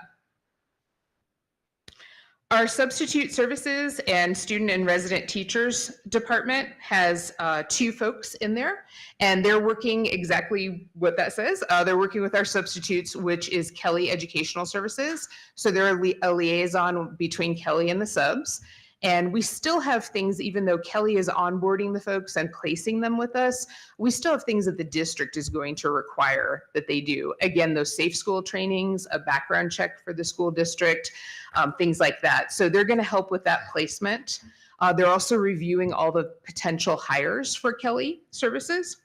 Our substitute services and student and resident teachers department has 2 folks in there, and they're working exactly what that says. They're working with our substitutes, which is Kelly Educational Services. So they're a liaison between Kelly and the subs. And we still have things, even though Kelly is onboarding the folks and placing them with us, we still have things that the district is going to require that they do. Again, those safe school trainings, a background check for the school district, things like that. So they're going to help with that placement. They're also reviewing all the potential hires for Kelly services.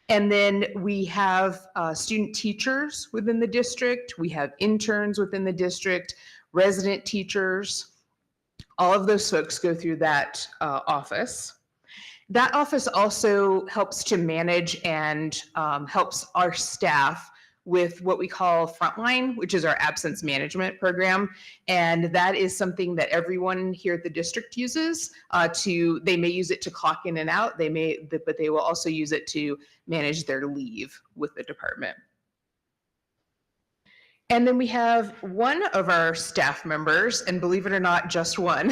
And then we have student teachers within the district. We have interns within the district, resident teachers. All of those folks go through that office. That office also helps to manage and helps our staff with what we call Frontline, which is our absence management program. And that is something that everyone here at the district uses they may use it to clock in and out, but they will also use it to manage their leave with the department. And then we have one of our staff members, and believe it or not, just one,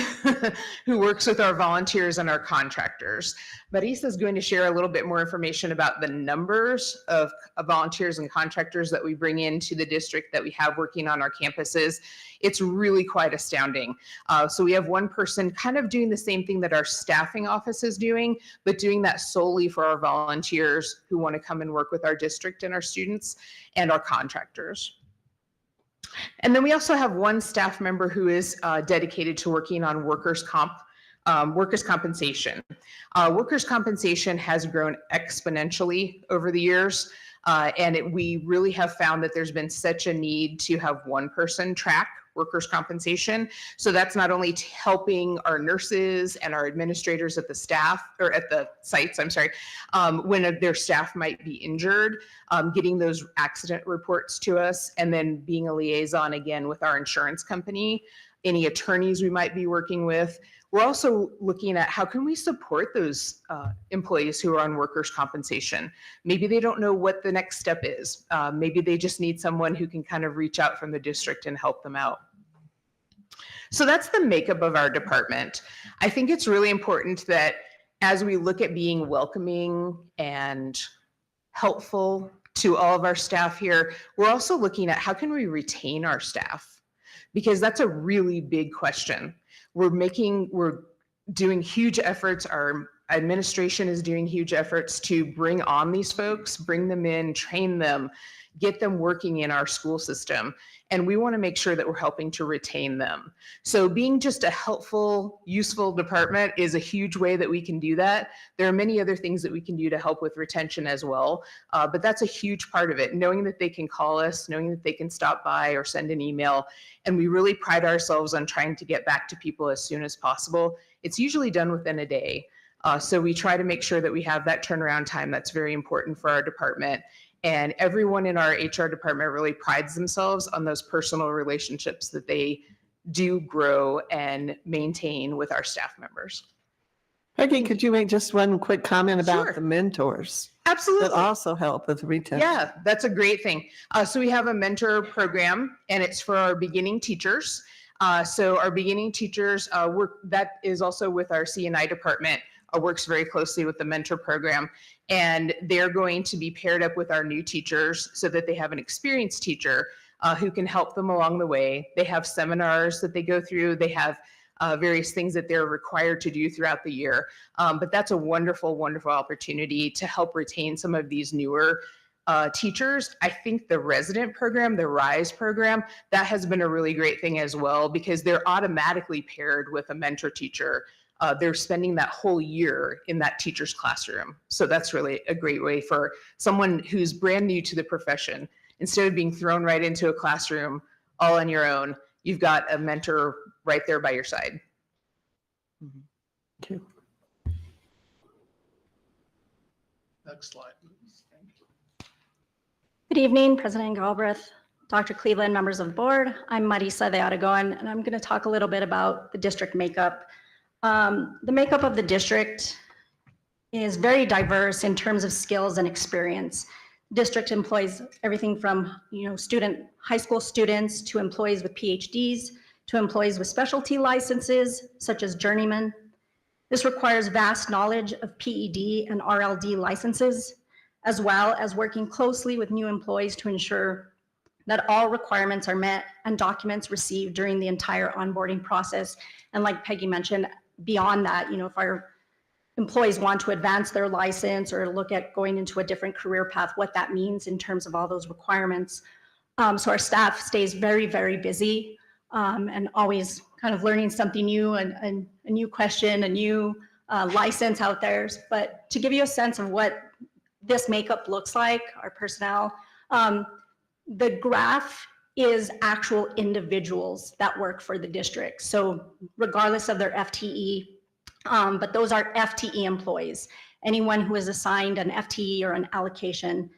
who works with our volunteers and our contractors. Marisa is going to share a little bit more information about the numbers of volunteers and contractors that we bring into the district that we have working on our campuses. It's really quite astounding. So we have one person kind of doing the same thing that our staffing office is doing, but doing that solely for our volunteers who want to come and work with our district and our students and our contractors. And then we also have one staff member who is dedicated to working on workers' compensation. Workers' compensation has grown exponentially over the years, and we really have found that there's been such a need to have one person track workers' compensation. So that's not only helping our nurses and our administrators at the sites, when their staff might be injured, getting those accident reports to us, and then being a liaison again with our insurance company, any attorneys we might be working with. We're also looking at how can we support those employees who are on workers' compensation. Maybe they don't know what the next step is. Maybe they just need someone who can kind of reach out from the district and help them out. So that's the makeup of our department. I think it's really important that as we look at being welcoming and helpful to all of our staff here, we're also looking at how can we retain our staff? Because that's a really big question. We're doing huge efforts. Our administration is doing huge efforts to bring on these folks, bring them in, train them, get them working in our school system. and we want to make sure that we're helping to retain them. So being just a helpful, useful department is a huge way that we can do that. There are many other things that we can do to help with retention as well, but that's a huge part of it, knowing that they can call us, knowing that they can stop by or send an email, and we really pride ourselves on trying to get back to people as soon as possible. It's usually done within a day. So we try to make sure that we have that turnaround time. That's very important for our department. And everyone in our HR department really prides themselves on those personal relationships that they do grow and maintain with our staff members. Peggy, could you make just one quick comment about Sure. the mentors? Absolutely. That also help with retention. Yeah, that's a great thing. So we have a mentor program, and it's for our beginning teachers. So our beginning teachers work, that is also with our C&I department, works very closely with the mentor program. And they're going to be paired up with our new teachers so that they have an experienced teacher who can help them along the way. They have seminars that they go through. They have various things that they're required to do throughout the year. But that's a wonderful, wonderful opportunity to help retain some of these newer teachers. I think the resident program, the RISE program, that has been a really great thing as well, because they're automatically paired with a mentor teacher. They're spending that whole year in that teacher's classroom. So that's really a great way for someone who's brand new to the profession. Instead of being thrown right into a classroom all on your own, you've got a mentor right there by your side. Thank you. Next slide, please. Thank you. Good evening, President Galbraith, Dr. Cleveland, members of the board. I'm Marisa de Aragon, and I'm going to talk a little bit about the district makeup. The makeup of the district is very diverse in terms of skills and experience. District employs everything from, high school students to employees with PhDs to employees with specialty licenses such as journeyman. This requires vast knowledge of PED and RLD licenses, as well as working closely with new employees to ensure that all requirements are met and documents received during the entire onboarding process. And like Peggy mentioned, beyond that, if our employees want to advance their license or look at going into a different career path, what that means in terms of all those requirements. So our staff stays very, very busy and always kind of learning something new and a new question, a new license out there. But to give you a sense of what this makeup looks like, our personnel, the graph is actual individuals that work for the district. So regardless of their FTE, but those are FTE employees, anyone who is assigned an FTE or an allocation.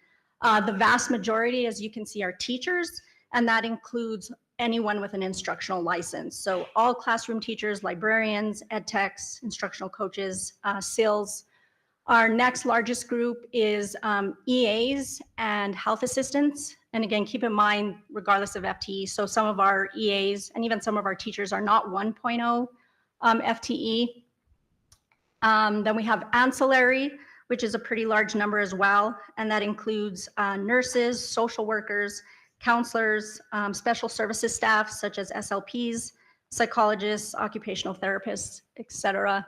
The vast majority, as you can see, are teachers, and that includes anyone with an instructional license. So all classroom teachers, librarians, ed techs, instructional coaches, SILs. Our next largest group is EAs and health assistants. And again, keep in mind, regardless of FTE, so some of our EAs and even some of our teachers are not 1.0 FTE. Then we have ancillary, which is a pretty large number as well. And that includes nurses, social workers, counselors, special services staff, such as SLPs, psychologists, occupational therapists, et cetera.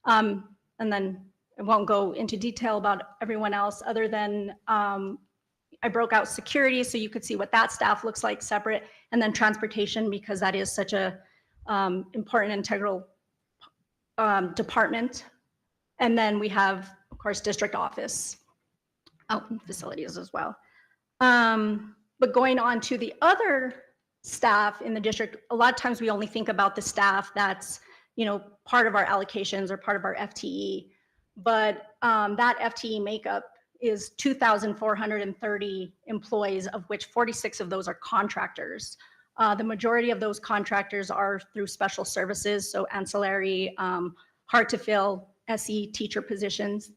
And then I won't go into detail about everyone else other than I broke out security so you could see what that staff looks like separate, and then transportation, because that is such a important integral department. And then we have, of course, district office facilities as well. But going on to the other staff in the district, a lot of times we only think about the staff that's, part of our allocations or part of our FTE. But that FTE makeup is 2,430 employees, of which 46 of those are contractors. The majority of those contractors are through special services, so ancillary, hard to fill SE teacher positions.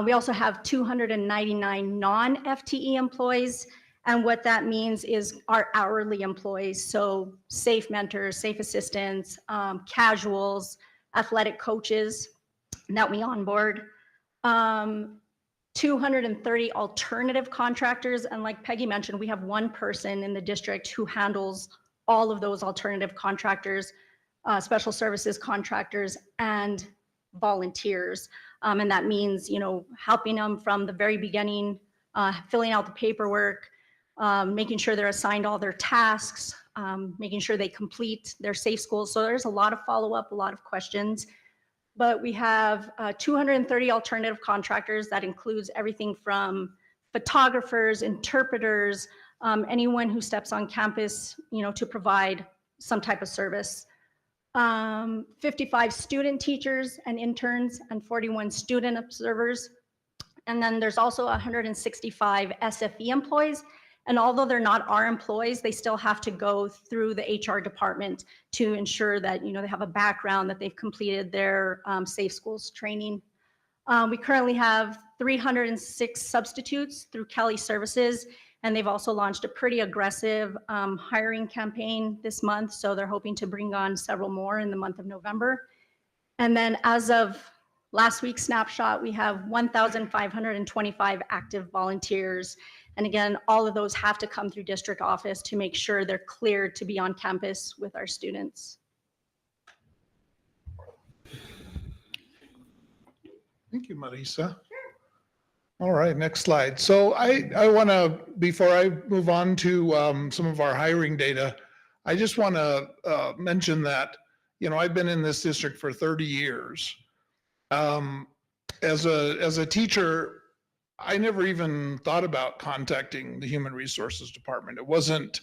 We also have 299 non-FTE employees. And what that means is our hourly employees, so safe mentors, safe assistants, casuals, athletic coaches that we onboard. 230 alternative contractors. And like Peggy mentioned, we have one person in the district who handles all of those alternative contractors, special services contractors, and volunteers. And that means, helping them from the very beginning, filling out the paperwork, making sure they're assigned all their tasks, making sure they complete their safe schools. So there's a lot of follow-up, a lot of questions. But we have 230 alternative contractors. That includes everything from photographers, interpreters, anyone who steps on campus, to provide some type of service. 55 student teachers and interns and 41 student observers. And then there's also 165 SFE employees. And although they're not our employees, they still have to go through the HR department to ensure that, they have a background, that they've completed their safe schools training. We currently have 306 substitutes through Kelly Services, and they've also launched a pretty aggressive hiring campaign this month. So they're hoping to bring on several more in the month of November. And then as of last week's snapshot, we have 1,525 active volunteers. And again, all of those have to come through district office to make sure they're cleared to be on campus with our students. Thank you, Marisa. All right, next slide. So I want to, before I move on to some of our hiring data, I just want to mention that, I've been in this district for 30 years. As a teacher, I never even thought about contacting the Human Resources Department. It wasn't,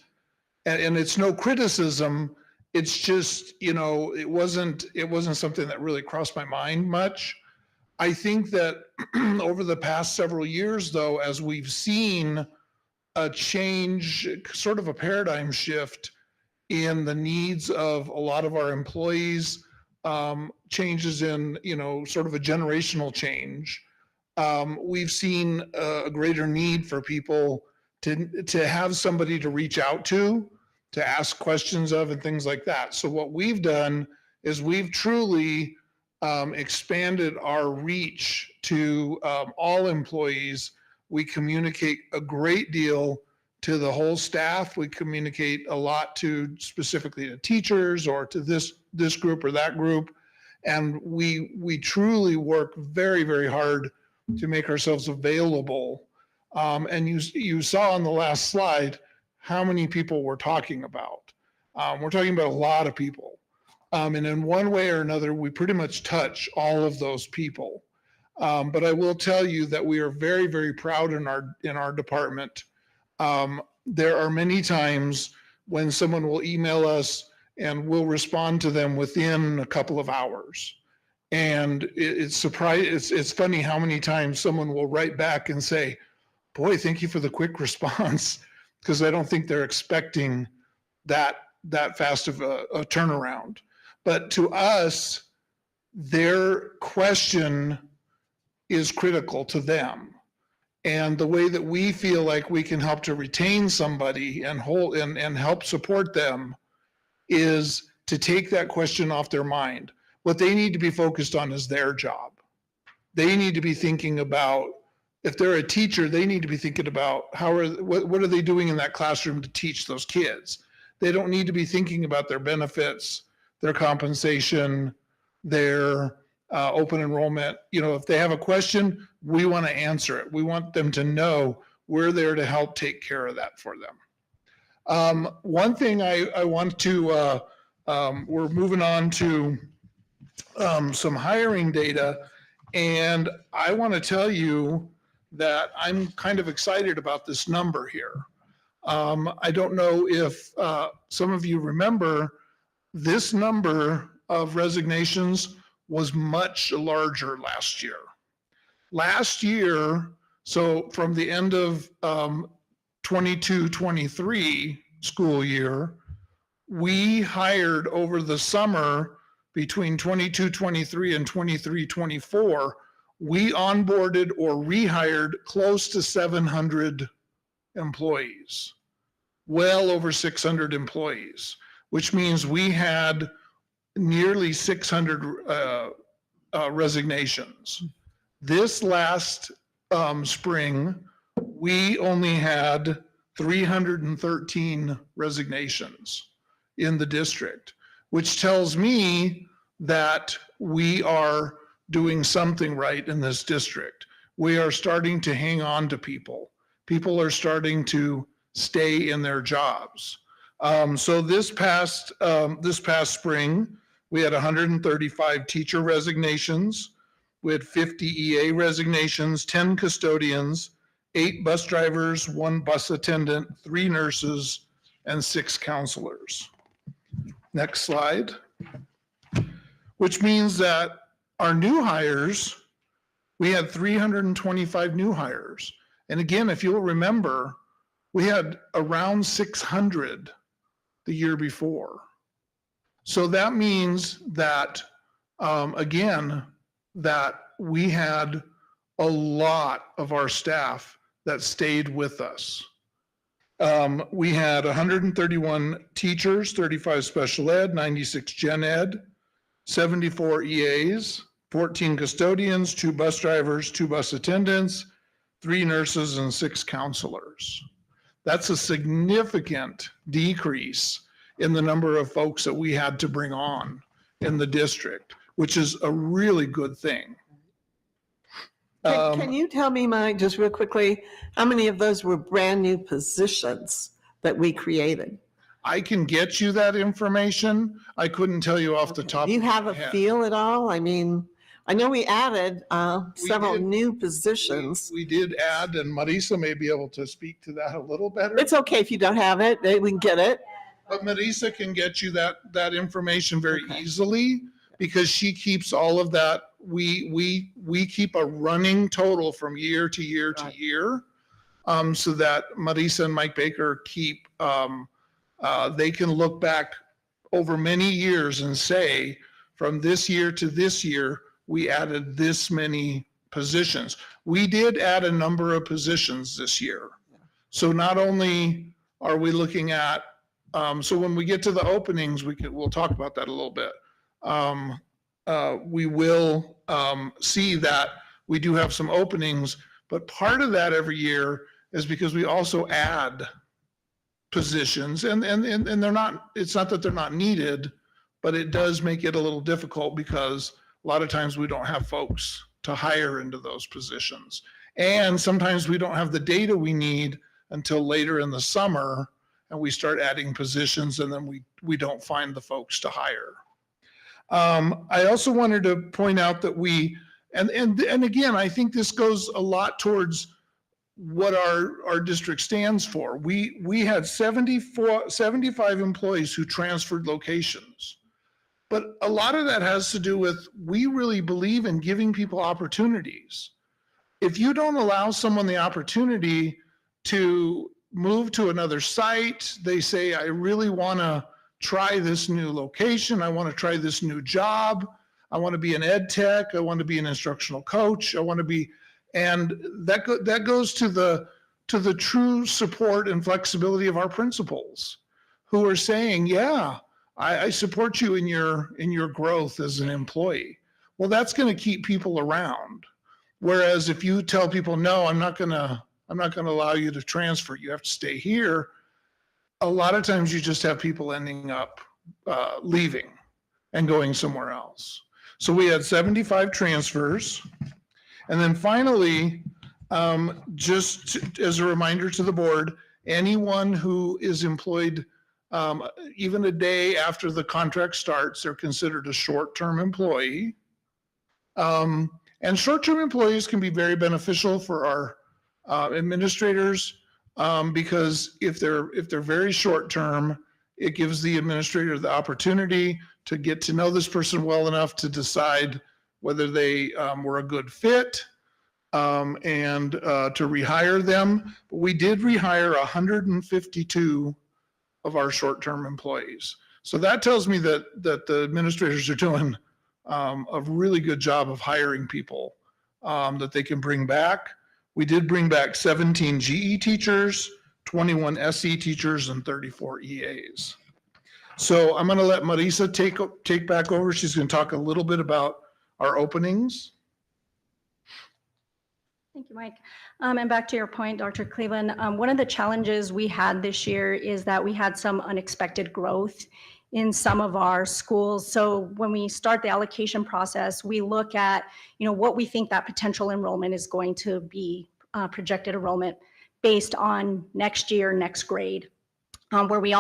and it's no criticism. It's just, it wasn't something that really crossed my mind much. I think that over the past several years, though, as we've seen a change, sort of a paradigm shift in the needs of a lot of our employees, changes in, sort of a generational change. We've seen a greater need for people to have somebody to reach out to ask questions of and things like that. So what we've done is we've truly expanded our reach to all employees. We communicate a great deal to the whole staff. We communicate a lot specifically to teachers or to this group or that group. And we truly work very, very hard to make ourselves available. And you saw on the last slide how many people we're talking about. We're talking about a lot of people. And in one way or another, we pretty much touch all of those people. But I will tell you that we are very, very proud in our department. There are many times when someone will email us and we'll respond to them within a couple of hours. And it's funny how many times someone will write back and say, boy, thank you for the quick response, because I don't think they're expecting that fast of a turnaround. But to us, their question is critical to them. And the way that we feel like we can help to retain somebody and help support them is to take that question off their mind. What they need to be focused on is their job. They need to be thinking about, if they're a teacher, they need to be thinking about what are they doing in that classroom to teach those kids. They don't need to be thinking about their benefits, their compensation, their open enrollment. If they have a question, we want to answer it. We want them to know we're there to help take care of that for them. One thing I want to, we're moving on to some hiring data, and I want to tell you that I'm kind of excited about this number here. I don't know if some of you remember, this number of resignations was much larger last year. Last year, so from the end of 22-23 school year, we hired over the summer between 22-23 and 23-24, we onboarded or rehired close to 700 employees, well over 600 employees, which means we had nearly 600 resignations. This last spring, we only had 313 resignations in the district, which tells me that we are doing something right in this district. We are starting to hang on to people. People are starting to stay in their jobs. So this past spring, we had 135 teacher resignations. We had 50 EA resignations, 10 custodians, 8 bus drivers, 1 bus attendant, 3 nurses, and 6 counselors. Next slide. Which means that our new hires, we had 325 new hires. And again, if you'll remember, we had around 600 the year before. So that means that, again, that we had a lot of our staff that stayed with us. We had 131 teachers, 35 special ed, 96 gen ed, 74 EAs, 14 custodians, 2 bus drivers, 2 bus attendants, 3 nurses, and 6 counselors. That's a significant decrease in the number of folks that we had to bring on in the district, which is a really good thing. Can you tell me, Mike, just real quickly, how many of those were brand new positions that we created? I can get you that information. I couldn't tell you off the top. Do you have a of my head. feel at all? I mean, I know we added several new positions. We did add, and Marisa may be able to speak to that a little better. It's okay if you don't have it. We can get it. But Marisa can get you that information very easily because she keeps all of that. We keep a running total from year to year to year, so that Marisa and Mike Baker keep. They can look back over many years and say, from this year to this year, we added this many positions. We did add a number of positions this year. So not only are we looking at, so when we get to the openings, we'll talk about that a little bit. We will see that we do have some openings, but part of that every year is because we also add positions, and they're not, it's not that they're not needed, but it does make it a little difficult because a lot of times we don't have folks to hire into those positions. And sometimes we don't have the data we need until later in the summer, and we start adding positions, and then we don't find the folks to hire. I also wanted to point out that and again, I think this goes a lot towards what our district stands for. We had 75 employees who transferred locations. But a lot of that has to do with, we really believe in giving people opportunities. If you don't allow someone the opportunity to move to another site, they say, I really want to try this new location. I want to try this new job. I want to be an ed tech. I want to be an instructional coach. I want to be, and that goes to the true support and flexibility of our principals who are saying, yeah, I support you in your growth as an employee. Well, that's going to keep people around. Whereas if you tell people, no, I'm not going to allow you to transfer, you have to stay here, a lot of times you just have people ending up leaving and going somewhere else. So we had 75 transfers. And then finally, just as a reminder to the board, anyone who is employed even a day after the contract starts, they're considered a short-term employee. And short-term employees can be very beneficial for our administrators because if they're very short-term, it gives the administrator the opportunity to get to know this person well enough to decide whether they were a good fit and to rehire them. But we did rehire 152 of our short-term employees. So that tells me that the administrators are doing a really good job of hiring people that they can bring back. We did bring back 17 GE teachers, 21 SE teachers, and 34 EAs. So I'm going to let Marisa take back over. She's going to talk a little bit about our openings. Thank you, Mike. And back to your point, Dr. Cleveland, one of the challenges we had this year is that we had some unexpected growth in some of our schools. So when we start the allocation process, we look at, what we think that potential enrollment is going to be, projected enrollment based on next year, next grade. Where we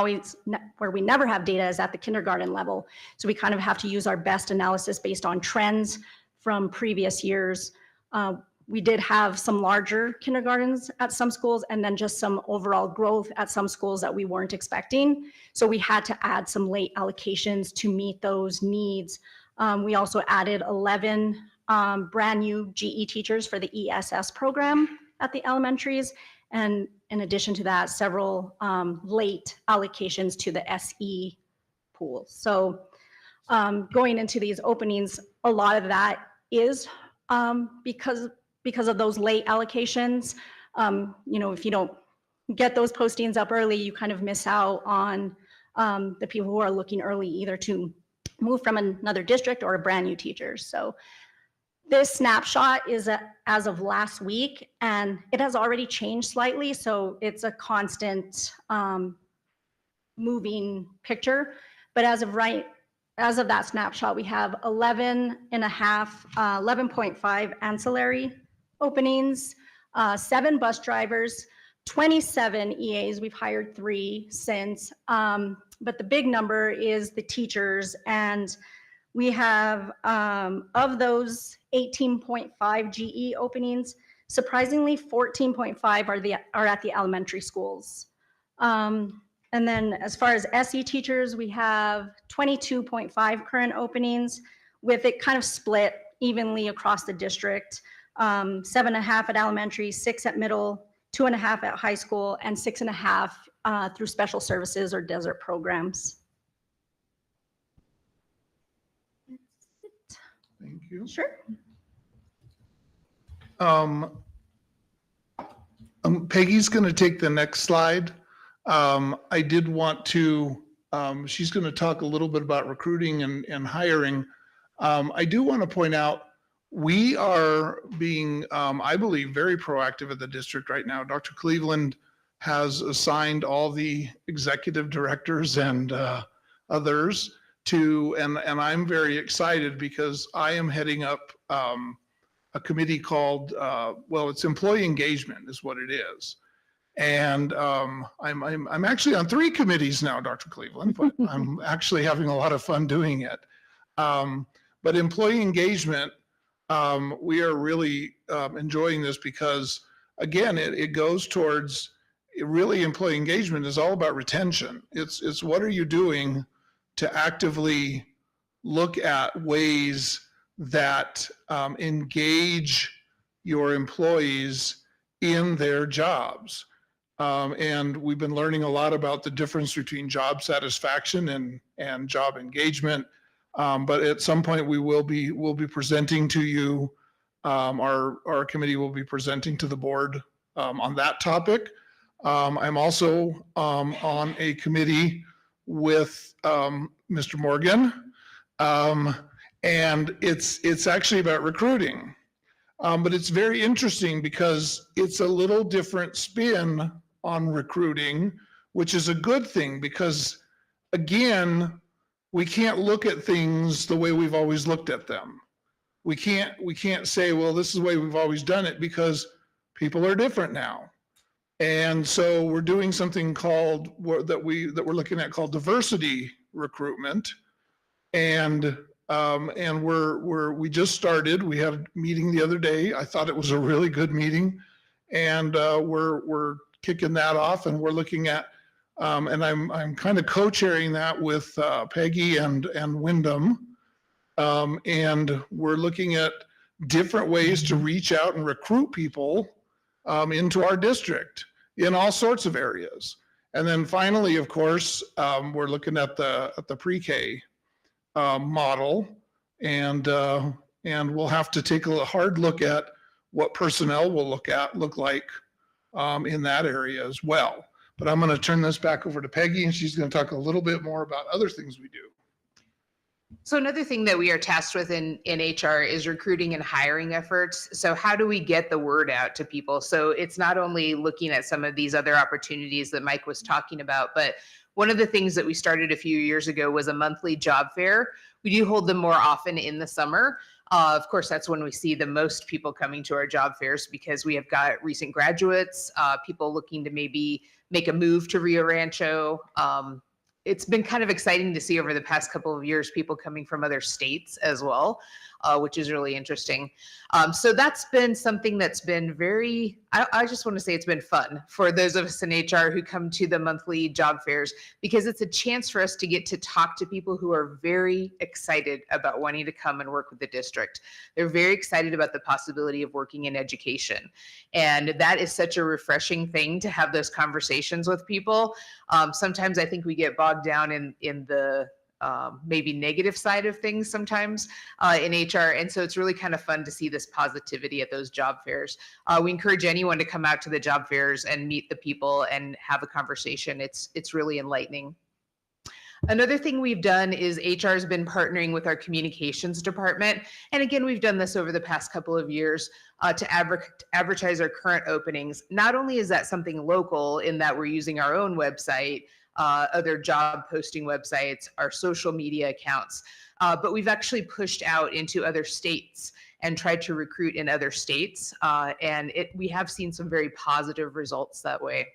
never have data is at the kindergarten level. So we kind of have to use our best analysis based on trends from previous years. We did have some larger kindergartens at some schools and then just some overall growth at some schools that we weren't expecting. So we had to add some late allocations to meet those needs. We also added 11 brand new GE teachers for the ESS program at the elementaries. And in addition to that, several late allocations to the SE pool. So going into these openings, a lot of that is because of those late allocations. If you don't get those postings up early, you kind of miss out on the people who are looking early either to move from another district or a brand new teacher. So this snapshot is as of last week, and it has already changed slightly. So it's a constant moving picture. But as of that snapshot, we have 11.5 ancillary openings, 7 bus drivers, 27 EAs. We've hired 3 since, but the big number is the teachers. And we have, of those 18.5 GE openings, surprisingly 14.5 are at the elementary schools. And then as far as SE teachers, we have 22.5 current openings, with it kind of split evenly across the district. 7.5 at elementary, 6 at middle, 2.5 at high school, and 6.5 through special services or desert programs. Thank you. Sure. Peggy's going to take the next slide. I did want to, she's going to talk a little bit about recruiting and hiring. I do want to point out, we are being, I believe, very proactive at the district right now. Dr. Cleveland has assigned all the executive directors and others to, and I'm very excited because I am heading up a committee called, well, it's employee engagement is what it is. And I'm actually on 3 committees now, Dr. Cleveland, but I'm actually having a lot of fun doing it. But employee engagement, we are really enjoying this because, again, it goes towards, really employee engagement is all about retention. It's what are you doing to actively look at ways that engage your employees in their jobs. And we've been learning a lot about the difference between job satisfaction and job engagement. But at some point we'll be presenting to you, our committee will be presenting to the board on that topic. I'm also on a committee with Mr. Morgan, and it's actually about recruiting. But it's very interesting because it's a little different spin on recruiting, which is a good thing because, again, we can't look at things the way we've always looked at them. We can't say, well, this is the way we've always done it, because people are different now. And so we're doing something called, that we're looking at, called diversity recruitment. And we just started. We had a meeting the other day. I thought it was a really good meeting, and we're kicking that off, and we're looking at, and I'm kind of co-chairing that with Peggy and Wyndham, and we're looking at different ways to reach out and recruit people into our district in all sorts of areas. And then finally, of course, we're looking at the pre-K model, and we'll have to take a hard look at what personnel will look like in that area as well. But I'm going to turn this back over to Peggy, and she's going to talk a little bit more about other things we do. So another thing that we are tasked with in HR is recruiting and hiring efforts. So how do we get the word out to people? So it's not only looking at some of these other opportunities that Mike was talking about, but one of the things that we started a few years ago was a monthly job fair. We do hold them more often in the summer. Of course, that's when we see the most people coming to our job fairs because we have got recent graduates, people looking to maybe make a move to Rio Rancho. It's been kind of exciting to see over the past couple of years people coming from other states as well, which is really interesting. So that's been something that's been very, I just want to say it's been fun for those of us in HR who come to the monthly job fairs, because it's a chance for us to get to talk to people who are very excited about wanting to come and work with the district. They're very excited about the possibility of working in education. And that is such a refreshing thing to have those conversations with people. Sometimes I think we get bogged down in the maybe negative side of things sometimes in HR. And so it's really kind of fun to see this positivity at those job fairs. We encourage anyone to come out to the job fairs and meet the people and have a conversation. It's really enlightening. Another thing we've done is HR has been partnering with our communications department. And again, we've done this over the past couple of years to advertise our current openings. Not only is that something local in that we're using our own website, other job posting websites, our social media accounts, but we've actually pushed out into other states and tried to recruit in other states. And we have seen some very positive results that way.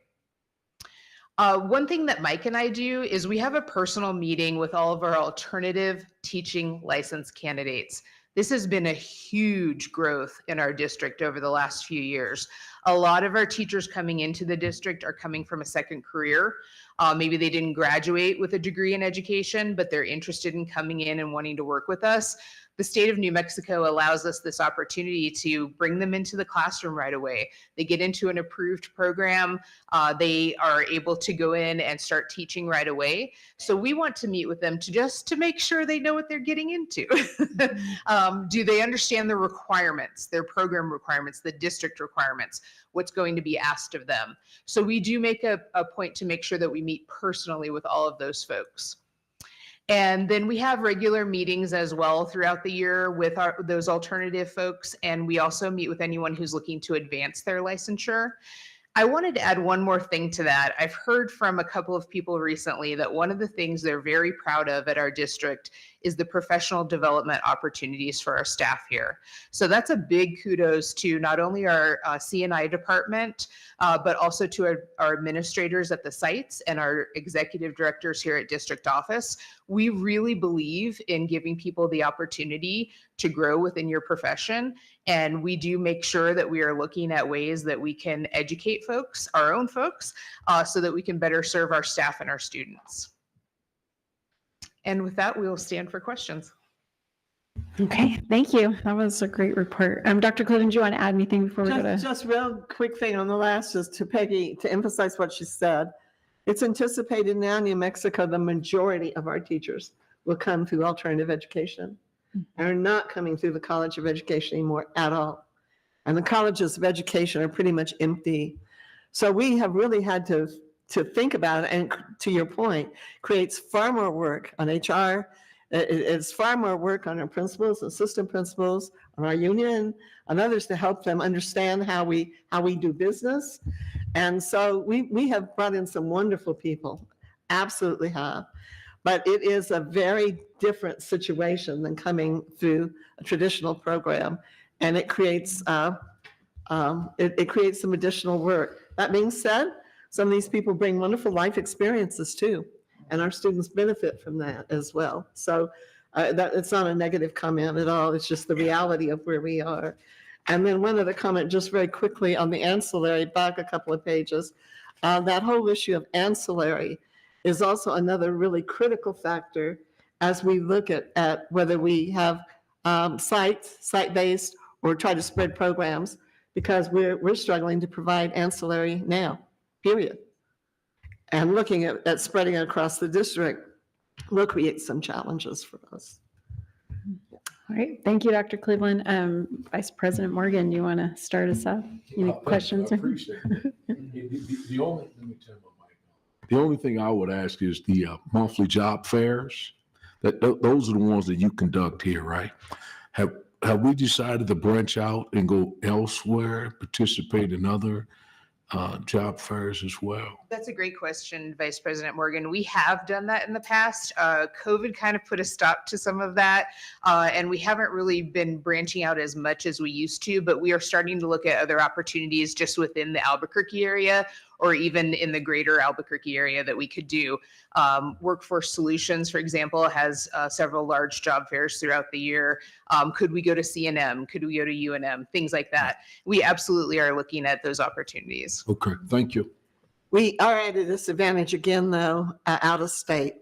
One thing that Mike and I do is we have a personal meeting with all of our alternative teaching license candidates. This has been a huge growth in our district over the last few years. A lot of our teachers coming into the district are coming from a second career. Maybe they didn't graduate with a degree in education, but they're interested in coming in and wanting to work with us. The state of New Mexico allows us this opportunity to bring them into the classroom right away. They get into an approved program. They are able to go in and start teaching right away. So we want to meet with them to make sure they know what they're getting into. Do they understand the requirements, their program requirements, the district requirements, what's going to be asked of them? So we do make a point to make sure that we meet personally with all of those folks. And then we have regular meetings as well throughout the year with those alternative folks. And we also meet with anyone who's looking to advance their licensure. I wanted to add one more thing to that. I've heard from a couple of people recently that one of the things they're very proud of at our district is the professional development opportunities for our staff here. So that's a big kudos to not only our C&I department, but also to our administrators at the sites and our executive directors here at district office. We really believe in giving people the opportunity to grow within your profession. And we do make sure that we are looking at ways that we can educate folks, our own folks, so that we can better serve our staff and our students. And with that, we will stand for questions. Okay, thank you. That was a great report. Dr. Cleveland, do you want to add anything before we go to? Just real quick thing on the last, just to Peggy, to emphasize what she said. It's anticipated now in New Mexico, the majority of our teachers will come through alternative education. Are not coming through the College of Education anymore at all. And the colleges of education are pretty much empty. So we have really had to think about it, and to your point, creates far more work on HR. It's far more work on our principals, assistant principals, on our union, on others to help them understand how we do business. And so we have brought in some wonderful people, absolutely have. But it is a very different situation than coming through a traditional program, and it creates it creates some additional work. That being said, some of these people bring wonderful life experiences too, and our students benefit from that as well. So that it's not a negative comment at all. It's just the reality of where we are. And then one other comment, just very quickly on the ancillary, back a couple of pages. That whole issue of ancillary is also another really critical factor as we look at whether we have site-based or try to spread programs, because we're struggling to provide ancillary now, period. And looking at spreading it across the district will create some challenges for us. All right, thank you, Dr. Cleveland. Vice President Morgan, you want to start us up? Any questions? I appreciate it. The only thing I would ask is the monthly job fairs. Those are the ones that you conduct here, right? Have we decided to branch out and go elsewhere, participate in other job fairs as well? That's a great question, Vice President Morgan. We have done that in the past. COVID kind of put a stop to some of that, and we haven't really been branching out as much as we used to, but we are starting to look at other opportunities just within the Albuquerque area or even in the greater Albuquerque area that we could do. Workforce Solutions, for example, has several large job fairs throughout the year. Could we go to CNM? Could we go to UNM? Things like that. We absolutely are looking at those opportunities. Okay, thank you. We are at a disadvantage again, though, out of state.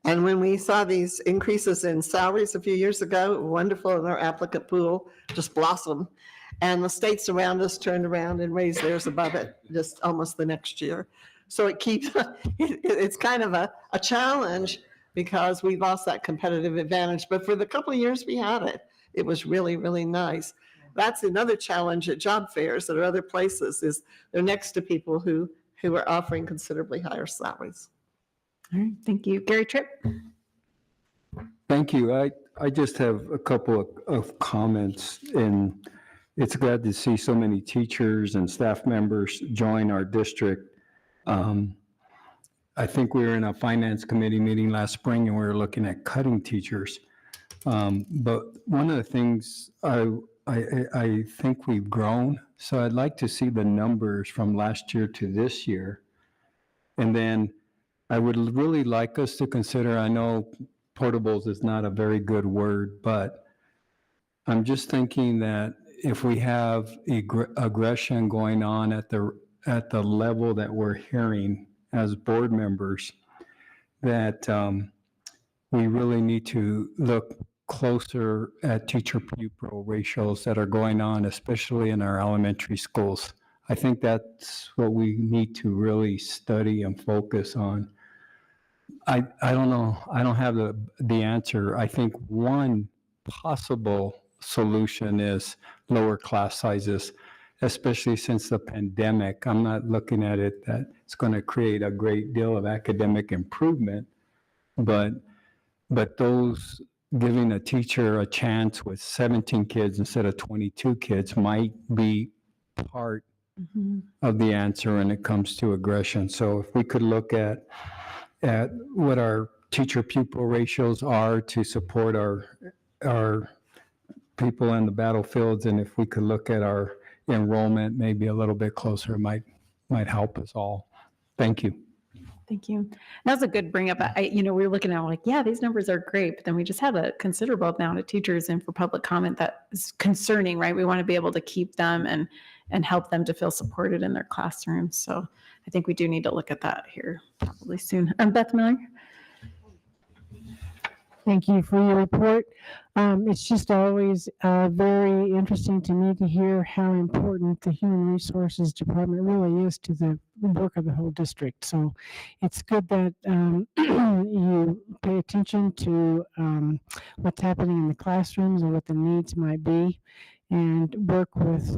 And when we saw these increases in salaries a few years ago, wonderful, and our applicant pool just blossomed. And the states around us turned around and raised theirs above it just almost the next year. So it keeps, it's kind of a challenge because we lost that competitive advantage. But for the couple of years we had it, it was really, really nice. That's another challenge at job fairs or other places is they're next to people who are offering considerably higher salaries. All right, thank you. Gary Tripp? Thank you. I just have a couple of comments, and it's glad to see so many teachers and staff members join our district. I think we were in a finance committee meeting last spring and we were looking at cutting teachers. But one of the things I think we've grown, so I'd like to see the numbers from last year to this year. And then I would really like us to consider, I know portables is not a very good word, but I'm just thinking that if we have aggression going on at the level that we're hearing as board members, that we really need to look closer at teacher pupil ratios that are going on, especially in our elementary schools. I think that's what we need to really study and focus on. I don't know. I don't have the answer. I think one possible solution is lower class sizes, especially since the pandemic. I'm not looking at it that it's going to create a great deal of academic improvement, but those giving a teacher a chance with 17 kids instead of 22 kids might be part of the answer when it comes to aggression. So if we could look at what our teacher pupil ratios are to support our people in the battlefields, and if we could look at our enrollment maybe a little bit closer, might help us all. Thank you. Thank you. That was a good bring up. We were looking at like, yeah, these numbers are great, but then we just have a considerable amount of teachers in for public comment that is concerning, right? We want to be able to keep them and help them to feel supported in their classrooms. So I think we do need to look at that here probably soon. Beth Miller? Thank you for your report. It's just always very interesting to me to hear how important the Human Resources Department really is to the work of the whole district. So it's good that you pay attention to what's happening in the classrooms and what the needs might be, and work with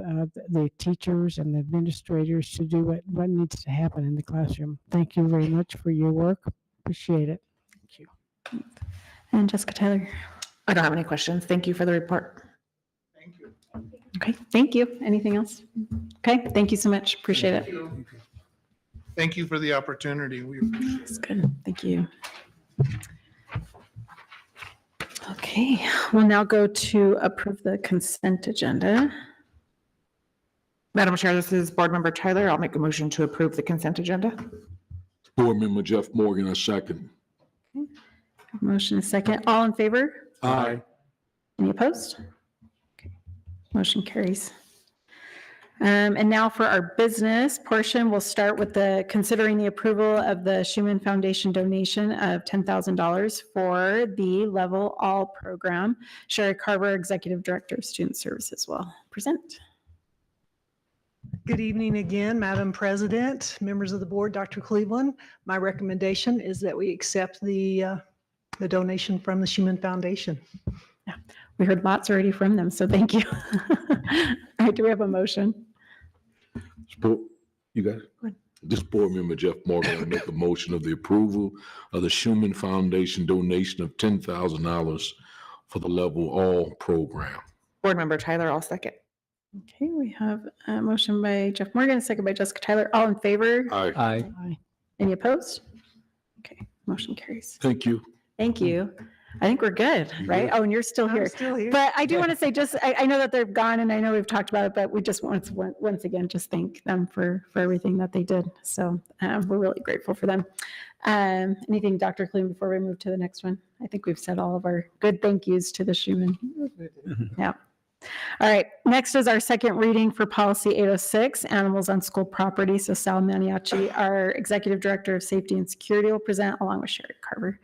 the teachers and the administrators to do what needs to happen in the classroom. Thank you very much for your work. Appreciate it. Thank you. And Jessica Tyler? I don't have any questions. Thank you for the report. Okay, thank you. Anything else? Okay, thank you so much. Appreciate it. Thank you for the opportunity. We appreciate it. That's good. Thank you. Okay, we'll now go to approve the consent agenda. Madam Chair, this is Board Member Tyler. I'll make a motion to approve the consent agenda. Board Member Jeff Morgan, a second. Motion is second. All in favor? Aye. Any opposed? Okay. Motion carries. And now for our business portion, we'll start with considering the approval of the Schumann Foundation donation of $10,000 for the Level All program. Sherry Carver, Executive Director of Student Services, will present. Good evening again, Madam President, members of the board, Dr. Cleveland. My recommendation is that we accept the donation from the Schumann Foundation. Yeah, we heard lots already from them, so thank you. All right, do we have a motion? You got it? This Board Member Jeff Morgan will make a motion of the approval of the Schumann Foundation donation of $10,000 for the Level All program. Board Member Tyler, I'll second. Okay, we have a motion by Jeff Morgan, a second by Jessica Tyler. All in favor? Aye. Aye. Any opposed? Okay, motion carries. Thank you. Thank you. I think we're good, right? Oh, and you're still here. still here. But I do want to say, just, I know that they're gone and I know we've talked about it, but we just want to once again, just thank them for everything that they did. So we're really grateful for them. Anything, Dr. Cleveland, before we move to the next one? I think we've said all of our good thank yous to the Schumann. Yeah. All right, next is our second reading for policy 806, animals on school property. So Sal Maniaci, our Executive Director of Safety and Security, will present along with Sherry Carver.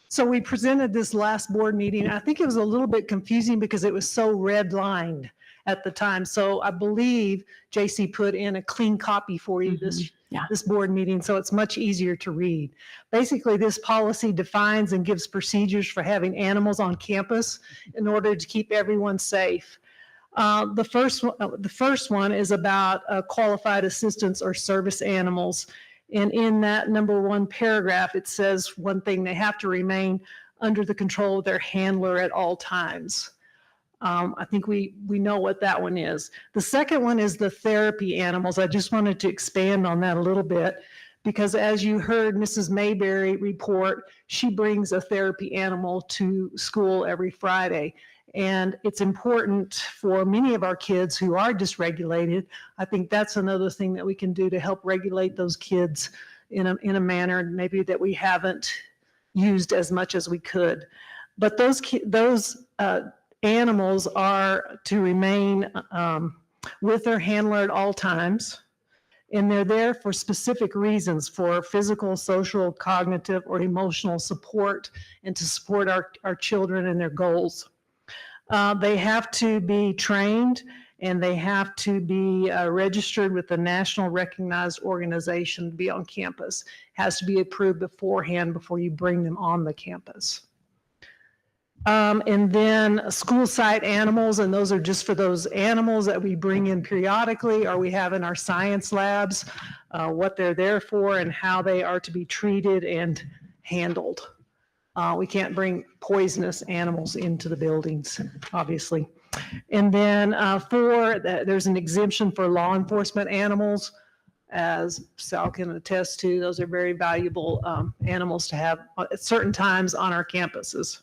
So we presented this last board meeting. I think it was a little bit confusing because it was so redlined at the time. So I believe JC put in a clean copy for you this board meeting, so it's much easier to read. Basically, this policy defines and gives procedures for having animals on campus in order to keep everyone safe. The first one is about qualified assistance or service animals. And in that number one paragraph, it says one thing: they have to remain under the control of their handler at all times. I think we know what that one is. The second one is the therapy animals. I just wanted to expand on that a little bit because as you heard Mrs. Mayberry report, she brings a therapy animal to school every Friday. And it's important for many of our kids who are dysregulated. I think that's another thing that we can do to help regulate those kids in a manner maybe that we haven't used as much as we could. But those animals are to remain with their handler at all times. And they're there for specific reasons, for physical, social, cognitive, or emotional support, and to support our children and their goals. They have to be trained and they have to be registered with the national recognized organization to be on campus. It has to be approved beforehand before you bring them on the campus. And then school site animals, and those are just for those animals that we bring in periodically or we have in our science labs, what they're there for and how they are to be treated and handled. We can't bring poisonous animals into the buildings, obviously. And then there's an exemption for law enforcement animals. As Sal can attest to, those are very valuable animals to have at certain times on our campuses.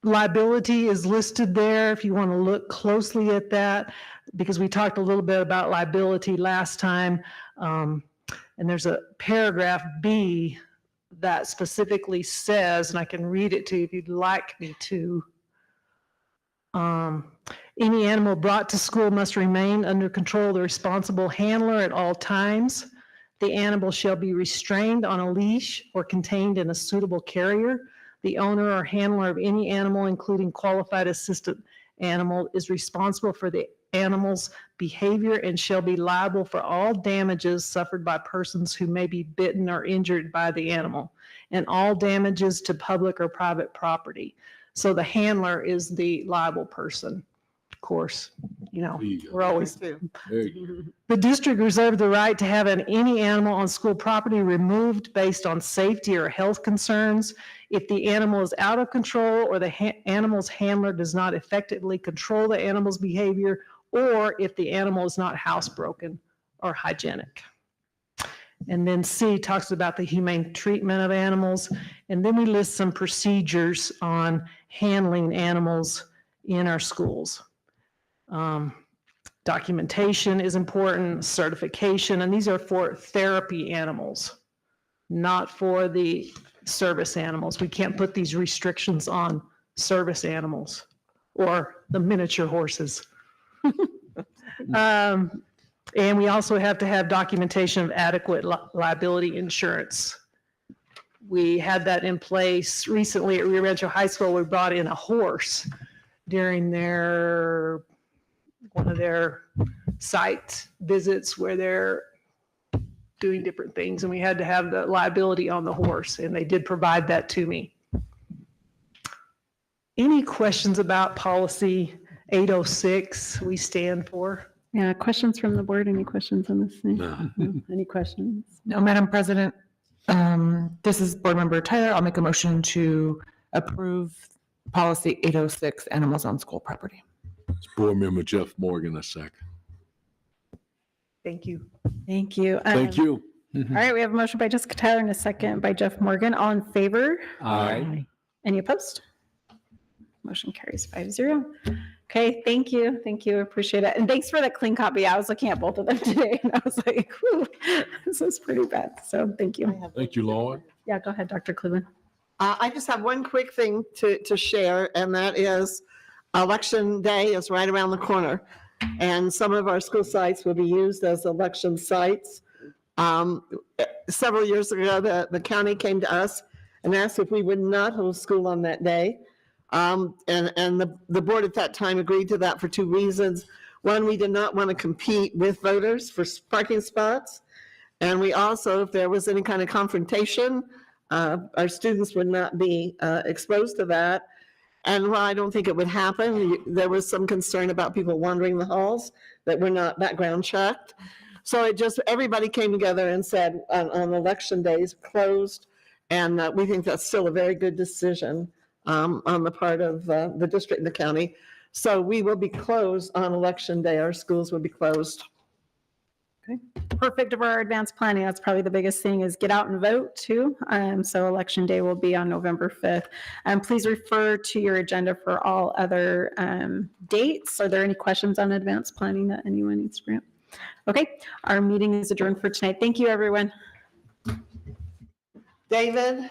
Liability is listed there if you want to look closely at that, because we talked a little bit about liability last time. And there's a paragraph B that specifically says, and I can read it to you if you'd like me to. Any animal brought to school must remain under control of the responsible handler at all times. The animal shall be restrained on a leash or contained in a suitable carrier. The owner or handler of any animal, including qualified assistant animal, is responsible for the animal's behavior and shall be liable for all damages suffered by persons who may be bitten or injured by the animal, and all damages to public or private property. So the handler is the liable person. Of course, we're always. There you The district reserved the right to have any animal on school property removed based on safety or health concerns if the animal is out of control or the animal's handler does not effectively control the animal's behavior, or if the animal is not housebroken or hygienic. And then C talks about the humane treatment of animals. And then we list some procedures on handling animals in our schools. Documentation is important, certification, and these are for therapy animals, not for the service animals. We can't put these restrictions on service animals or the miniature horses. And we also have to have documentation of adequate liability insurance. We had that in place recently at Rancho High School. We brought in a horse during one of their site visits where they're doing different things, and we had to have the liability on the horse, and they did provide that to me. Any questions about policy 806 we stand for? Yeah, questions from the board? Any questions on this thing? No. Any questions? No, Madam President, this is Board Member Tyler. I'll make a motion to approve policy 806, animals on school property. It's Board Member Jeff Morgan, a second. Thank you. Thank you. Thank you. All right, we have a motion by Jessica Tyler and a second by Jeff Morgan. All in favor? Aye. Any opposed? Motion carries 5-0. Okay, thank you. Thank you. Appreciate it. And thanks for the clean copy. I was looking at both of them today and I was like, whew, this is pretty bad. So thank you. Thank you, Lauren. Yeah, go ahead, Dr. Cleveland. I just have one quick thing to share, and that is Election Day is right around the corner. And some of our school sites will be used as election sites. Several years ago, the county came to us and asked if we would not hold school on that day. And the board at that time agreed to that for two reasons. One, we did not want to compete with voters for parking spots. And we also, if there was any kind of confrontation, our students would not be exposed to that. And while I don't think it would happen, there was some concern about people wandering the halls that were not background checked. So it just, everybody came together and said on election days, closed. And we think that's still a very good decision on the part of the district and the county. So we will be closed on election day. Our schools will be closed. Okay. Perfect for our advanced planning. That's probably the biggest thing is get out and vote too. So election day will be on November 5th. Please refer to your agenda for all other dates. Are there any questions on advanced planning that anyone needs to bring up? Okay, our meeting is adjourned for tonight. Thank you, everyone. David?